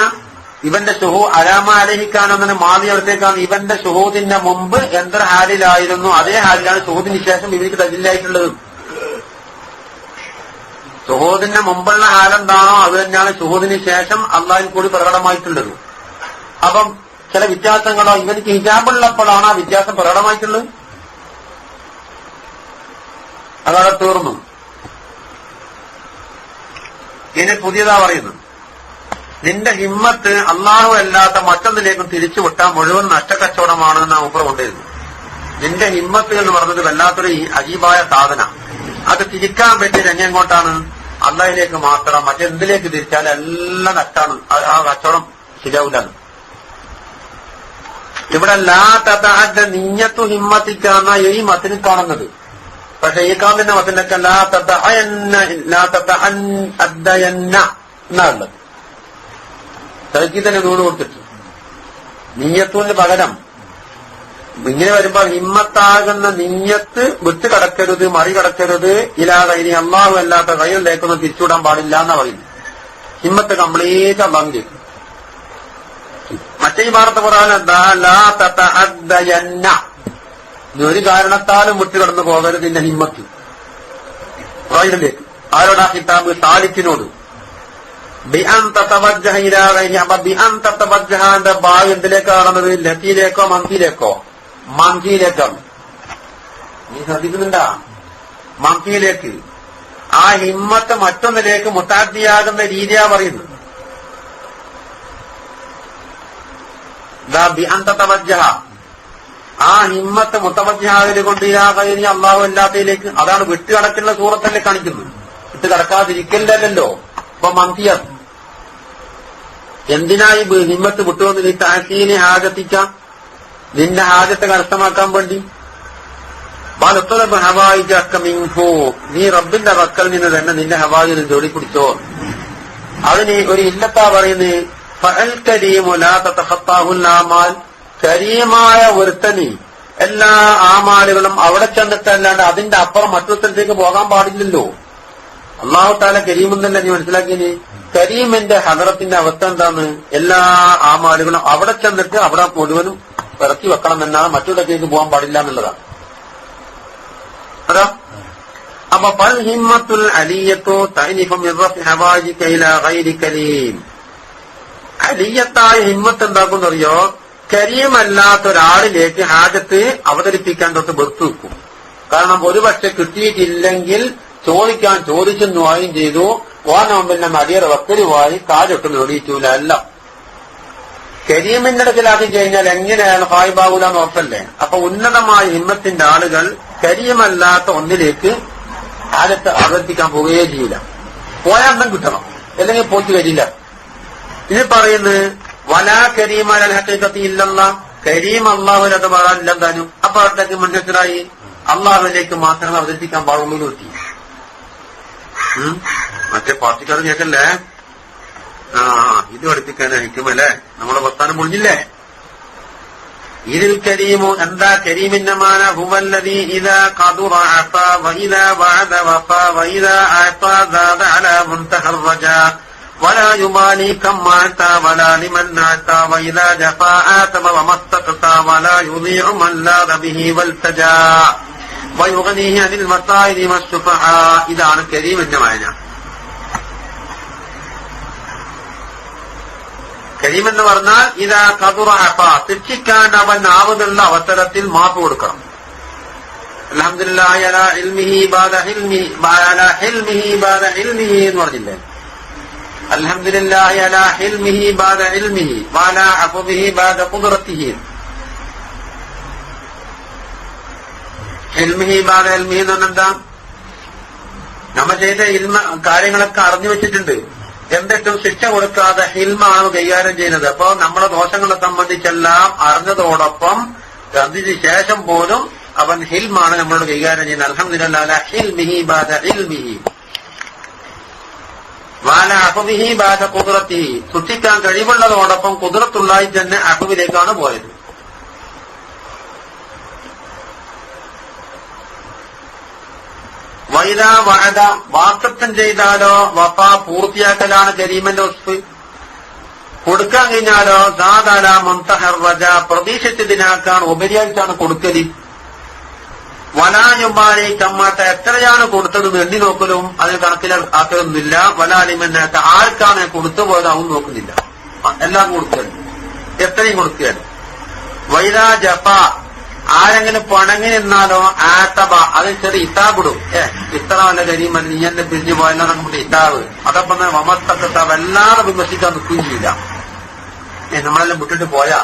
ഇവന്റെ അലാമ അലഹിക്കാന എന്ന മാതി അടുത്തേക്കാണ്. ഇവന്റെ ഷുഹൂദിന്റെ മുമ്പ് എന്തൊരു ഹാലിലായിരുന്നു അതേ ഹാലിലാണ് ഷുഹൂദിന് ശേഷം ഇവർക്ക് തജില്ലായിട്ടുള്ളത്. ഷുഹൂദിന്റെ മുമ്പുള്ള ഹാലെന്താണോ അത് തന്നെയാണ് ഷുഹൂദിന് ശേഷം അള്ളാഹിൽ കൂടി പ്രകടമായിട്ടുള്ളത്. അപ്പം ചില വ്യത്യാസങ്ങളോ ഇവർക്ക് ഹിജാബുള്ളപ്പോഴാണ് ആ വ്യത്യാസം പ്രകടമായിട്ടുള്ളത്. അതവിടെ തീർന്നു. ഇനി പുതിയതാ പറയുന്നത്, നിന്റെ ഹിമ്മത്ത് അള്ളാഹു അല്ലാത്ത മറ്റൊന്നിലേക്കും തിരിച്ചുവിട്ടാൽ മുഴുവൻ നഷ്ടക്കച്ചവടമാണെന്ന് നമുക്ക് കൊണ്ടിരുന്നു. നിന്റെ ഹിമ്മത്ത് എന്ന് പറഞ്ഞത് വല്ലാത്തൊരു അജീബായ സാധന. അത് തിരിക്കാൻ പറ്റിയ രംഗെങ്ങോട്ടാണ്? അള്ളാഹിലേക്ക് മാത്രം. മറ്റെന്തിലേക്ക് തിരിച്ചാൽ എല്ലാം നഷ്ടാണ്. ആ കച്ചവടം ശരിയാവില്ലാണ്. ഇവിടെ ലാ തതഅദ്ദ നിയ്യത്തു ഹിമ്മത്തിക്കാന്ന ഈ മത്തിന് കാണുന്നത്. പക്ഷെ ഈ കാണുന്ന മത്തിനൊക്കെ ലാ തതഅദ്ദയന്ന എന്നാണുള്ളത്. തൽക്കി തന്നെ നൂറ് കൊടുത്തിട്ട് നിയ്യത്തുവിന് പകരം ഇങ്ങനെ വരുമ്പോൾ ഹിമ്മത്താകുന്ന നിയ്യത്ത് വിട്ട് കടക്കരുത്, മറികടക്കരുത്. ഇലാതെ ഇനി അള്ളാഹു അല്ലാത്ത കയ്യിലേക്കൊന്നും തിരിച്ചുവിടാൻ പാടില്ല എന്നാ പറയുന്നത്. ഹിമ്മത്ത് കംപ്ലീറ്റ് അള്ളാഹു ചെയ്യും. മറ്റേ ഈ ഭാഗത്ത് പറയാൻ എന്താ ലാ തതഅദ്ദയന്ന, ഒരു കാരണത്താലും വിട്ടുകടന്നു പോകരുത് നിന്റെ ഹിമ്മത്ത് റൈലിലേക്ക്. ആരോടാ കിതാബ്? സാലിക്കിനോട്. ബിഅൻ തതവജ്ജഹ ഇലാ ഗൈരി. അപ്പൊ ബിഅൻ തതവജ്ജഹന്റെ ഭാഗം എന്തിലേക്കാണത്? ലത്തിയിലേക്കോ മന്തിയിലേക്കോ? മന്തിയിലേക്കാണ്. നീ ശ്രദ്ധിക്കുന്നുണ്ടാ? മന്തിയിലേക്ക്. ആ ഹിമ്മത്ത് മറ്റൊന്നിലേക്ക് മുത്താദ്ദിയാകുന്ന രീതിയാ പറയുന്നത്. ബിഅൻ തതവജ്ജഹ, ആ ഹിമ്മത്ത് മുത്തവജ്ജഹാവിനെ കൊണ്ട് ഇലാ ഗൈരി അള്ളാഹു അല്ലാത്തയിലേക്ക്. അതാണ് വിട്ട് കടക്കുന്ന സൂറത്തല്ലേ കാണിക്കുന്നത്. വിട്ട് കടക്കാതിരിക്കലല്ലോ. അപ്പൊ മന്തിയാണ്. എന്തിനായി ഹിമ്മത്ത് വിട്ടുവന്ന് നീ താക്കീനെ ഹാജത്തിക്കാം, നിന്റെ ഹാജത്തെ കരസ്ഥമാക്കാൻ വേണ്ടി. ഹവായിജക്കമിൻഹു, നീ റബ്ബിന്റെ വക്കൽ നിന്ന് തന്നെ നിന്റെ ഹവായിന് ജോലി പിടിച്ചോ. അതിന് ഒരു ഇല്ലത്താ പറയുന്നത് ഫഅൽ കരീമു ലാ തതഖത്താഹുൽ ആമാൽ. കരീമായ ഒരുത്തനി എല്ലാ ആമാലുകളും അവിടെ ചെന്നിട്ടല്ലാണ്ട് അതിന്റെ അപ്പുറം മറ്റൊരു സ്ഥലത്തേക്ക് പോകാൻ പാടില്ലല്ലോ. അല്ലാഹു തആല കരീമെന്നല്ല നീ മനസ്സിലാക്കിയേ. കരീമിന്റെ ഹദറത്തിന്റെ അവസ്ഥ എന്താണ്? എല്ലാ ആമാലുകളും അവിടെ ചെന്നിട്ട് അവിടെ മുഴുവനും ഇറക്കി വെക്കണം എന്നാണ്, മറ്റൊരിടത്തേക്ക് പോകാൻ പാടില്ല എന്നുള്ളതാണ്. അതാ അപ്പൊ ഫൽ ഹിമ്മത്തുൽ അലിയത്തു തഅനിഫു മിൻ റഫഇ ഹവായിജിക ഇലാ ഗൈരി കരീം. അലിയത്തായ ഹിമ്മത്ത് എന്താക്കുന്നറിയോ? കരീമല്ലാത്ത ഒരാളിലേക്ക് ഹാജത്ത് അവതരിപ്പിക്കാൻ തൊട്ട് വെറുത്തു വെക്കും. കാരണം ഒരുപക്ഷെ കിട്ടിയിട്ടില്ലെങ്കിൽ ചോദിക്കാൻ ചോദിച്ചെന്നുമായും ചെയ്തു, ഓണം പിന്നെ മടിയറ വക്കരുമായി കാലൊട്ട് നേടിയിട്ടില്ല. അല്ല, കരീമിന്റെ അടുക്കലാക്കി കഴിഞ്ഞാൽ എങ്ങനെയാണ് ഫായിബാവൂലെന്ന് ഉറപ്പല്ലേ. അപ്പൊ ഉന്നതമായ ഹിമ്മത്തിന്റെ ആളുകൾ കരീമല്ലാത്ത ഒന്നിലേക്ക് ഹാജത്ത് അവതരിപ്പിക്കാൻ പോവുകയേ ചെയ്യില്ല. പോയാണ്ണം കിട്ടണം, അല്ലെങ്കിൽ പോറ്റി വരില്ല. ഇത് പറയുന്നത് വലാ കരീമൽ ഹഖീഖത്തി ഇല്ലല്ലാ, കരീം അള്ളാഹുവിനത് പറയാനില്ല താനും. അപ്പൊ അവിടത്തേക്ക് മനസ്സിലായി അള്ളാഹുവിലേക്ക് മാത്രമേ അവതരിപ്പിക്കാൻ പാടുള്ളൂ എന്ന് കിട്ടി. മറ്റേ പാർട്ടിക്കാർ കേൾക്കല്ലേ, ഇത് പഠിപ്പിക്കാനായിരിക്കും അല്ലേ നമ്മളെ പ്രസ്ഥാനം മുഴിഞ്ഞില്ലേ. ഇതിൽ കരീമു എന്താ? കരീമിന്റെ മാന ഹുവല്ലദീ ഇദാ ഖദറ അഫാ വഇദാ വഅദ വഫാ വഇദാ അഅതാ സാദ അലാ മുൻതഹർ റജാ ولا يبالي كم أعطى ولا لمن أعطى وإذا جفا آتم وما استقصى ولا يضيع من لاذ به والتجا ويغنيه عن المصائب والشفعاء. ഇതാണ് കരീമിന്റെ മാന. കരീം എന്ന് പറഞ്ഞാൽ ഇതാ ഖദറ അഫാ, ശിക്ഷിക്കാൻ അവൻ ആവുന്നുള്ള അവസരത്തിൽ മാപ്പ് കൊടുക്കണം. അൽഹംദുലില്ലാഹി അലാ ഇൽമിഹി ബഅദ ഇൽമിഹി വഅലാ ഇൽമിഹി ബഅദ ഇൽമിഹി എന്ന് പറഞ്ഞില്ലേ. അൽഹംദുലില്ലാഹി അലാ ഇൽമിഹി ബഅദ ഇൽമിഹി വഅലാ അഫ്ദിഹി ബഅദ ഖുദ്റത്തിഹി. ഇൽമിഹി ബഅദ ഇൽമിഹി എന്ന് പറഞ്ഞാൽ എന്താ? നമ്മൾ ചെയ്ത ഇൽമ കാര്യങ്ങളൊക്കെ അറിഞ്ഞു വെച്ചിട്ടുണ്ട്, എന്നിട്ടും ശിക്ഷ കൊടുക്കാതെ ഹിൽമാണ് കൈകാര്യം ചെയ്യുന്നത്. അപ്പൊ നമ്മുടെ ദോഷങ്ങളെ സംബന്ധിച്ചെല്ലാം അറിഞ്ഞതോടൊപ്പം അതിന് ശേഷം പോലും അവൻ ഹിൽമാണ് നമ്മളോട് കൈകാര്യം ചെയ്യുന്നത്. അൽഹംദുലില്ലാഹി അലാ ഇൽമിഹി ബഅദ ഇൽമിഹി വഅലാ അഫ്ദിഹി ബഅദ ഖുദ്റത്തിഹി. സൃഷ്ടിക്കാൻ കഴിവുള്ളതോടൊപ്പം ഖുദ്റത്തുള്ളായി തന്നെ അഫ്വിലേക്കാണ് പോയത്. വൈദാ വഅദ, വാക്തത്വം ചെയ്താലോ വഫ, പൂർത്തിയാക്കലാണ് കരീമിന്റെ വസ്ഫ്. കൊടുക്കാൻ കഴിഞ്ഞാലോ സാദാല മുൻതഹർ റജ, പ്രതീക്ഷിച്ചതിനാക്കാൻ ഉപരിയായിട്ടാണ് കൊടുക്കല്. വലായുമാരി കമ്മാത്ത, എത്രയാണ് കൊടുത്തത് എണ്ണി നോക്കലും അതിന് കണക്കിലാക്കലൊന്നുമില്ല. വലാലിമന്നാത്ത, ആർക്കാണ് കൊടുത്തു പോയത് അവൻ നോക്കുന്നില്ല, എല്ലാം കൊടുക്കുകയാണ്, എത്രയും കൊടുക്കുകയാണ്. വൈദാ ജഫ, ആരെങ്കിലും പണങ്ങി നിന്നാലോ ആത്തബ, അത് ചെറിയ ഇത്താബിടും. ഇത്ര വല്ല കരീമൻ നീ എന്നെ പിരിഞ്ഞു പോയല്ലോ നമ്മുടെ ഇത്താവ്. അതപ്പം വമസ്തക്കത്ത വല്ലാതെ വിമർശിക്കാൻ നിൽക്കുകയും ചെയ്യില്ല. നമ്മളെല്ലാം വിട്ടിട്ട് പോയാ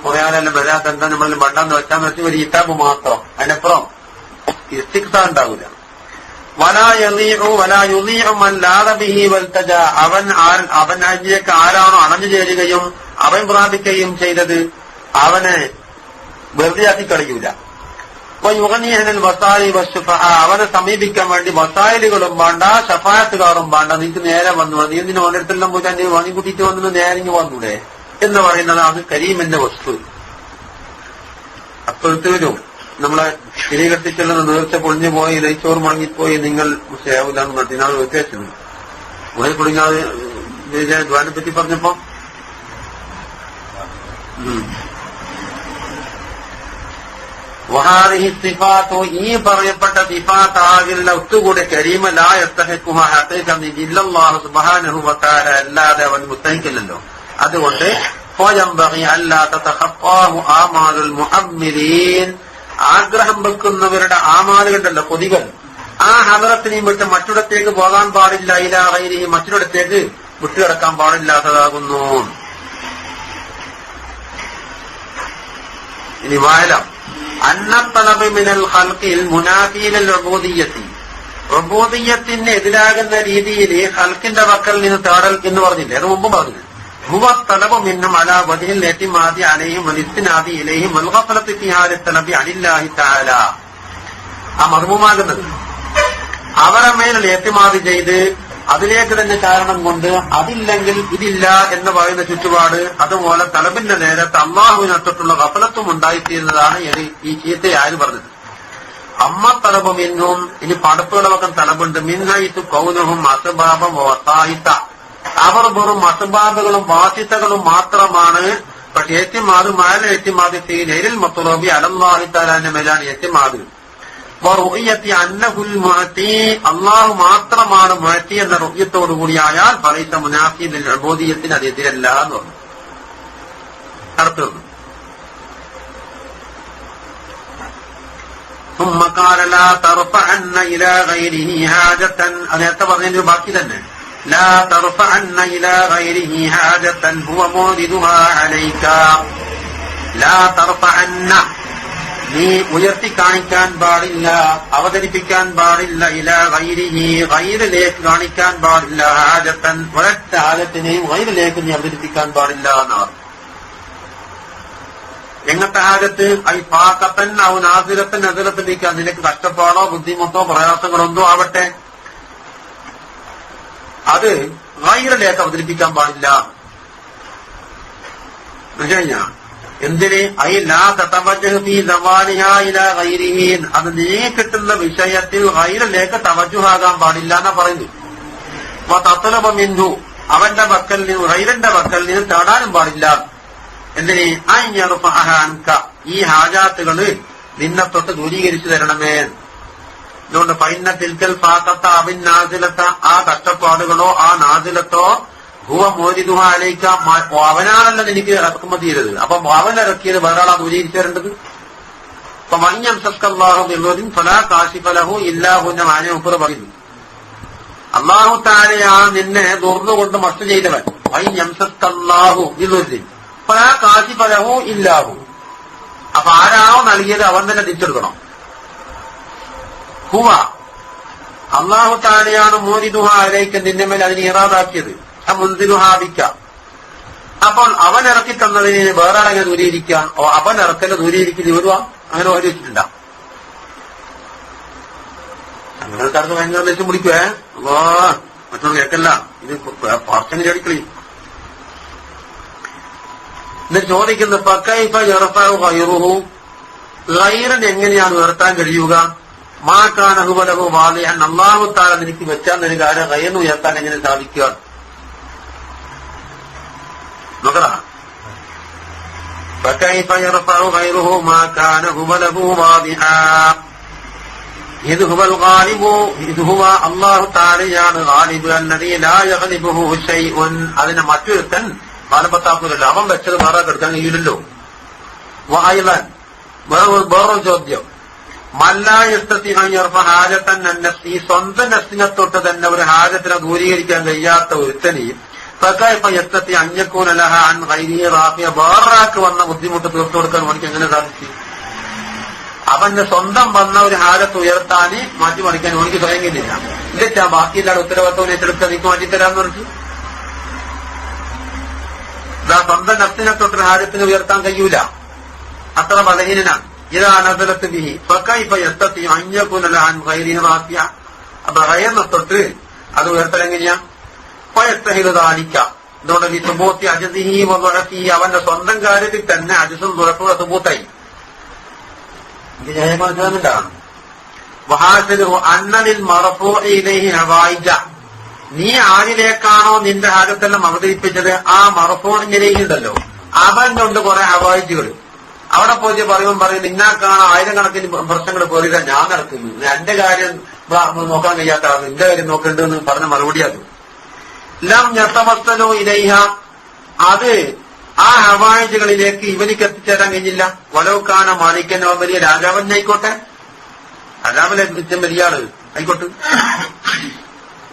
പോയാലെല്ലാം വരാത്ത എന്താ നമ്മളെല്ലാം വണ്ടാന്ന് വെച്ചാന്ന് വെച്ചാൽ ഒരു ഇത്താബ് മാത്രം, അതിനപ്പുറം ഇസ്തിക്സാ ഉണ്ടാവില്ല. അവൻ അതിലേക്ക് ആരാണോ അണഞ്ഞു ചേരുകയും അവൻ പ്രാപിക്കുകയും ചെയ്തത് അവനെ വെറുതെയാക്കി കളയൂല. യുഗനീഹനൽ വസായി വശുഫ, അവനെ സമീപിക്കാൻ വേണ്ടി വസായിലുകളും വേണ്ട ഷഫായത്തുകാരും വേണ്ട, നിനക്ക് നേരെ വന്നു നീ എന്തിനു ഓരോരുത്തെല്ലാം പോയി തന്നെ വാങ്ങി കൂട്ടിയിട്ട് വന്നു നേരെ വന്നൂടെ എന്ന് പറയുന്നത് അത് കരീമിന്റെ വസ്തു. അപ്പോഴത്തേലും നമ്മളെ ശരീരത്തിച്ചുള്ള നേർച്ച പൊളിഞ്ഞു പോയി നെയ്ച്ചോറ് മുടങ്ങിപ്പോയി നിങ്ങൾ സേവില്ലാന്ന് പറഞ്ഞാൽ വ്യത്യാസം മുകളിൽ കുടുങ്ങാതെ ദ്വാനെ പറ്റി പറഞ്ഞപ്പോ വഹാദിഹി സിഫാത്തു, ഈ പറയപ്പെട്ട സിഫാത്ത് ആകില്ല ഒത്തുകൂടെ കരീമ ലാ യസ്തഹിഖുഹ ഹഖീഖത്തൻ ഇല്ലല്ലാഹു സുബ്ഹാനഹു വ തആല, അല്ലാതെ അവൻ മുസ്തഹിക്കില്ലല്ലോ. അതുകൊണ്ട് ഫയംബഗി അല്ലാ തതഖഫാഹു ആമാലുൽ മുഅമ്മിലീൻ, ആഗ്രഹം വെക്കുന്നവരുടെ ആമാലുകളുണ്ടല്ലോ കൊതികൾ, ആ ഹദറത്തിനെയും വിട്ട് മറ്റിടത്തേക്ക് പോകാൻ പാടില്ല. ഇലാ ഗൈരിഹി, മറ്റിടത്തേക്ക് വിട്ടുകിടക്കാൻ പാടില്ലാത്തതാകുന്നു. ഇനി വായലാം അന്നത്തലബ് മിനൽ ഖൽഖിൽ മുനാഫീലൽ ഉബൂദിയ്യത്തി, ഉബൂദിയ്യത്തിന് എതിരാകുന്ന രീതിയിൽ ഖൽഖിന്റെ വക്കൽ നിന്ന് തേടൽ എന്ന് പറഞ്ഞില്ലേ, അത് മുമ്പ് പറഞ്ഞു. ഹുവ തലബു മിന്നും അലാ വജ്ഹിൽ ഇഅ്തിമാദി അലൈഹിം വൽ ഇസ്തിനാദി ഇലൈഹിം വൽ ഗഫലത്തി ഫീ ഹാദി തലബി അനില്ലാഹി തആല, ആ മർഹൂമാകുന്നത് അവരെ മേൽ ഇഅ്തിമാദ് ചെയ്ത് അതിലേക്ക് തന്നെ കാരണം കൊണ്ട് അതില്ലെങ്കിൽ ഇതില്ല എന്ന് പറയുന്ന ചുറ്റുപാട്, അതുപോലെ തലബിന്റെ നേരത്ത് അള്ളാഹുവിനൊട്ടുള്ള ഗഫലത്തും ഉണ്ടായിത്തീരുന്നതാണ് ഈ ചീത്ത ആര് പറഞ്ഞത്. അമ്മ തലബും ഇന്നും ഇനി പടപ്പുകളൊക്കെ തലബുണ്ട്. മിൻഹൈത്തു കൗനഹും അസ്ബാബം വസായിത്ത, അവർ വെറും അസ്ബാബുകളും വാസിത്തകളും മാത്രമാണ്. പക്ഷെ എത്തിമാത് മാല എത്തിമാത് നേരിൽ മത്തുറബി അലല്ലാഹി തആലാന്റെ മേലാണ് എത്തിമാത്. അന്നഹുൽ മുഅ്തി, അള്ളാഹു മാത്രമാണ് മുഅ്തി എന്ന റുഅ്യത്തോടു കൂടിയായാൽ ഫലൈസ മുനാഫിൻ ഉബൂദിയ്യത്തിന് അത് എതിരല്ല എന്ന് പറഞ്ഞു. അടുത്തത് ثم قال لا ترفعن الى غيره حاجة, നേരത്തെ പറഞ്ഞതിന്റെ ബാക്കി തന്നെ. لا ترفعن الى غيره حاجة هو موردها عليك, لا ترفعن, നീ ഉയർത്തി കാണിക്കാൻ പാടില്ല, അവതരിപ്പിക്കാൻ പാടില്ല, ഇലാ ഗൈരിഹി, ഗൈറിലേക്ക് കാണിക്കാൻ പാടില്ല, ഹാജത്തൻ, ഒരൊറ്റ ഹാജത്തിനെയും ഗൈറിലേക്ക് നീ അവതരിപ്പിക്കാൻ പാടില്ല എന്നാണ്. എങ്ങനത്തെ ഹാജത്ത്? ഐ ഫാഖത്തൻ ഔ നാസിലത്തൻ, നസിലത്തിലേക്ക് നിനക്ക് കഷ്ടപ്പാടോ ബുദ്ധിമുട്ടോ പ്രയാസങ്ങളോ എന്തോ ആവട്ടെ, അത് ഗൈറിലേക്ക് അവതരിപ്പിക്കാൻ പാടില്ല. കഴിഞ്ഞ എന്തിന്? അത് നീ കിട്ടുന്ന വിഷയത്തിൽ ഗൈറിലേക്ക് തവജ്ജുഹാകാൻ പാടില്ല എന്നാ പറയുന്നു. തത്ലബ മിൻഹു, അവന്റെ പക്കൽ നിന്ന് ഗൈറിന്റെ പക്കൽ നിന്ന് തേടാനും പാടില്ല. എന്തിന്? അൻയർഫഅഹ അൻക, ഈ ഹാജാത്തുകള് നിന്നെ തൊട്ട് ദൂരീകരിച്ചു തരണമേ. അതുകൊണ്ട് ഫൈന തിൽക്കൽ ഫാഖത്ത അബിൻ നാസിലത്ത, ആ കഷ്ടപ്പാടുകളോ ആ നാസിലത്തോ ഹുവ മോരിദുഹ അലൈക, അവനാണല്ലോ എനിക്ക് ഇറക്കുമതി ചെയ്തത്. അപ്പൊ അവൻ ഇറക്കിയത് വേറൊരാളാ ദൂരീകരിച്ചു തരേണ്ടത്. അപ്പൊ മഞ്ഞംസസ്കല്ലാഹു ബിൽവദിൻ ഫലാ കാശിഫ ലഹു ഇല്ലാഹു എന്ന മാന ഉപ്പർ പറയുന്നു. അല്ലാഹു തആലയാണ് നിന്നെ ദുർന്നുകൊണ്ട് മസ്ത് ചെയ്തവൻ. മഞ്ഞംസസ്കല്ലാഹു ബിൽവദിൻ ഫലാ കാശിഫ ലഹു ഇല്ലാഹു, അപ്പൊ ആരാണോ നൽകിയത് അവൻ തന്നെ തിരിച്ചെടുക്കണം. ഹുവ, അല്ലാഹു തആലയാണ് മോരിദുഹ അലൈക, നിന്നെ മേൽ അതിനെ ഇറാദാക്കിയത്. മുൻസിലുഹാബിക്ക, അപ്പോൾ അവൻ ഇറക്കി തന്നതിന് വേറെ ആളെങ്ങനെ ദൂരീകരിക്കാം? അവൻ ഇറക്കല് ദൂരീകരിക്കുന്ന വരുവാ, അങ്ങനെ ഓരോ വെച്ചിട്ടുണ്ട. അങ്ങനെക്കാർക്ക് ഭയങ്കര ലക്ഷ്യം പിടിക്കുവേ. അപ്പോ മറ്റൊരു കേൾക്കല്ല, ഇത് പറച്ചന് ചടിക്കളി. എന്നിട്ട് ചോദിക്കുന്നു ഫകൈഫ യർഫഉ ഗൈറുഹു, ഗൈറിന് എങ്ങനെയാണ് ഉയർത്താൻ കഴിയുക? മാ കാന ഹുവ ലഹു വാദിഅൻ, അല്ലാഹു തആല നിനക്ക് വെച്ചാൽ നിനക്ക് ആരെ ഗൈറിന് ഉയർത്താൻ എങ്ങനെ സാധിക്കുക? നോക്കറ فكيف يرفع غيره ما كان هو له واضحا إذ هو الغالب, إذ هو الله تعالى غالب الذي لا يغلبه شيء. അതിനെ മറ്റൊരുത്തൻ ഫലപത്താക്കൂലല്ലോ, അവൻ വെച്ചത് വേറെ കെടുക്കാൻ കഴിയില്ലല്ലോ. വായിലാൻ വേറൊരു ചോദ്യം, മല്ലായസ്തത്തി ഹാജത്തൻ നഫ്സി, ഈ സ്വന്തം നഫ്സിനെ തൊട്ട് തന്നെ ഒരു ഹാജത്തിനെ ദൂരീകരിക്കാൻ കഴിയാത്ത ഒരുത്തനെയും ഫകൈഫയസ്തത്തി അൻയകൂന ലഹ അൻ ഗൈരിഹി റാഫിയ, വേറൊരാൾക്ക് വന്ന ബുദ്ധിമുട്ട് തീർത്തു കൊടുക്കാൻ അവർക്ക് എങ്ങനെ സാധിച്ചു? അവന്റെ സ്വന്തം വന്ന ഒരു ഹാജത്ത് ഉയർത്താന് മാറ്റിമറിക്കാൻ ഓനിക്ക് സ്വയം കഴിയില്ല. എന്നിട്ടാ ബാക്കിയില്ലാതെ ഉത്തരവാദിത്വം ഏറ്റെടുത്ത് നീക്ക് മാറ്റിത്തരാന്ന് പറഞ്ഞു. ഇതാ സ്വന്തം നഫ്സിനെ തൊട്ടൊരു ഹാജത്തിന് ഉയർത്താൻ കഴിയൂല, അത്ര ബലഹീനനാണ്. ഇതാ നസലത്ത് ബിഹി ഫകൈഫ യസ്തതി അൻ യകൂന ലഅൻ ഗൈരിഹി റാഫിയ. അപ്പൊ ഗൈറിനെ തൊട്ട് അത് ഉയർത്തലെങ്ങനെയാ? ഫയസ്തഹിലു ദാലിക, ഇതുകൊണ്ട് ഈ സുബൂത്തി അജ്സിഹി വദഅഫിഹി, അവന്റെ സ്വന്തം കാര്യത്തിൽ തന്നെ അജ്സും ദുറഫും സുബൂത്തായി. ഇത് ജയമാറ്റാനുണ്ടാണ്. വഹാസിലുഹു അന്നലിൽ മർഫൂഇ ഇലൈഹി ഹവായിജ, നീ ആരിലേക്കാണോ നിന്റെ ഹാജത്തെല്ലാം അവതരിപ്പിച്ചത് ആ മർഫൂഇലേക്കുണ്ടല്ലോ, അവനുണ്ട് കുറെ ഹവായിജുകൾ. അവിടെ പോയി പറയും നിന്നാക്കാണോ 1000 കണക്കിന് പ്രശ്നങ്ങൾ പോരില്ല, ഞാൻ നടക്കുന്നു, എന്റെ കാര്യം നോക്കാൻ കഴിയാത്ത ആൾ നിന്റെ കാര്യം നോക്കണ്ടെന്ന് പറഞ്ഞ മറുപടി അത് ലം യതമസ്സലു ഇലൈഹ, അത് ആ ഹവായിജുകളിലേക്ക് ഇവനിക്ക് എത്തിച്ചേരാൻ കഴിഞ്ഞില്ല. വലൗകാന മാലിക്കനോ, വലിയ രാജാവനായിക്കോട്ടെ, രാജാവിലെ വലിയ ആള് ആയിക്കോട്ടെ.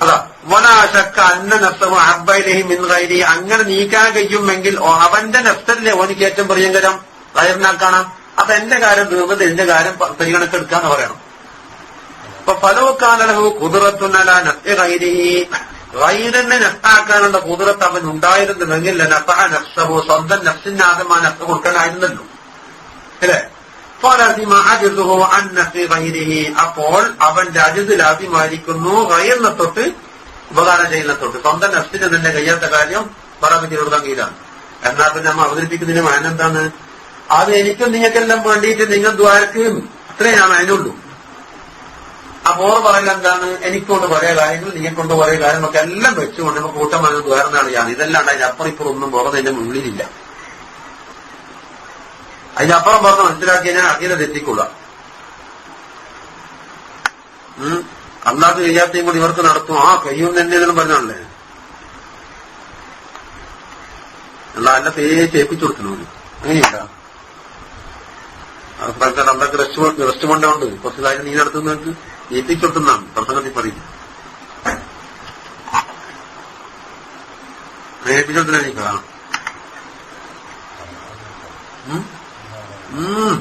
അതാ വലാശക്ക അന്ന നഫ്സഹു അഹബ്ബ ഇലൈഹി മിൻ ഗൈരിഹി, അങ്ങനെ നീക്കാൻ കഴിയുമെങ്കിൽ അവന്റെ നഫ്സല്ലേ ഓനിക്ക് ഏറ്റവും പ്രിയങ്കരം ഗൈറിനാക്കാണ്. അപ്പൊ എന്റെ കാര്യം തീർന്നത് എന്റെ കാര്യം പരിഗണക്കെടുക്കാന്ന് പറയണം. അപ്പൊ ഫലവുകാന ലഹു ഖുദ്റത്തുൻ അലാ നഫ്ഇ ഗൈരിഹി, ഗൈറിനെ നഫ്ആക്കാനുള്ള ഖുദ്റത്ത് അവൻ ഉണ്ടായിരുന്നുവെങ്കിൽ ലനഫഅ നഫ്സഹു, സ്വന്തം നഫ്സിന് ആദ്യം ആ നഫ്സ് കൊടുക്കാനായിരുന്നല്ലോ അല്ലേ. ഫലസിമ അജ്സുഹു അൻ നഫ്ഇ ഗൈരിഹി, അപ്പോൾ അവന്റെ അജ്സ് ലാസിമായിരിക്കുന്നു ഗൈറിനെ തൊട്ട് ഉപകാരം ചെയ്യുന്ന തൊട്ട്. സ്വന്തം നഫ്സിന് തന്നെ കഴിയാത്ത കാര്യം പറയാൻ കൊടുക്കാൻ കീഴാണ്. എന്നാൽ പിന്നെ നമ്മൾ അവതരിപ്പിക്കുന്നതിന് മാനം എന്താണ്? അത് എനിക്കും നിങ്ങൾക്കെല്ലാം വേണ്ടിയിട്ട് നിങ്ങൾ ദ്വാരക്കും, അത്രേ ഞാൻ അതിനുള്ളൂ. അപ്പോൾ പറയുന്നത് എന്താണ്? എനിക്കൊണ്ട് കുറേ കാര്യങ്ങൾ, നിങ്ങൾക്കൊണ്ട് കുറേ കാര്യങ്ങളൊക്കെ എല്ലാം വെച്ചുകൊണ്ട് നമുക്ക് കൂട്ടമായി ദ്വാരനാണ് ഞാൻ. ഇതല്ലാണ്ട് അതിനപ്പുറം ഇപ്പുറം ഒന്നും പോകുന്നത് എന്റെ മുന്നിലില്ല. അതിനപ്പുറം പറഞ്ഞ് മനസ്സിലാക്കിയാൽ ഞാൻ അഖില തെറ്റിക്കൊള്ള. അല്ലാത്ത ചെയ്യാത്തയും കൂടി ഇവർക്ക് നടത്തും. ആ കഴിയും തന്നെ എന്നും പറഞ്ഞാണല്ലേ. അല്ല അല്ല തേപ്പിച്ചു കൊടുക്കണോ? അങ്ങനെയുണ്ടാ? അതൊക്കെ റെസ്റ്റ്മെന്റ് ഉണ്ട്. കുറച്ച് കാര്യം നീ നടത്തുന്നവർക്ക് ഏൽപ്പിച്ചൊട്ടുന്നാണ് പ്രസംഗത്തിൽ പറയുന്നത്. ഏൽപ്പിച്ചോട്ടില്ല നീ കാണാം.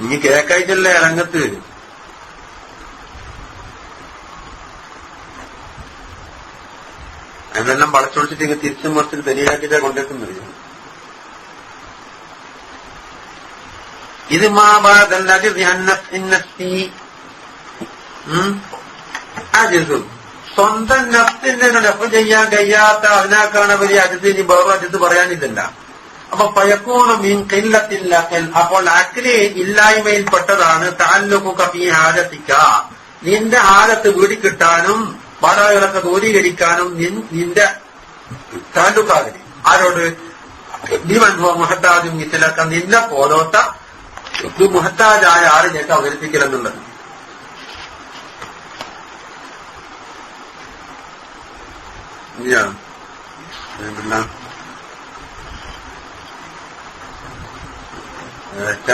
നീ കേക്കായിട്ടല്ലേ രംഗത്ത്. അതിനെല്ലാം വളച്ചൊടിച്ചിട്ട് ഇങ്ങനെ തിരിച്ചും മറിച്ചിട്ട് തെളിയാക്കിട്ടാ കൊണ്ടെത്തുന്നത്. ഇത് സ്വന്തം നഫ്സിന്റെ നഫ് ചെയ്യാൻ കഴിയാത്ത അതിനാക്കാണ് വലിയ അജിത്തിന് വേറെ അജിത്ത് പറയാനില്ല. അപ്പൊ പയക്കൂണ് മീൻ കില്ലത്തില്ല. അപ്പോൾ അക്രി ഇല്ലായ്മയിൽപ്പെട്ടതാണ് താല്ലുക ഫീ ഹാജത്തിക, നിന്റെ ഹാജത്ത് വീടിക്കിട്ടാനും ബാധകളൊക്കെ ദൂരീകരിക്കാനും നിന്റെ താല്ലുക്കാതിന് ആരോട് മുഹത്താജും ഇത്തലക്ക നിന്നെ പോലോത്ത ഇത് മുഹത്താജായ ആളിനേക്ക് അവതരിപ്പിക്കലെന്നുള്ളത്.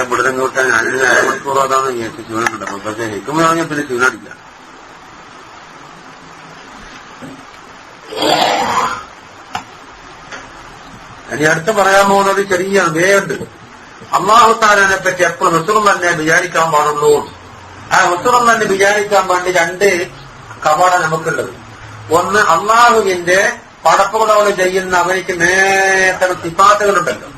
പിടുത്തം കൂട്ടാൻ ഞാനൊരു അരമണിക്കൂറാതാണ് ചൂടുണ്ട്. പക്ഷെ എനിക്കും പറഞ്ഞാൽ പിന്നെ ചൂടടില്ല. ഇനി അടുത്ത് പറയാൻ പോകുന്നത് ചെറിയ വേണ്ട്. അള്ളാഹു താലാനെ പറ്റി എപ്പോഴും ഹുസ്റും തന്നെ വിചാരിക്കാൻ പാടുള്ളൂ. ആ ഹുസ്റും തന്നെ വിചാരിക്കാൻ വേണ്ടി 2 കവാടം നമുക്കുള്ളത്. ഒന്ന്, അള്ളാഹുവിന്റെ പടപ്പുകളോട് ചെയ്യുന്ന അവനിക്ക് നേരത്തെ സിഫാത്തുകളുണ്ടല്ലോ,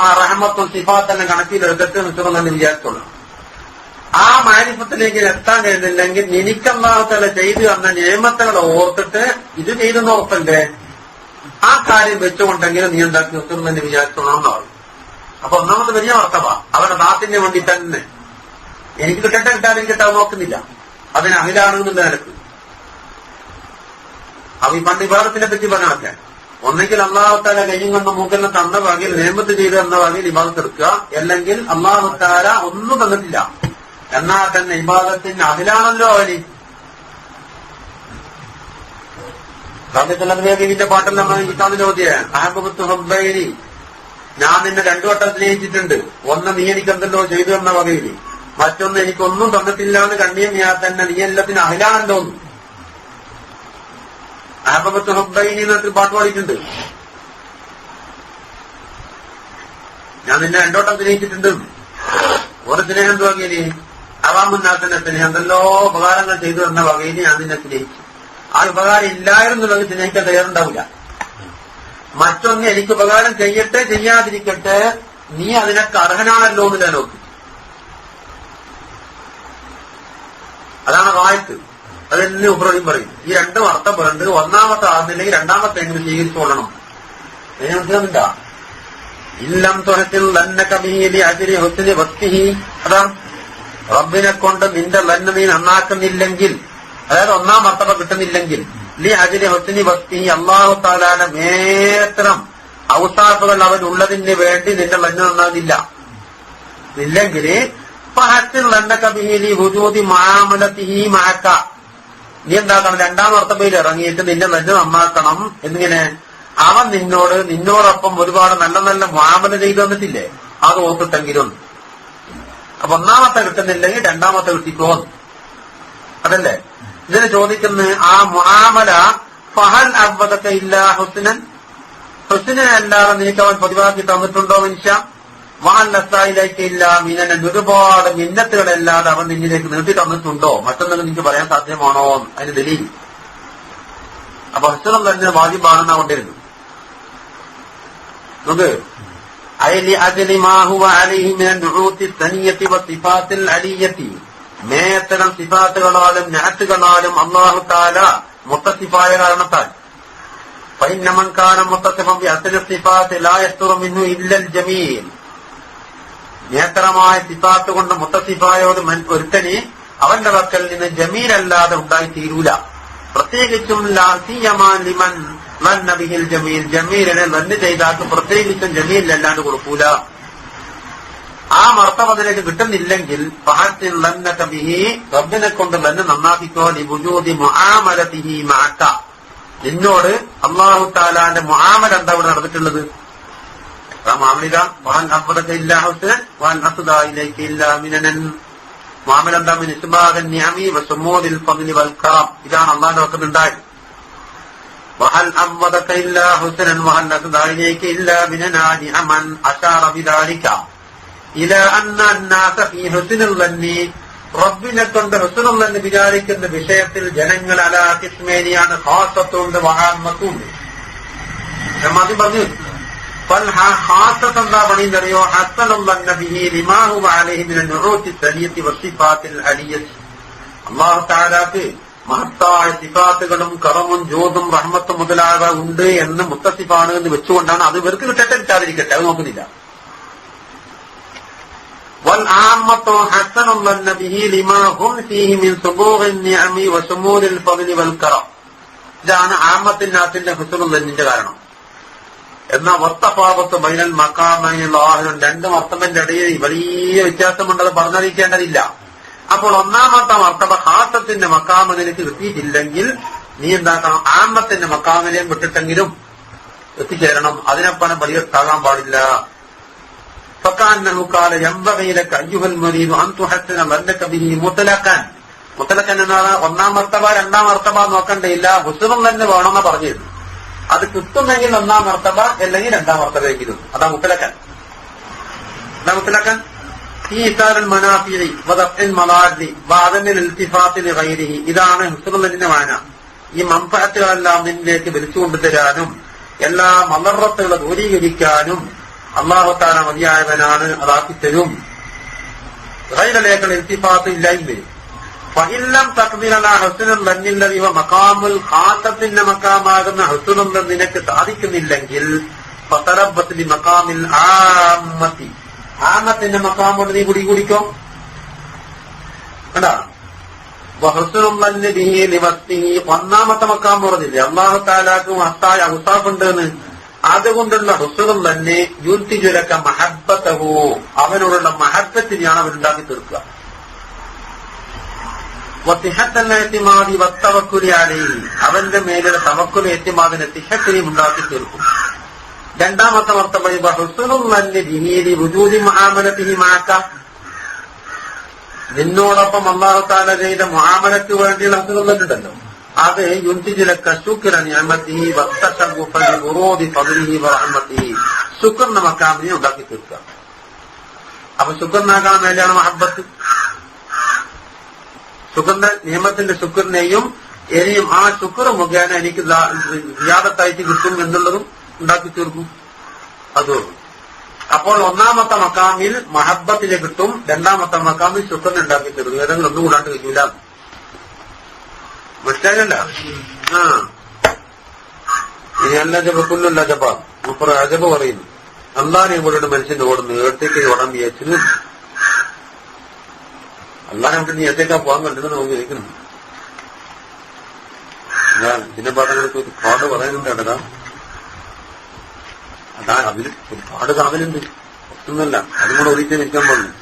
ആ റഹ്മത്തും സിഫാത്തെല്ലാം കണക്കിലെടുത്തിട്ട് ഹുസ്റും തന്നെ വിചാരിച്ചുള്ളൂ. ആ മാരിഫത്തിലേക്ക് എത്താൻ കഴിയുന്നില്ലെങ്കിൽ നിനക്ക് അള്ളാഹു താല ചെയ്തു തന്ന നിയമത്തുകളെ ഓർത്തിട്ട് ഇത് ചെയ്തെന്ന് ഉറപ്പല്ലേ, ആ കാര്യം വെച്ചുകൊണ്ടെങ്കിലും നീ എന്താക്കി ഹുസ്റും തന്നെ വിചാരിച്ചോളാം. അപ്പൊ ഒന്നാമത് വലിയ വർത്തവ അവരുടെ നാട്ടിന് വേണ്ടി തന്നെ എനിക്ക് കിട്ടട്ടെ കിട്ടാതെ കിട്ടാൻ നോക്കുന്നില്ല. അതിന് അഹിലാണെന്നുള്ള നിലക്ക് അവ ഈ പണ്ട് വിവാദത്തിനെ പറ്റി പറഞ്ഞൊക്കെ ഒന്നെങ്കിൽ അള്ളാഹുത്താല കയ്യും കൊണ്ട് മൂക്കെല്ലാം തന്ന വകയിൽ നിയമത്ത് ചെയ്ത് തന്ന വകയിൽ ഇബാദത്ത് എടുക്കുക, അല്ലെങ്കിൽ അള്ളാഹുത്താല ഒന്നും തന്നിട്ടില്ല എന്നാൽ തന്നെ ഇബാദത്തിന് അഹിലാണല്ലോ അവന്. ിന്റെ പാട്ടെല്ലാം കിട്ടാന്ന് ചോദ്യം അഹബത്ത് ഹബ്ബൈനി, ഞാൻ നിന്നെ 2 വട്ടം സ്നേഹിച്ചിട്ടുണ്ട്. ഒന്ന് നീ എനിക്കെന്തല്ലോ ചെയ്തു തന്ന വകയിൽ, മറ്റൊന്ന് എനിക്കൊന്നും തന്നിട്ടില്ല എന്ന് കണ്ണിയും ഞാൻ തന്നെ നീ എല്ലാത്തിനും അഹിലാണല്ലോ. അഹബത്ത് ഹബ്ബൈനി എന്നൊരു പാട്ട് പാടിയിട്ടുണ്ട്. ഞാൻ നിന്നെ 2 വട്ടം സ്നേഹിച്ചിട്ടുണ്ട്. ഒരു സ്നേഹം എന്ത് വകയില് അവാമുന്നാത്തിന്റെ സ്നേഹം എന്തെല്ലോ ഉപകാരങ്ങൾ ചെയ്തു തന്ന വകയിൽ ഞാൻ നിന്നെ സ്നേഹിച്ചു. ആ ഉപകാരം ഇല്ലായിരുന്നുള്ളത് സ്നേഹിക്കാൻ തയ്യാറുണ്ടാവില്ല. മറ്റൊന്ന് എനിക്ക് ഉപകാരം ചെയ്യട്ടെ ചെയ്യാതിരിക്കട്ടെ, നീ അതിനൊക്കെ അർഹനാണല്ലോ എന്ന് ഞാൻ നോക്കി. അതാണ് വായത്ത്. അതെന്നെ ഉപരോധം പറയും. ഈ രണ്ടും അർത്ഥം പറഞ്ഞിട്ട് ഒന്നാമത്തെ ആകുന്നില്ലെങ്കിൽ രണ്ടാമത്തെ എങ്ങനെ സ്വീകരിച്ചുകൊള്ളണം. അതിനെ മനസ്സിലാകുന്നില്ല. ഇല്ലം തുറത്തിൽ ലന്ന കബീലി അജിരി ഹുസ്നി വസ്തിഹി, അതാണ് റബ്ബിനെ കൊണ്ട് നിന്റെ ലന്ന നീ നന്നാക്കുന്നില്ലെങ്കിൽ, അതായത് ഒന്നാം മർത്തബ കിട്ടുന്നില്ലെങ്കിൽ, ലി അജിരി ഹുസ്നി വസ്തിഹി, അല്ലാഹു തആലയുടെ മേത്രം ഔസാഫുകൾ അവനുള്ളതിന് വേണ്ടി നിന്റെ ലന്ന നന്നാകുന്നില്ല. ഇല്ലെങ്കിൽ ഫഹസ്സിൻ ലന്നക ബിഹി വജൂദി മുആമലതിഹി മഅക, നീ എന്താക്കണം, രണ്ടാം മർത്തബയിൽ ഇറങ്ങിയിട്ട് നിന്റെ ലന്ന നന്നാക്കണം. എന്നിങ്ങനെ അവൻ നിന്നോടൊപ്പം ഒരുപാട് നല്ല നല്ല മുആമല ചെയ്തു തന്നിട്ടില്ലേ, അത് ഓർത്തിട്ടെങ്കിലും. അപ്പൊ ഒന്നാമത്തെ കിട്ടുന്നില്ലെങ്കിൽ രണ്ടാമത്തെ കിട്ടിക്കോ, അതല്ലേ ഇതിന് ചോദിക്കുന്നത്. ആ മുആമല ഫഹൽ അബ്ബദക ഇല്ലാ ഹുസ്നൻ, ഹുസ്നെ അല്ലാതെ നിനക്ക് അവൻ പതിവാക്കി തന്നിട്ടുണ്ടോ മനുഷ്യ? വഹൽ നസായിലേക്ക് ഇല്ല മിനൻ, ഒരുപാട് മിന്നത്തുകളല്ലാതെ അവൻ നിന്നിലേക്ക് നീട്ടി തന്നിട്ടുണ്ടോ? മറ്റൊന്നും നിനക്ക് പറയാൻ സാധ്യമാണോ? അതിന് ദലീൽ. അപ്പൊ ഹുസ്നം തന്നെ വാജിബാണെന്നാ കൊണ്ടിരുന്നു. നോക്ക്, അയലി അജലി മാ ഹുവ അലൈഹി മിനൻ നുഊത്തി സനിയത്തി വസിഫാത്തിൽ അലിയത്തി, മേത്തരം സിഫാത്തുകളാലും നഅത്തുകളാലും അല്ലാഹു തആല മുത്തസിഫായ കാരണത്താൽ. ഫഇന്നമൻ കാന മുത്തസിഫൻ ബിഅസ്ലി സിഫാത്ത് ലാ യസ്തുറു മിൻഹു ഇല്ലൽ ജമീൽ, നേത്രമായ സിഫാത്ത് കൊണ്ട് മുത്തസിഫായോട് ഒരുത്തന് അവന്റെ വക്കൽ നിന്ന് ജമീലല്ലാതെ ഉണ്ടായി തീരൂല. പ്രത്യേകിച്ചും ലാസിയമാൻ ലിമൻ ലന്ന ബിഹിൽ ജമീൽ, ജമീലിനെ ലന്ന് ചെയ്താക്ക് പ്രത്യേകിച്ചും ജമീലല്ലാണ്ട് കൊടുക്കൂല. ആ മർത്തബത്തിലേക്ക് കിട്ടുന്നില്ലെങ്കിൽ ഫഹസ്സിൻ ലന്നക ബിഹി, റബ്ബിനെ കൊണ്ട് ലന്ന് നന്നാക്കിക്കോ. ലിവുജൂദി മുആമലതിഹി മഅക, നിന്നോട് അല്ലാഹു തആലാന്റെ മുആമല എന്താ ഇവിടെ നടന്നിട്ടുള്ളത്? മാമലിക വഹൻ അബ്ബദക ഇല്ലാ ഹുസ്നൻ വഹൻ അസ്ദാ ഇലൈക ഇല്ലാ മിനൻ. മാമല എന്താ? മിൻ ഇസ്ബാഗൻ നിഅമി വസുമൂദിൽ ഫദ്ലി വൽ കറം. ഇതാണ് അല്ലാഹുവിന്റെ വക്കലുണ്ടായത്. വഹൽ അബ്ബദക ഇല്ലാ ഹുസ്നൻ വഹൻ അസ്ദാ ഇലൈക ഇല്ലാ മിനൻ നിഅമൻ അശാറ ബിദാലിക ഇലാ അന്ന അന്നാസ ഫീ ഹുസ്നിൽ ലന്നി, റബ്ബിനെ കൊണ്ട് ഹുസ്നുൽ ലന്ന് വിചാരിക്കുന്ന വിഷയത്തിൽ ജനങ്ങൾ അലാ കിസ്മേനിയാണ്, ഖാസത്തുണ്ട് വഹാമത്തുണ്ട്. മതി പറഞ്ഞു. എന്താ പണിയെന്നറിയോ? ഹസ്സനുൽ ലന്ന ബിഹി ലിമാ ഹുവ അലൈഹി മിനൻ നുഊത്തി സനിയത്തി വസിഫാത്തിൽ അലിയത്തി, അല്ലാഹു തആലക്ക് മഹത്തായ സിഫാത്തുകളും കറമും ജോതും റഹ്മത്തും മുതലാക ഉണ്ട് എന്ന് മുത്തസിഫാണ് എന്ന് വെച്ചുകൊണ്ടാണ്. അത് ഇവർക്ക് കിട്ടട്ടെ കിട്ടാതിരിക്കട്ടെ, അത് നോക്കുന്നില്ല. വൽ ആമ്മത്തു ഹസ്സനുൽ ലന്ന ബിഹി ലിമാ ഹും ഫീഹി മിൻ സുബൂഗിൻ നിഅമി വസുമൂലിൽ ഫദ്ലി വൽ കറം. ഇതാണ് ആമ്മത്തിനാത്തിന്റെ ഹുസ്നുൽ ലന്നിന്റെ കാരണം. എന്നാൽ വത്തഫാവത്ത് ബൈനൽ മഖാമൈനിൽ ലാഹിറുൻ, രണ്ട് മർത്തബന്റെ ഇടയിൽ വലിയ വ്യത്യാസമുണ്ടത് പറഞ്ഞറിയിക്കേണ്ടതില്ല. അപ്പോൾ ഒന്നാമത്തെ മർത്തബ ഖാസത്തിന്റെ മഖാമ നിനക്ക് കിട്ടിയിട്ടില്ലെങ്കിൽ നീ എന്താക്കണം? ആമ്മത്തിന്റെ മഖാമിനെയും വിട്ടിട്ടെങ്കിലും എത്തിച്ചേരണം. അതിനപ്പണം പരിഹർത്താകാൻ പാടില്ല. ഫകാന്നഹു ഖാല യംബഗി ലക അയ്യുഹൽ മുരീദു അൻ തുഹസ്സിന ലന്നക ബിഹി മുത്ലഖൻ. മുത്ലഖൻ എന്നാണ് ഒന്നാം മർത്തബ രണ്ടാം മർത്തബ നോക്കണ്ടേയില്ല, ഹുസ്നുൽ ലന്ന് വേണമെന്ന് പറഞ്ഞിരുന്നു. അത് കിട്ടുമെങ്കിൽ ഒന്നാം മർത്തബ, അല്ലെങ്കിൽ രണ്ടാം മർത്തബയെങ്കിലും. അതാ മുത്തലക്കൻ. അതാ മുത്തലക്കൻ. ഈ ഇസാറുൽ മനാഫിഇ വദഫ്ഇൽ മലാദി വഅദമിൽ ഇൽതിഫാത്തി ലിഗൈരിഹി, ഇതാണ് ഹുസ്നുൽ മാന. ഈ മൻഫഅത്തുകളെല്ലാം നിന്നിലേക്ക് വിളിച്ചുകൊണ്ടുതരാനും എല്ലാ മളറത്തുകളെ ദൂരീകരിക്കാനും അല്ലാഹു തആല മതിയായവനാണ്, അതാക്കിത്തരും. ഗൈറലേക്കൽ ഇൽതിഫാത്ത് ഇല്ലായ്മ. ഫഇല്ലം തഖ്ദിറന ഹുസ്നുൽ ലന്നില്ലദി വ മഖാമുൽ ഖാസത്തിന്റെ മഖാമാകുന്ന ഹുസ്നുൽ ലന്ന് നിനക്ക് സാധിക്കുന്നില്ലെങ്കിൽ ഫതറബ്ബത് ബി മഖാമിൽ ആമ്മത്തി, ആമ്മത്തിന്റെ മഖാമോട് നീ കുടിക്കോ. കണ്ടാ? വഹുസ്നുൽ ലന്നി ബിഹി ലിവസ്തിഹി, ഒന്നാമത്തെ മഖാം പറഞ്ഞില്ലേ അല്ലാഹു തആലാക്ക് മഹത്തായ ഔസാഫ് ഉണ്ടെന്ന്. അതുകൊണ്ടുള്ള ഹുസ്നുൽ ലന്നി യുൽതിജു ലക മഹബ്ബതഹു, അവനോടുള്ള മഹബ്ബത്തിനെയാണ് അവനുണ്ടാക്കി തീർക്കുക. അവന്റെ മേലുള്ള തവക്കുൽ എത്തിമാതിനെ തിഹത്തിനെയും ഉണ്ടാക്കി തീർക്കും. രണ്ടാമത്തെ മർത്തബ ഹുസ്നുൽ ലന്നി ബിഹി ലിവുജൂദി മുആമലതിഹി മഅക, നിന്നോടൊപ്പം അല്ലാഹു തആല ചെയ്ത മുആമലക്ക് വേണ്ടിയുള്ള ഹുസ്നുൽ ലന്നുണ്ടല്ലോ, അത് യുൻതിജു ലക ശുക്ര നിഅമതിഹി വത്തശഗ്ഗുഫ ബിഉറൂദി ഫദ്ലിഹി വറഹ്മതിഹി, ശുക്റിന്റെ മഖാമിനെ ഉണ്ടാക്കി തീർക്കുക. അപ്പൊ ശുക്റിനാകാൻ വേണ്ടിയാണ് മഹബ്ബത്ത്. ശുക്റിന്റെ നിയമത്തിന്റെ ശുക്റിനെയും ഇനിയും ആ ശുക്ർ മുഖേന എനിക്ക് സിയാദത്തായിട്ട് കിട്ടും എന്നുള്ളതും ഉണ്ടാക്കി തീർക്കും. അതും അപ്പോൾ ഒന്നാമത്തെ മക്കാമിൽ മഹബത്തിലെ കിട്ടും, രണ്ടാമത്തെ മക്കാമിൽ ശുക്റിനെ ഉണ്ടാക്കി തീർക്കും. ഏതെങ്കിലും ഒന്നും കൂടാണ്ട് കഴിയൂല. മനസ്സിലായല്ല? ഇനി അല്ല ജപക്കുള്ള ജപ അജബ പറയുന്നു. അള്ളാനെ ഇവരുടെ മനുഷ്യന്റെ ഓടുന്നു, ഏടത്തേക്ക് ഓടാൻ വിചാരിച്ചു. അള്ളാനെ നമുക്ക് നീ ഏത്തേക്കാ പോകാൻ കണ്ടെന്ന് നമുക്ക് ചോദിക്കുന്നു. ഇതിന്റെ പാഠങ്ങൾക്ക് ഒരു പാട് പറയുന്നുണ്ട് അടതാ. അതാ അതിൽ ഒരുപാട് കാവലുണ്ട്, ഒന്നുമല്ല. അതും കൂടെ ഒരിക്കൽ നിൽക്കാൻ പറഞ്ഞു.